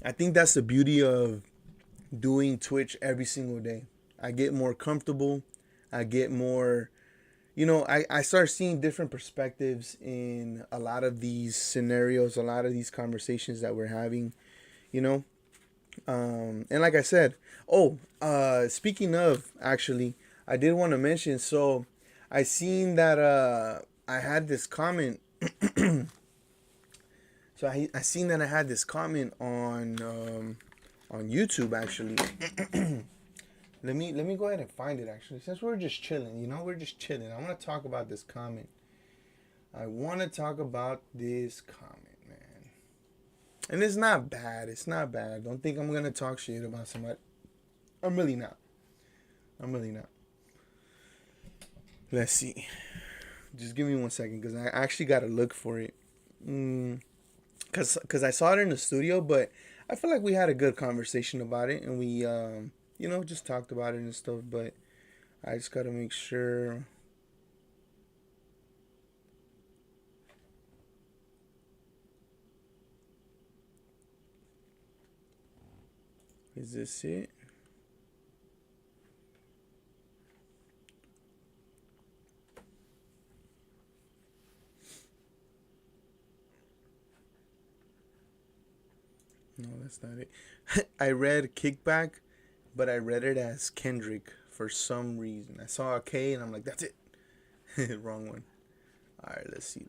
I think that's the beauty of doing Twitch every single day. I get more comfortable. I get more, I start seeing different perspectives in a lot of these scenarios, a lot of these conversations that we're having, you know. And like I said, speaking of, actually, I did want to mention, so I seen that I had this comment. So I seen that I had this comment on YouTube actually. Let me go ahead and find it actually. Since we're just chilling, we're just chilling. I want to talk about this comment. I want to talk about this comment, man. And it's not bad. It's not bad. Don't think I'm going to talk shit about somebody. I'm really not. I'm really not. Let's see. Just give me 1 second because I actually got to look for it. Cause I saw it in the studio, but I feel like we had a good conversation about it, and we, just talked about it and stuff. But I just gotta make sure. Is this it? No, that's not it. I read Kickback, but I read it as Kendrick for some reason. I saw a K and I'm like, that's it. Wrong one. Alright, let's see.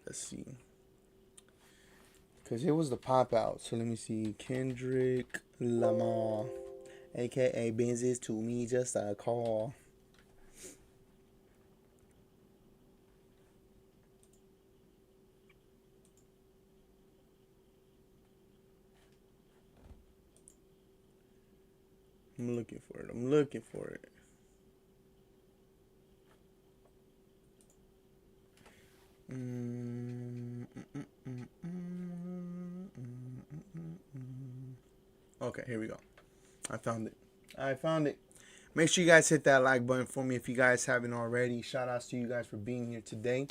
Because it was the pop out. So let me see. Kendrick Lamar, aka Benz's to me just a call. I'm looking for it. Okay, here we go. I found it. Make sure you guys hit that like button for me if you guys haven't already. Shout outs to you guys for being here today.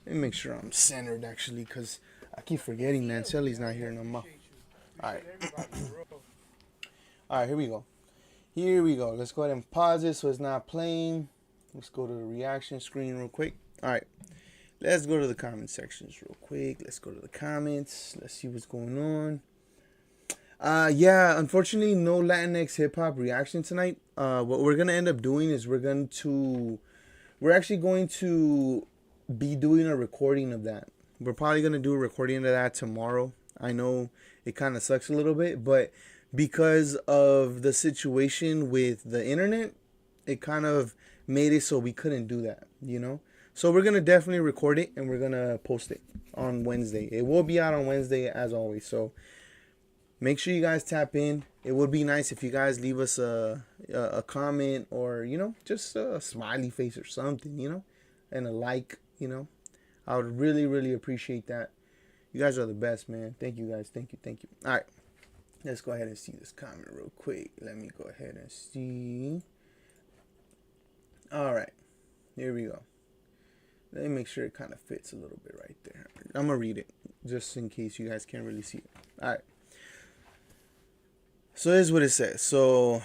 Let me make sure I'm centered actually, because I keep forgetting Nanselly's not here no more. Alright. Alright, here we go. Let's go ahead and pause it so it's not playing. Let's go to the reaction screen real quick. Alright. Let's go to the comment sections real quick. Let's go to the comments. Let's see what's going on. Yeah, unfortunately, no Latinx hip hop reaction tonight. What we're gonna end up doing is we're actually going to be doing a recording of that. We're probably gonna do a recording of that tomorrow. I know it kind of sucks a little bit, but because of the situation with the internet, it kind of made it so we couldn't do that, you know? So we're gonna definitely record it and we're gonna post it on Wednesday. It will be out on Wednesday as always. So make sure you guys tap in. It would be nice if you guys leave us a comment or, just a smiley face or something, and a like, I would really, really appreciate that. You guys are the best, man. Thank you, guys. Thank you. All right. Let's go ahead and see this comment real quick. Let me go ahead and see. All right. Here we go. Let me make sure it kind of fits a little bit right there. I'm going to read it just in case you guys can't really see it. All right. So here's what it says. So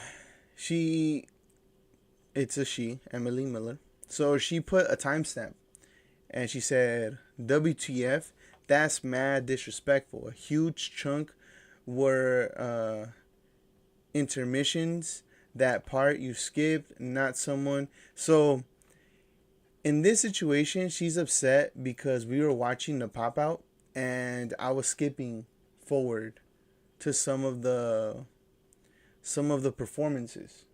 it's a she, Emily Miller. So she put a timestamp and she said, WTF, that's mad disrespectful. A huge chunk were intermissions. That part you skipped, not someone. So in this situation, she's upset because we were watching the pop out and I was skipping forward to some of the performances.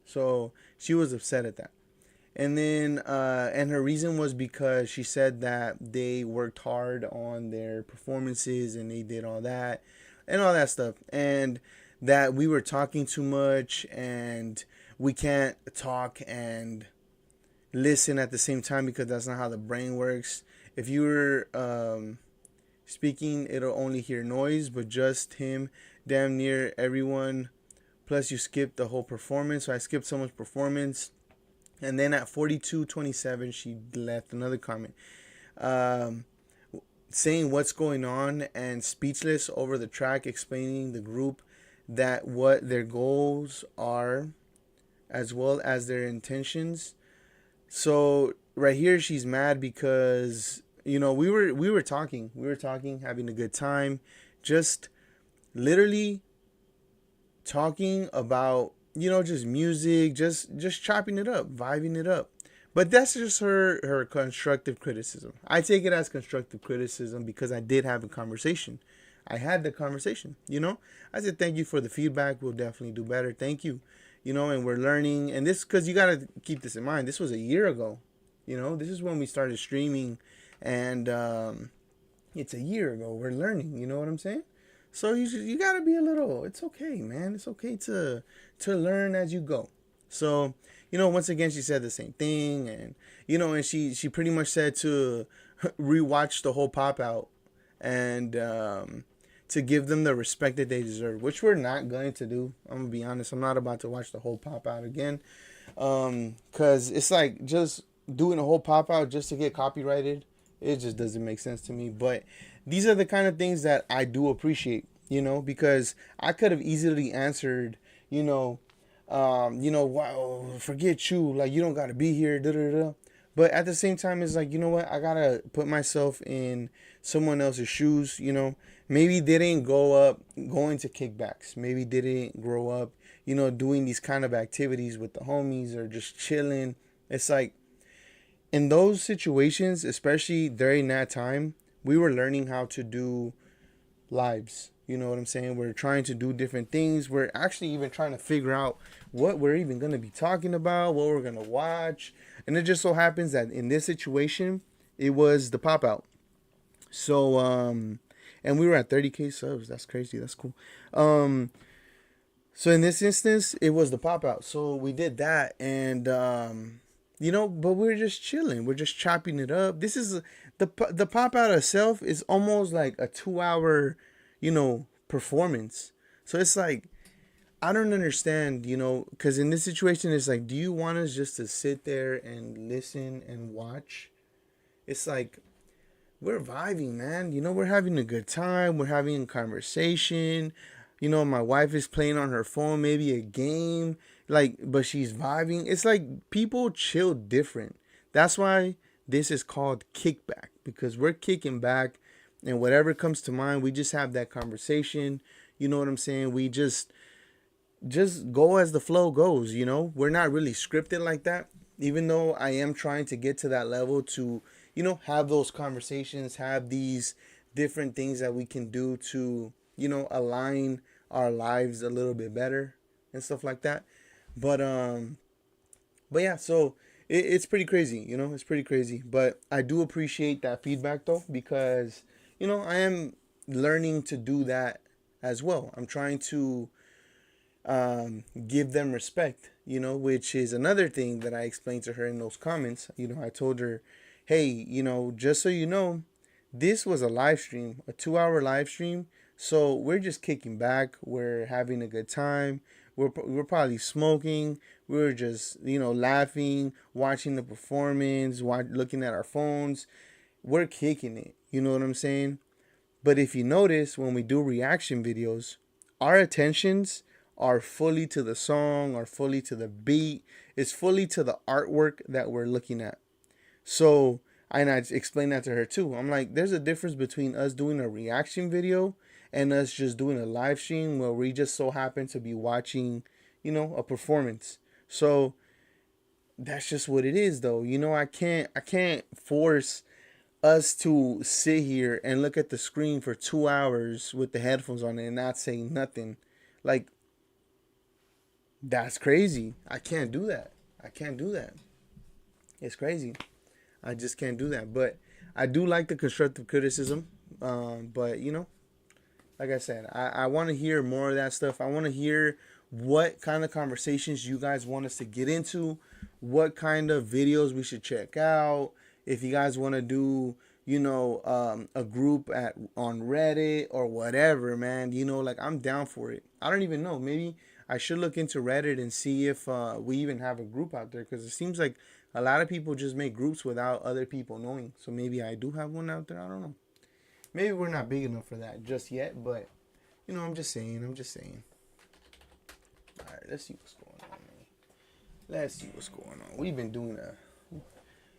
So she was upset at that. And then and her reason was because she said that they worked hard on their performances and they did all that and all that stuff, and that we were talking too much and we can't talk and listen at the same time because that's not how the brain works. If you were speaking, it'll only hear noise, but just him, damn near everyone. Plus, you skipped the whole performance. So I skipped someone's performance. And then at 42:27, she left another comment saying what's going on and speechless over the track, explaining the group that what their goals are as well as their intentions. So right here, she's mad because, we were talking, having a good time, just literally talking about, just music, just chopping it up, vibing it up. But that's just her constructive criticism. I take it as constructive criticism because I did have a conversation. I had the conversation, I said, thank you for the feedback. We'll definitely do better. Thank you. And we're learning. And this, because you got to keep this in mind. This was a year ago. This is when we started streaming and it's a year ago. We're learning. You know what I'm saying? So you gotta be a little. It's okay, man. It's okay to learn as you go. So once again, she said the same thing, and and she pretty much said to rewatch the whole pop out, and to give them the respect that they deserve, which we're not going to do. I'm gonna be honest. I'm not about to watch the whole pop out again, cause it's like just doing a whole pop out just to get copyrighted. It just doesn't make sense to me. But these are the kind of things that I do appreciate, because I could have easily answered, wow, forget you, like you don't gotta be here, da da da. But at the same time, it's like, you know what, I gotta put myself in someone else's shoes. Maybe they didn't grow up going to kickbacks. Maybe they didn't grow up, doing these kind of activities with the homies or just chilling. It's like in those situations, especially during that time, we were learning how to do lives. You know what I'm saying? We're trying to do different things. We're actually even trying to figure out what we're even going to be talking about, what we're going to watch. And it just so happens that in this situation, it was the pop out. So, and we were at 30K subs. That's crazy. That's cool. So in this instance, it was the pop out. So we did that, and but we're just chilling. We're just chopping it up. This is the pop out itself is almost like a 2 hour, performance. So it's like, I don't understand, because in this situation, it's like, do you want us just to sit there and listen and watch? It's like, we're vibing, man. We're having a good time. We're having a conversation. My wife is playing on her phone, maybe a game, but she's vibing. It's like people chill different. That's why this is called Kickback, because we're kicking back, and whatever comes to mind, we just have that conversation. You know what I'm saying? We just go as the flow goes. We're not really scripted like that, even though I am trying to get to that level to, have those conversations, have these different things that we can do to, align our lives a little bit better and stuff like that. But yeah, so it's pretty crazy, it's pretty crazy. But I do appreciate that feedback though, because I am learning to do that as well. I'm trying to give them respect, which is another thing that I explained to her in those comments. I told her, hey, just so you know, this was a live stream, a 2 hour live stream. So we're just kicking back. We're having a good time. We're probably smoking. We're just, laughing, watching the performance, looking at our phones. We're kicking it. You know what I'm saying? But if you notice, when we do reaction videos, our attentions are fully to the song, are fully to the beat, is fully to the artwork that we're looking at. So, and I explained that to her too. I'm like, there's a difference between us doing a reaction video and us just doing a live stream where we just so happen to be watching, a performance. So that's just what it is though. I can't force us to sit here and look at the screen for 2 hours with the headphones on and not say nothing. Like, that's crazy. I can't do that. I can't do that. It's crazy. I just can't do that. But I do like the constructive criticism. But, like I said, I want to hear more of that stuff. I want to hear what kind of conversations you guys want us to get into, what kind of videos we should check out. If you guys want to do, a group on Reddit or whatever, man, I'm down for it. I don't even know. Maybe I should look into Reddit and see if we even have a group out there, because it seems like a lot of people just make groups without other people knowing. So maybe I do have one out there. I don't know. Maybe we're not big enough for that just yet, but, I'm just saying. All right, let's see what's going on, man. Let's see what's going on. We've been doing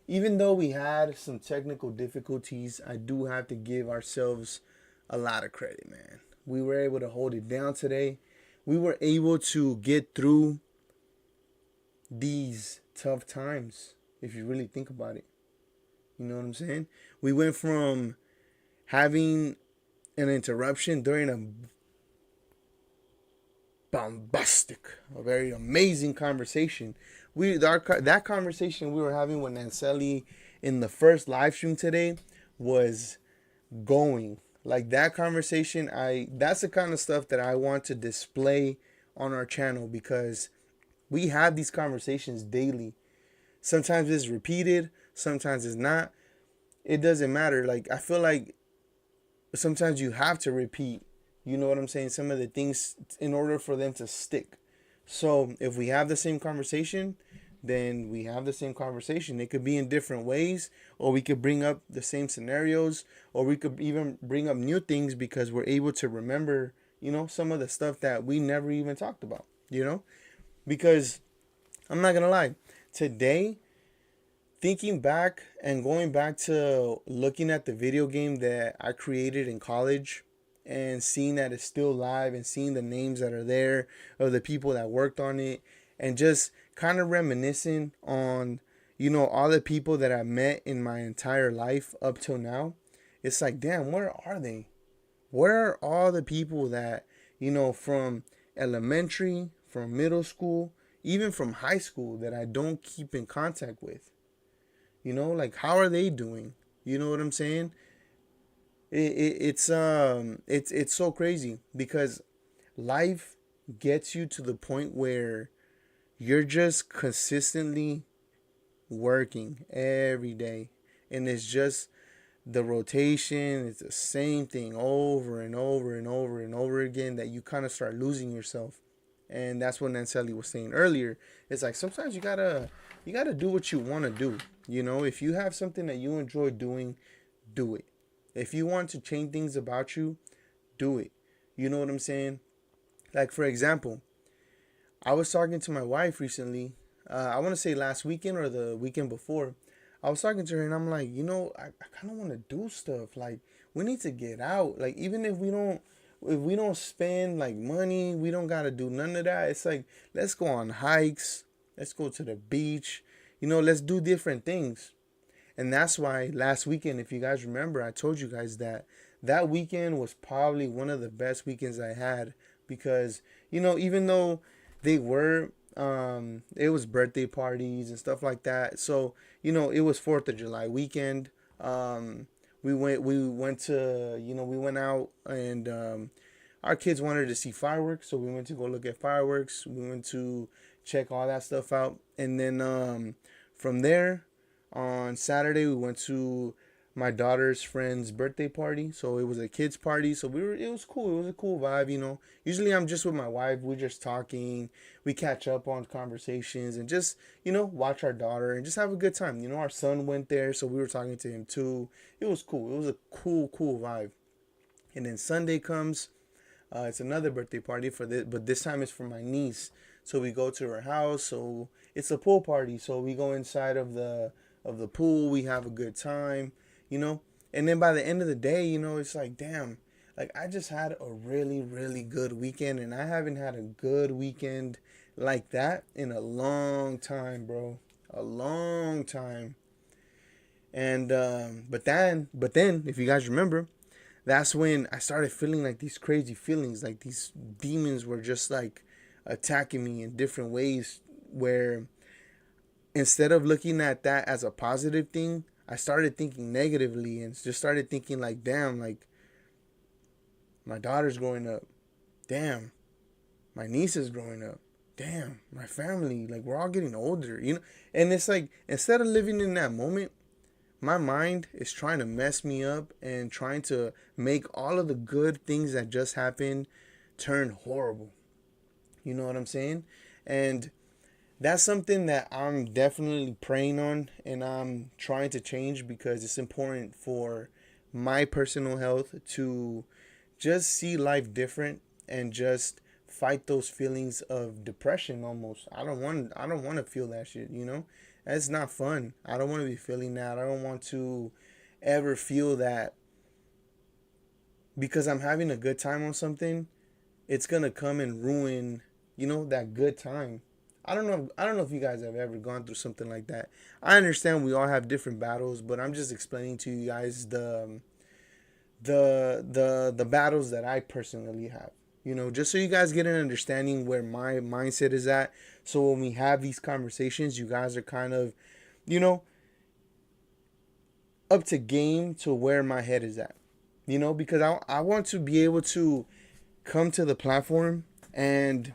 even though we had some technical difficulties, I do have to give ourselves a lot of credit, man. We were able to hold it down today. We were able to get through these tough times, if you really think about it. You know what I'm saying? We went from having an interruption during a very amazing conversation. That conversation we were having with Nanselly in the first live stream today was going. Like that conversation, that's the kind of stuff that I want to display on our channel, because we have these conversations daily. Sometimes it's repeated, sometimes it's not. It doesn't matter. Like I feel like sometimes you have to repeat, you know what I'm saying, some of the things in order for them to stick. So if we have the same conversation, then we have the same conversation. It could be in different ways, or we could bring up the same scenarios, or we could even bring up new things because we're able to remember, some of the stuff that we never even talked about, because I'm not going to lie. Today, thinking back and going back to looking at the video game that I created in college and seeing that it's still live and seeing the names that are there of the people that worked on it, and just kind of reminiscing on, all the people that I met in my entire life up till now. It's like, damn, where are they? Where are all the people that, from elementary, from middle school, even from high school, that I don't keep in contact with? Like, how are they doing? You know what I'm saying? It's so crazy, because life gets you to the point where you're just consistently working every day, and it's just the rotation. It's the same thing over and over and over and over again, that you kind of start losing yourself. And that's what Nanselly was saying earlier. It's like sometimes you gotta do what you want to do. If you have something that you enjoy doing, do it. If you want to change things about you, do it. You know what I'm saying? Like, for example, I was talking to my wife recently. I want to say last weekend or the weekend before. I was talking to her and I'm like, I kind of want to do stuff. Like, we need to get out. Like, even if we don't spend like money, we don't gotta do none of that. It's like, let's go on hikes, let's go to the beach, let's do different things. And that's why last weekend, if you guys remember, I told you guys that that weekend was probably one of the best weekends I had, because even though they were it was birthday parties and stuff like that, so it was 4th of July weekend. We went out, and our kids wanted to see fireworks, so we went to go look at fireworks. We went to check all that stuff out, and then from there, on Saturday, we went to my daughter's friend's birthday party. So it was a kids party. So it was cool. It was a cool vibe. Usually I'm just with my wife. We're just talking. We catch up on conversations and just, watch our daughter and just have a good time. Our son went there, so we were talking to him too. It was cool. It was a cool vibe. And then Sunday comes. It's another birthday party but this time it's for my niece. So we go to her house. So it's a pool party. So we go inside of the pool. We have a good time, And then by the end of the day, it's like, damn, like I just had a really, really good weekend, and I haven't had a good weekend like that in a long time, bro. A long time. And but then, if you guys remember, that's when I started feeling like these crazy feelings, like these demons were just like attacking me in different ways, where instead of looking at that as a positive thing, I started thinking negatively and just started thinking like, damn, like my daughter's growing up. Damn, my niece is growing up. Damn, my family, like we're all getting older. And it's like, instead of living in that moment, my mind is trying to mess me up and trying to make all of the good things that just happened turn horrible. You know what I'm saying? And that's something that I'm definitely praying on, and I'm trying to change, because it's important for my personal health to just see life different and just fight those feelings of depression. Almost, I don't want to feel that shit. It's not fun. I don't want to be feeling that. I don't want to ever feel that because I'm having a good time on something, it's going to come and ruin, that good time. I don't know if you guys have ever gone through something like that. I understand we all have different battles, but I'm just explaining to you guys the battles that I personally have. Just so you guys get an understanding where my mindset is at. So when we have these conversations, you guys are kind of, you know, up to game to where my head is at. You know, because I want to be able to come to the platform and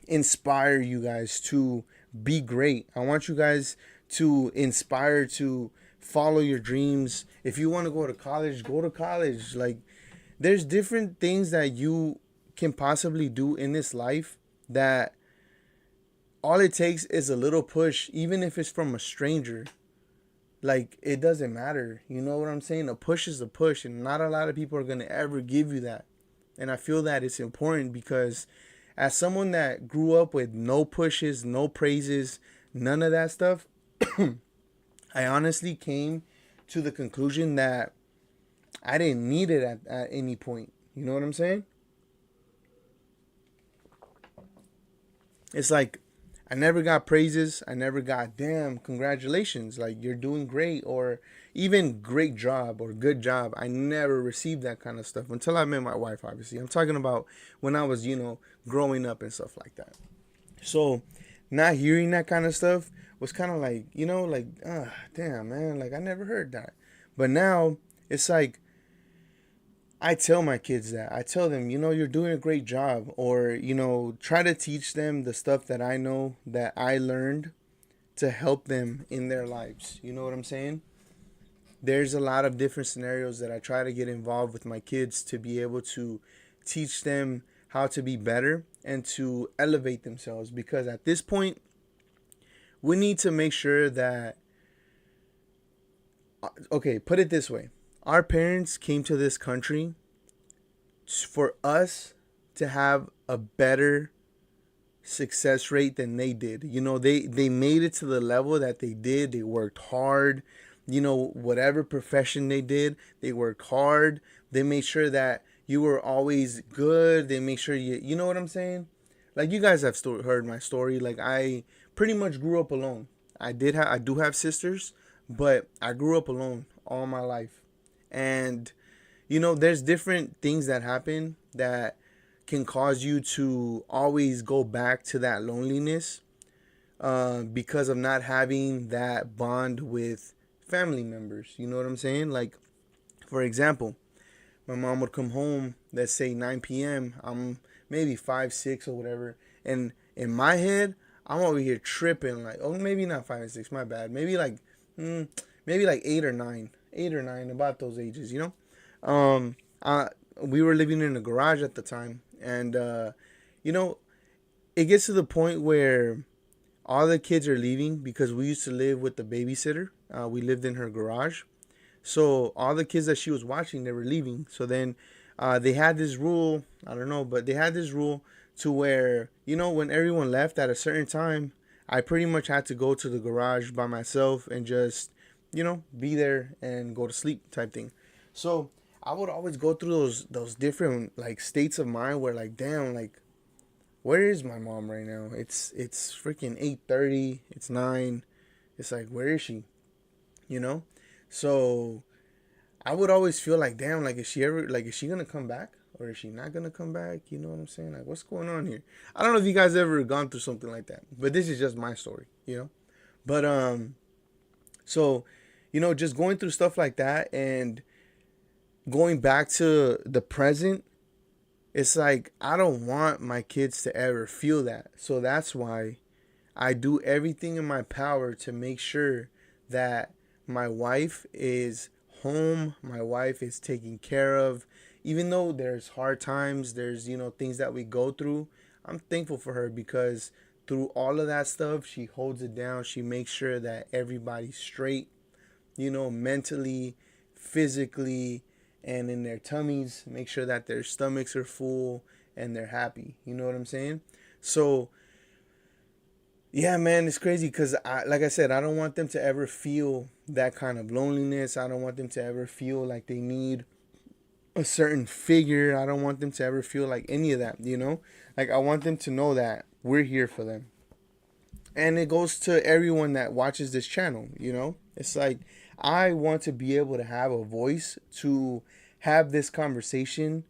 inspire you guys to be great. I want you guys to inspire to follow your dreams. If you want to go to college, go to college. Like, there's different things that you can possibly do in this life that all it takes is a little push, even if it's from a stranger. Like, it doesn't matter. You know what I'm saying? A push is a push, and not a lot of people are going to ever give you that. And I feel that it's important because as someone that grew up with no pushes, no praises, none of that stuff, I honestly came to the conclusion that I didn't need it at any point. You know what I'm saying? It's like I never got praises. I never got, damn, congratulations, like you're doing great, or even great job or good job. I never received that kind of stuff until I met my wife, obviously. I'm talking about when I was, growing up and stuff like that. So not hearing that kind of stuff was kind of like, like, damn, man, like I never heard that. But now it's like, I tell my kids that. I tell them, you're doing a great job. Or, try to teach them the stuff that I know that I learned to help them in their lives. You know what I'm saying? There's a lot of different scenarios that I try to get involved with my kids to be able to teach them how to be better and to elevate themselves. Because at this point, we need to make sure that, okay, put it this way. Our parents came to this country for us to have a better success rate than they did. They made it to the level that they did. They worked hard. Whatever profession they did, they worked hard. They made sure that you were always good. They make sure you know what I'm saying? Like, you guys have heard my story. Like, I pretty much grew up alone. I do have sisters, but I grew up alone all my life. And, there's different things that happen that can cause you to always go back to that loneliness because of not having that bond with family members. You know what I'm saying? Like, for example, my mom would come home, let's say 9 p.m. I'm maybe 5, 6 or whatever. And in my head, I'm over here tripping. Like, oh, maybe not 5 and 6, my bad. Maybe like 8 or 9. 8 or 9, about those ages, we were living in a garage at the time, and it gets to the point where all the kids are leaving because we used to live with the babysitter. We lived in her garage, so all the kids that she was watching, they were leaving. So then they had this rule, I don't know, but they had this rule to where, when everyone left at a certain time, I pretty much had to go to the garage by myself and just be there and go to sleep type thing. So I would always go through those different like states of mind where, like, damn, like, where is my mom right now? It's freaking 8:30. It's 9. It's like, where is she? So I would always feel like, damn, like, is she gonna come back or is she not gonna come back? You know what I'm saying? Like, what's going on here? I don't know if you guys ever gone through something like that, but this is just my story, But so, just going through stuff like that and going back to the present, it's like, I don't want my kids to ever feel that. So that's why I do everything in my power to make sure that my wife is home, my wife is taken care of. Even though there's hard times, there's, things that we go through, I'm thankful for her because through all of that stuff, she holds it down. She makes sure that everybody's straight, mentally, physically, and in their tummies. Make sure that their stomachs are full and they're happy. You know what I'm saying? So, yeah, man, it's crazy because, like I said, I don't want them to ever feel that kind of loneliness. I don't want them to ever feel like they need a certain figure. I don't want them to ever feel like any of that, Like, I want them to know that we're here for them. And it goes to everyone that watches this channel, It's like, I want to be able to have a voice to have this conversation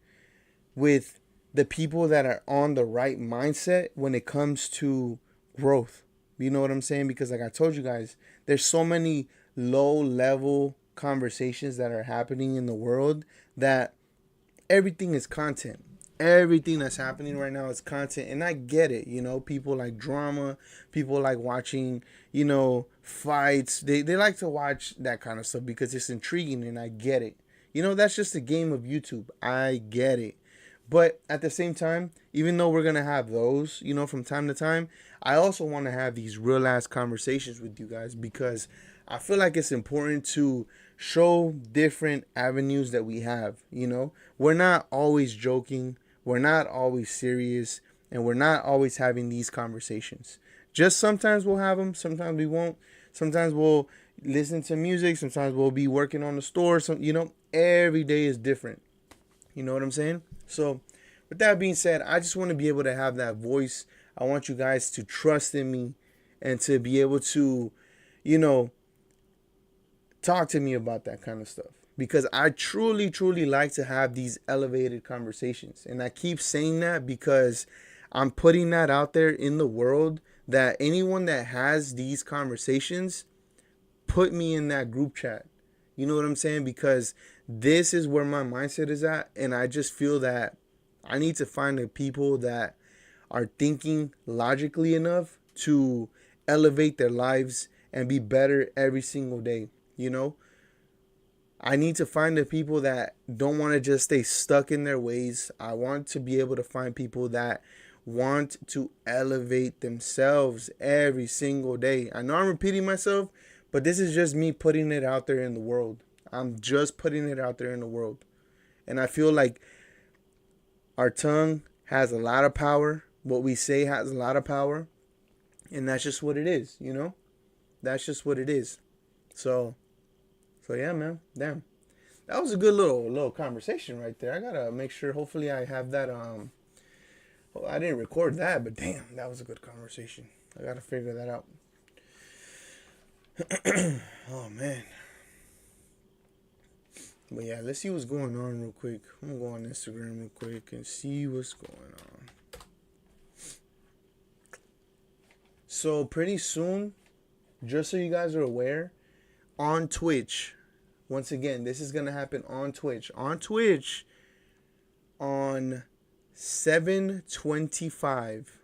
with the people that are on the right mindset when it comes to growth. You know what I'm saying? Because, like I told you guys, there's so many low level conversations that are happening in the world, that everything is content. Everything that's happening right now is content. And I get it. People like drama. People like watching, fights. They like to watch that kind of stuff because it's intriguing, and I get it. That's just the game of YouTube. I get it. But at the same time, even though we're going to have those, from time to time, I also want to have these real ass conversations with you guys, because I feel like it's important to show different avenues that we have. We're not always joking, we're not always serious, and we're not always having these conversations. Just sometimes we'll have them, sometimes we won't. Sometimes we'll listen to music, sometimes we'll be working on the store. Every day is different. You know what I'm saying? So, with that being said, I just want to be able to have that voice. I want you guys to trust in me and to be able to, talk to me about that kind of stuff. Because I truly, truly like to have these elevated conversations. And I keep saying that because I'm putting that out there in the world, that anyone that has these conversations, put me in that group chat. You know what I'm saying? Because this is where my mindset is at. And I just feel that I need to find the people that are thinking logically enough to elevate their lives and be better every single day. I need to find the people that don't want to just stay stuck in their ways. I want to be able to find people that want to elevate themselves every single day. I know I'm repeating myself, but this is just me putting it out there in the world. I'm just putting it out there in the world. And I feel like our tongue has a lot of power. What we say has a lot of power. And that's just what it is, That's just what it is. So yeah, man. Damn. That was a good little conversation right there. I gotta make sure, hopefully I have that well, I didn't record that, but damn, that was a good conversation. I gotta figure that out. Oh man. But yeah, let's see what's going on real quick. I'm gonna go on Instagram real quick and see what's going on. So pretty soon, just so you guys are aware, on Twitch, once again, this is gonna happen on Twitch. On Twitch, on 7/25,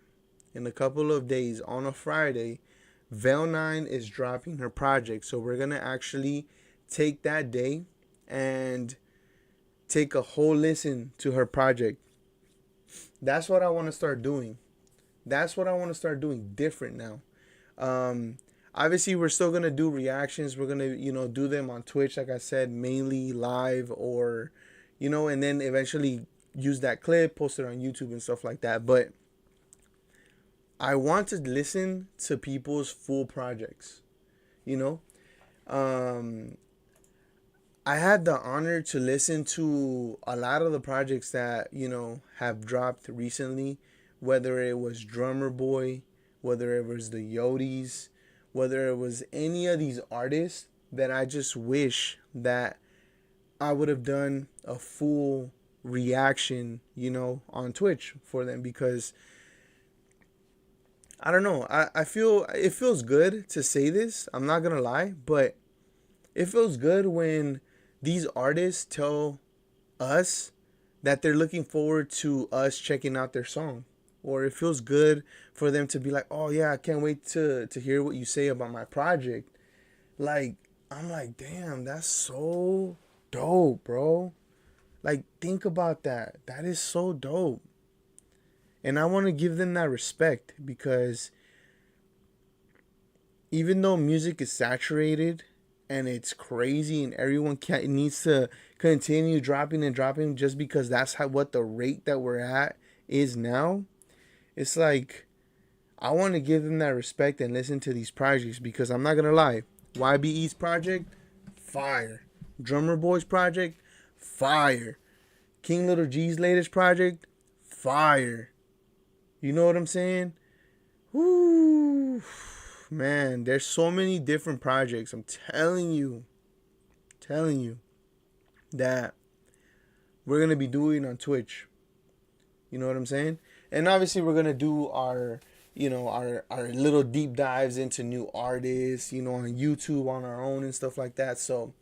in a couple of days, on a Friday, Vel9 is dropping her project. So we're gonna actually take that day and take a whole listen to her project. That's what I want to start doing. That's what I want to start doing different now. Obviously, we're still going to do reactions. We're going to, do them on Twitch, like I said, mainly live, or, and then eventually use that clip, post it on YouTube and stuff like that. But I want to listen to people's full projects, I had the honor to listen to a lot of the projects that, have dropped recently, whether it was Drummer Boy, whether it was the Yodis, whether it was any of these artists that I just wish that I would have done a full reaction, on Twitch for them, because I don't know. I feel it feels good to say this. I'm not going to lie, but it feels good when these artists tell us that they're looking forward to us checking out their song. Or it feels good for them to be like, oh yeah, I can't wait to hear what you say about my project. Like, I'm like, damn, that's so dope, bro. Like, think about that. That is so dope. And I want to give them that respect, because even though music is saturated and it's crazy and everyone needs to continue dropping and dropping just because that's what the rate that we're at is now, it's like, I want to give them that respect and listen to these projects, because I'm not going to lie. YBE's project, fire. Drummer Boy's project, fire. King Little G's latest project, fire. You know what I'm saying? Woo. Man, there's so many different projects. I'm telling you that we're going to be doing on Twitch. You know what I'm saying? And obviously we're going to do our little deep dives into new artists, on YouTube on our own and stuff like that. So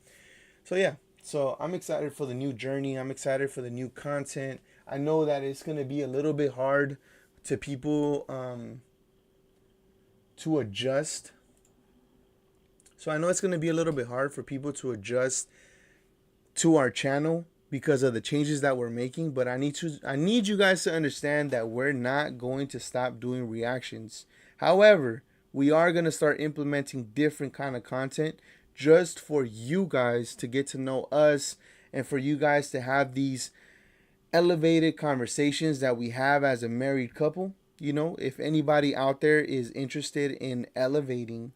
So yeah, so I'm excited for the new journey. I'm excited for the new content. I know that it's gonna be a little bit hard to people to adjust. So I know it's gonna be a little bit hard for people to adjust to our channel because of the changes that we're making. But I need you guys to understand that we're not going to stop doing reactions. However, we are gonna start implementing different kind of content just for you guys to get to know us and for you guys to have these elevated conversations that we have as a married couple. You know, if anybody out there is interested in elevating,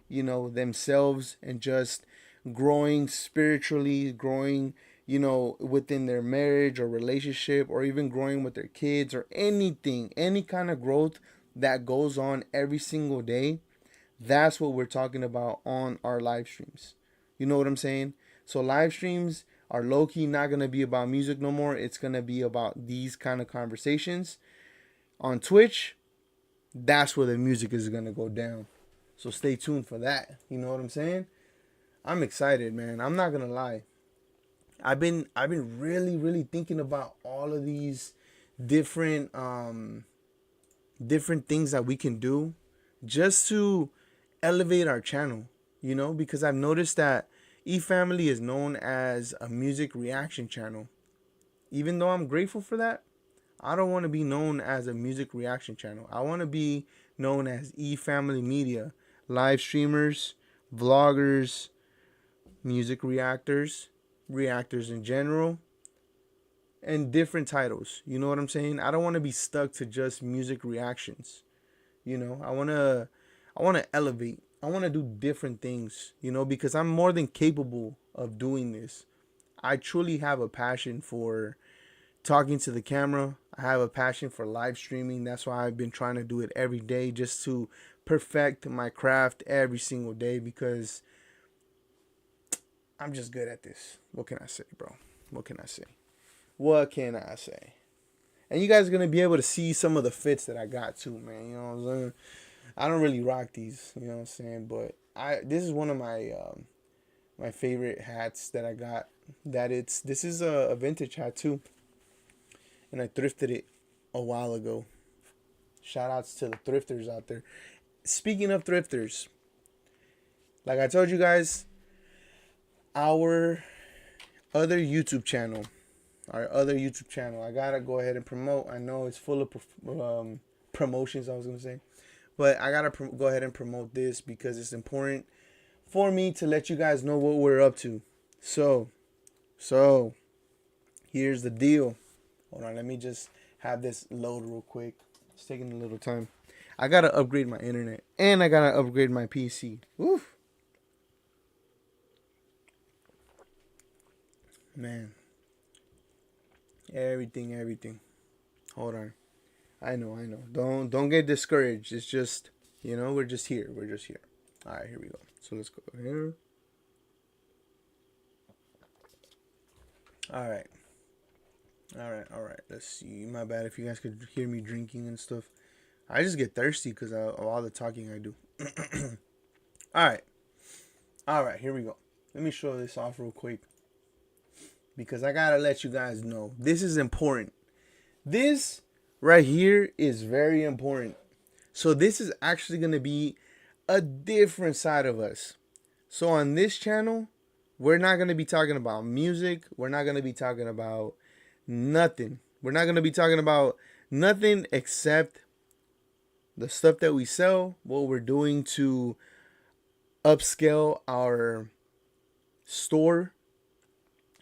you know, themselves and just growing spiritually, growing, you know, within their marriage or relationship, or even growing with their kids, or anything, any kind of growth that goes on every single day, that's what we're talking about on our live streams. You know what I'm saying? So live streams are low key not gonna be about music no more. It's gonna be about these kind of conversations. On Twitch, that's where the music is gonna go down. So stay tuned for that. You know what I'm saying? I'm excited, man. I'm not gonna lie. I've been really thinking about all of these different different things that we can do just to elevate our channel, you know, because I've noticed that eFamily is known as a music reaction channel. Even though I'm grateful for that, I don't want to be known as a music reaction channel. I want to be known as eFamily Media, live streamers, vloggers, music reactors, reactors in general, and different titles. You know what I'm saying? I don't want to be stuck to just music reactions. You know, I want to elevate. I want to do different things, you know, because I'm more than capable of doing this. I truly have a passion for talking to the camera. I have a passion for live streaming. That's why I've been trying to do it every day, just to perfect my craft every single day, because I'm just good at this. What can I say, bro? What can I say? What can I say? And you guys are gonna be able to see some of the fits that I got too, man. You know what I'm saying? I don't really rock these, you know what I'm saying? But this is one of my my favorite hats that I got. This is a vintage hat too, and I thrifted it a while ago. Shout outs to the thrifters out there. Speaking of thrifters, like I told you guys, our other YouTube channel, I gotta go ahead and promote. I know it's full of promotions, I was gonna say, but I gotta go ahead and promote this because it's important for me to let you guys know what we're up to. So here's the deal. Hold on, let me just have this load real quick. It's taking a little time. I gotta upgrade my internet and I gotta upgrade my PC. Oof. Man. Everything. Hold on. I know. Don't get discouraged. It's just, you know, we're just here. All right, here we go. So let's go here. All right. Let's see. My bad if you guys could hear me drinking and stuff. I just get thirsty because of all the talking I do. All right, here we go. Let me show this off real quick because I gotta let you guys know this is important. This right here is very important. So this is actually gonna be a different side of us. So on this channel, we're not gonna be talking about music. We're not gonna be talking about nothing. We're not gonna be talking about nothing except the stuff that we sell, what we're doing to upscale our store,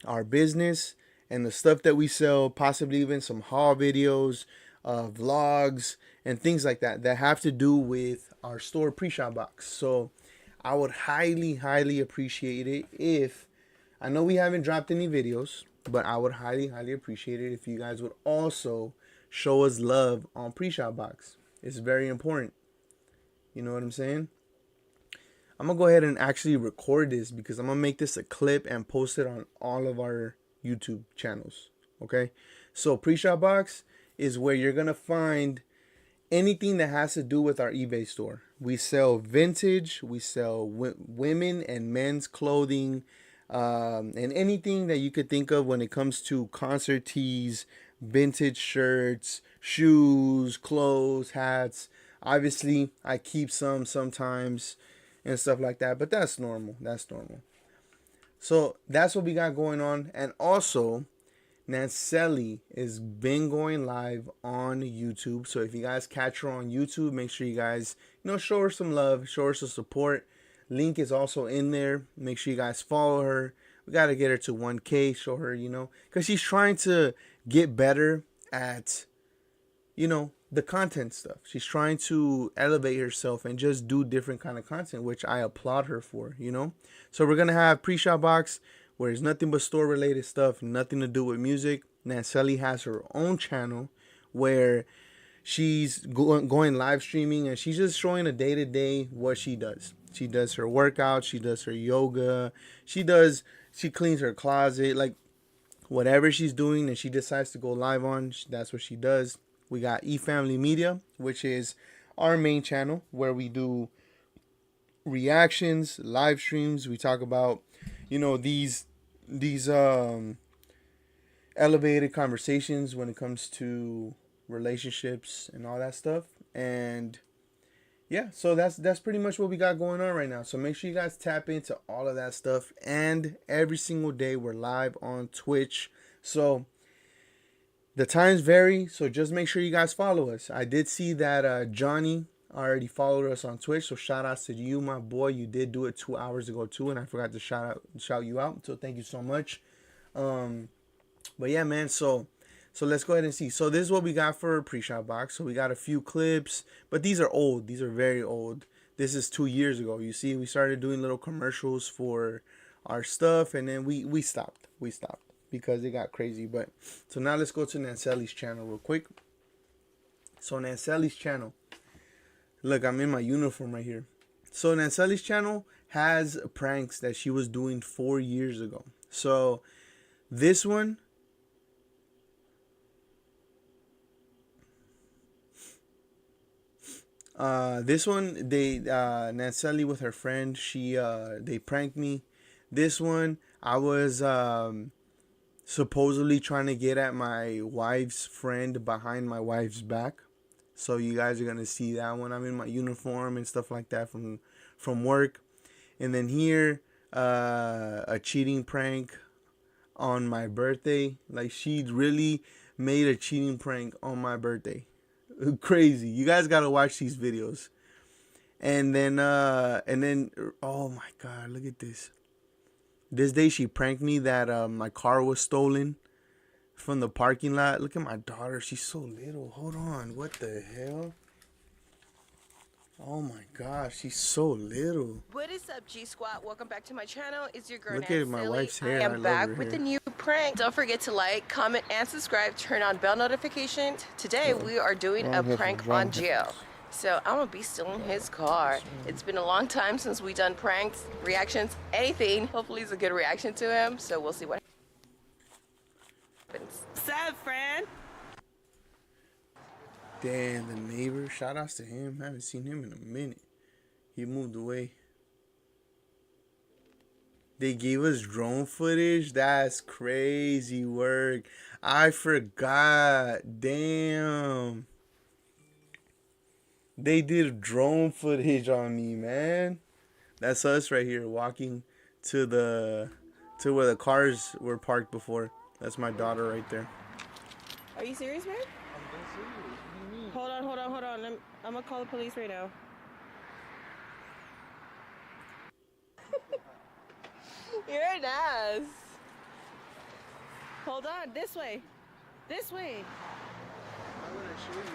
our business, and the stuff that we sell, possibly even some haul videos, vlogs, and things like that that have to do with our store pre-shop box. So I would highly appreciate it if, I know we haven't dropped any videos, but I would highly appreciate it if you guys would also show us love on pre-shop box. It's very important. You know what I'm saying? I'm gonna go ahead and actually record this because I'm gonna make this a clip and post it on all of our YouTube channels. Okay, so pre-shop box is where you're gonna find anything that has to do with our eBay store. We sell vintage, we sell women and men's clothing, and anything that you could think of when it comes to concert tees, vintage shirts, shoes, clothes, hats. Obviously, I keep some sometimes and stuff like that, but that's normal. That's normal. So that's what we got going on. And also, Nanselly is been going live on YouTube. So if you guys catch her on YouTube, make sure you guys, show her some love, show her some support. Link is also in there. Make sure you guys follow her. We got to get her to 1K, show her, because she's trying to get better at, the content stuff. She's trying to elevate herself and just do different kind of content, which I applaud her for. So we're going to have pre-shop box where it's nothing but store related stuff, nothing to do with music. Nanselly has her own channel where she's going live streaming and she's just showing a day to day what she does. She does her workout, she does her yoga, she cleans her closet, like whatever she's doing and she decides to go live on, that's what she does. We got eFamily Media, which is our main channel where we do reactions, live streams. We talk about, these elevated conversations when it comes to relationships and all that stuff. And yeah, so that's pretty much what we got going on right now. So make sure you guys tap into all of that stuff. And every single day we're live on Twitch. So the times vary, so just make sure you guys follow us. I did see that Johnny already followed us on Twitch, so shout outs to you, my boy. You did do it 2 hours ago too, and I forgot to shout you out. So thank you so much. But yeah, man. So let's go ahead and see. So this is what we got for pre-shop box. So we got a few clips, but these are old. These are very old. This is 2 years ago. You see, we started doing little commercials for our stuff, and then we stopped. We stopped because it got crazy. But so now let's go to Nanselly's channel real quick. So Nanselly's channel. Look, I'm in my uniform right here. So Nanselly's channel has pranks that she was doing 4 years ago. So this one, they Nanselly with her friend, they pranked me. This one, I was supposedly trying to get at my wife's friend behind my wife's back. So you guys are gonna see that one. I'm in my uniform and stuff like that from work. And then here, a cheating prank on my birthday. Like she really made a cheating prank on my birthday. Crazy. You guys gotta watch these videos. And then oh my god, look at this. This day she pranked me that my car was stolen from the parking lot. Look at my daughter. She's so little. Hold on. What the hell? Oh my gosh, she's so little. What is up, G Squad? Welcome back to my channel. It's your girl Look Nanselly. at my wife's hair. I am back with a new prank. Don't forget to like, comment, and subscribe. Turn on bell notifications. Today we are doing a prank on Jill. So I'm gonna be stealing his car. It's been a long time since we done pranks, reactions, anything. Hopefully it's a good reaction to him. So we'll see what happens. What's up, friend? Damn, the neighbor. Shout outs to him. I haven't seen him in a minute. He moved away. They gave us drone footage. That's crazy work. I forgot. Damn. They did drone footage on me, man. That's us right here walking to where the cars were parked before. That's my daughter right there. Are you serious, man? Hold on. I'm gonna call the police right now. You're an ass. Hold on, this way. This way. Why would I show you?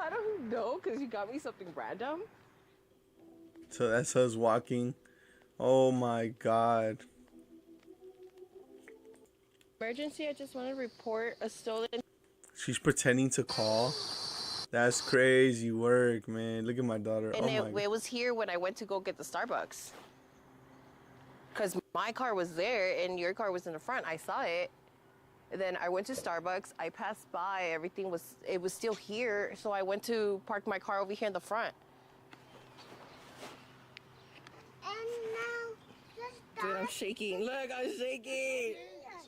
I don't know, because you got me something random. So that's us walking. Oh my god. Emergency, I just want to report a stolen... She's pretending to call. That's crazy work, man. Look at my daughter. And it was here when I went to go get the Starbucks. Because my car was there and your car was in the front. I saw it. And then I went to Starbucks. I passed by. Everything was still here. So I went to park my car over here in the front. And now the Dude, I'm shaking. Look, I'm shaking.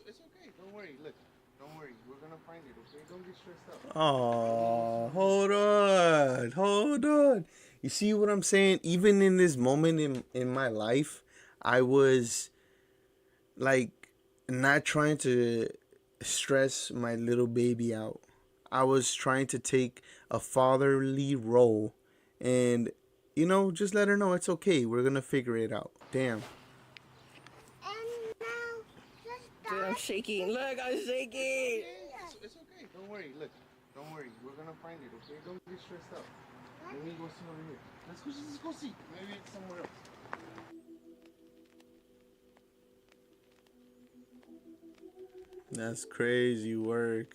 It's okay. Don't worry. Look, don't worry. We're gonna find it. Okay? Don't get stressed out. Oh, hold on. You see what I'm saying? Even in this moment in my life, I was like not trying to stress my little baby out. I was trying to take a fatherly role and, just let her know it's okay. We're going to figure it out. Damn. Dude, I'm shaking. Look, I'm shaking. It's okay. Don't worry. Look, don't worry. We're gonna find it. Okay? Don't get stressed out. Let me go see over here. Let's go see. Maybe it's somewhere else. That's crazy work.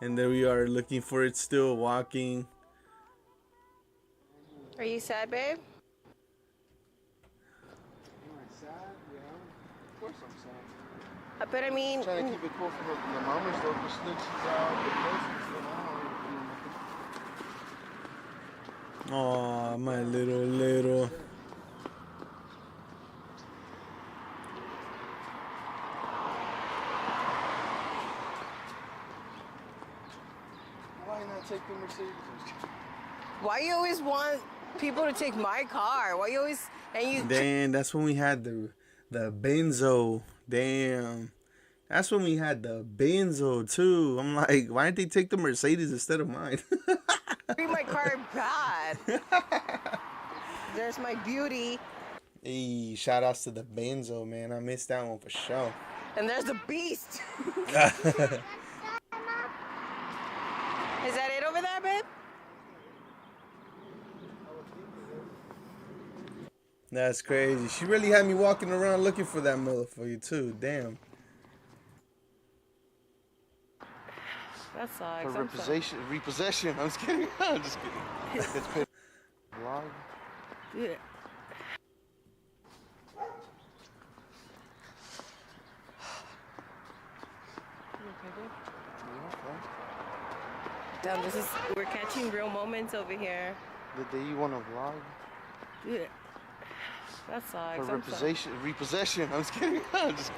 And there we are looking for it, still walking. Are you sad, babe? Am I sad? Yeah. Of course I'm sad. But I mean, I'm trying to keep it cool for the mamas though, because she's out, the cousins, Oh, my little. Why not take the Mercedes? why you always want people to take my car? Why you always Damn, that's when we had the Benzo. Damn. That's when we had the Benzo too. I'm like, why didn't they take the Mercedes instead of mine? treat my car bad? There's my beauty. Hey, shout outs to the Benzo, man. I missed that one for sure. And there's the beast. Is that it over there, babe? That's crazy. She really had me walking around looking for that motherfucker too. Damn. That sucks. For repossession. I'm just kidding. I'm just kidding. It's paid. Vlog. Yeah. Damn, we're catching real moments over here. The day you want to vlog? Yeah. That sucks. For repossession. I'm just kidding. I'm just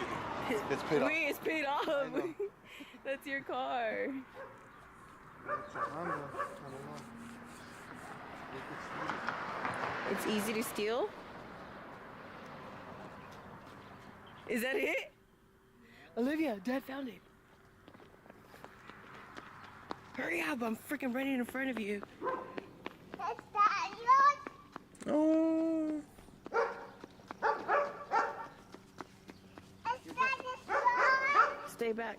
kidding. It's paid off. Wait, it's paid off. That's your car. It's a Honda. I don't know. It's easy to steal? Is that it? Olivia, Dad found it. Hurry up, I'm freaking running in front of you. Oh. Stay back.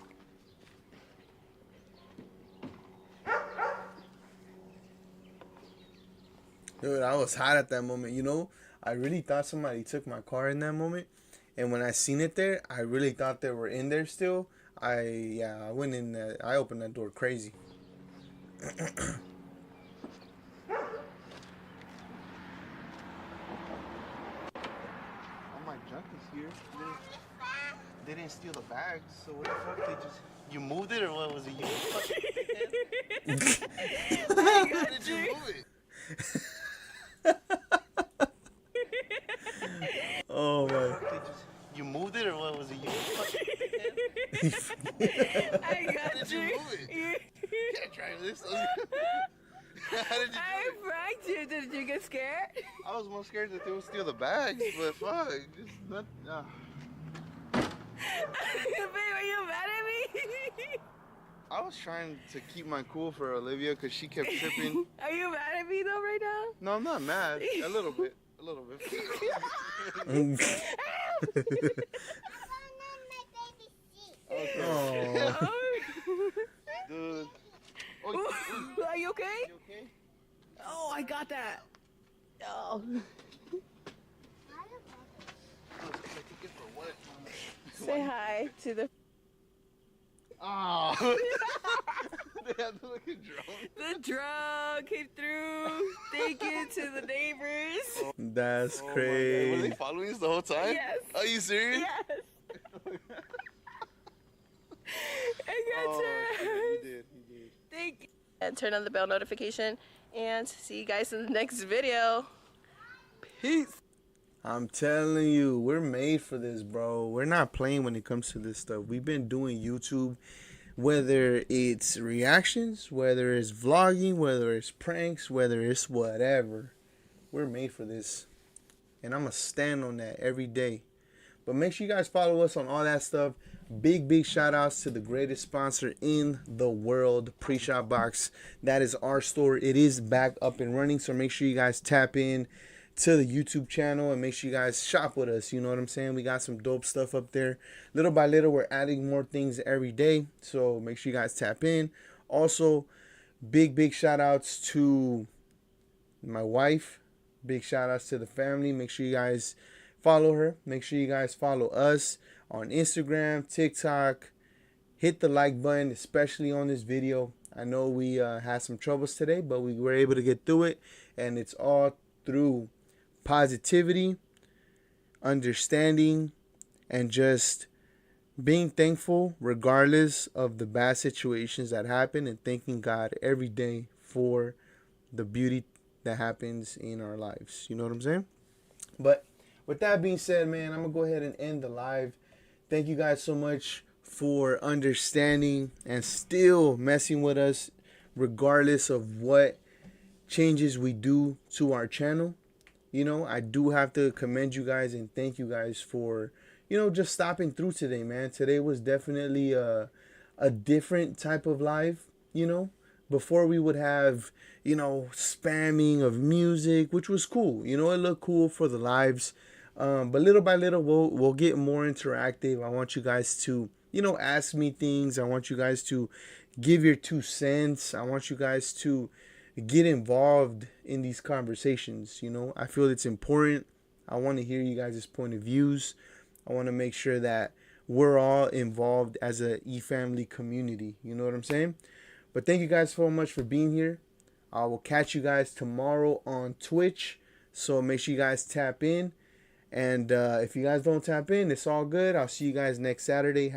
Dude, I was hot at that moment. I really thought somebody took my car in that moment. And when I seen it there, I really thought they were in there still. I went in there. I opened that door crazy. Oh, my junk is here. They didn't steal the bags, so what the fuck? You moved it or what was it? You How did you move it? Oh man. You moved it or what was it? You I got How did you move it? Can't try this. How did you do I pranked you. Did you get scared? I was more scared that they would steal the bags, but fuck. It's not. Babe, are you mad at me? I was trying to keep my cool for Olivia because she kept tripping. Are you mad at me though right now? No, I'm not mad. A little bit. A little bit. Okay. Oh. Dude. Ooh, are you okay? You okay? Oh, I got that. Oh. Say hi to the. Oh. They had the looking drone. The drug came through. Thank you to the neighbors. That's Were crazy. they following us the whole time? Yes. Are you serious? Yes. I got Oh, yours. he did. Thank you. And turn on the bell notification. And see you guys in the next video. Peace. I'm telling you, we're made for this, bro. We're not playing when it comes to this stuff. We've been doing YouTube, whether it's reactions, whether it's vlogging, whether it's pranks, whether it's whatever. We're made for this. And I'm going to stand on that every day. But make sure you guys follow us on all that stuff. Big shout outs to the greatest sponsor in the world, Pre-Shop Box. That is our store. It is back up and running. So make sure you guys tap in to the YouTube channel and make sure you guys shop with us. You know what I'm saying? We got some dope stuff up there. Little by little, we're adding more things every day. So make sure you guys tap in. Also, big shout outs to my wife. Big shout outs to the family. Make sure you guys follow her. Make sure you guys follow us on Instagram, TikTok. Hit the like button, especially on this video. I know we had some troubles today, but we were able to get through it. And it's all through positivity, understanding, and just being thankful regardless of the bad situations that happen, and thanking God every day for the beauty that happens in our lives. You know what I'm saying? But with that being said, man, I'm going to go ahead and end the live. Thank you guys so much for understanding and still messing with us regardless of what changes we do to our channel. You know, I do have to commend you guys and thank you guys for, you know, just stopping through today, man. Today was definitely a different type of live, you know. Before we would have, you know, spamming of music, which was cool. You know, it looked cool for the lives. But little by little, we'll get more interactive. I want you guys to, you know, ask me things. I want you guys to give your 2 cents. I want you guys to get involved in these conversations. You know, I feel it's important. I want to hear you guys' point of views. I want to make sure that we're all involved as a eFamily community. You know what I'm saying? But thank you guys so much for being here. I will catch you guys tomorrow on Twitch. So make sure you guys tap in. And if you guys don't tap in, it's all good. I'll see you guys next Saturday.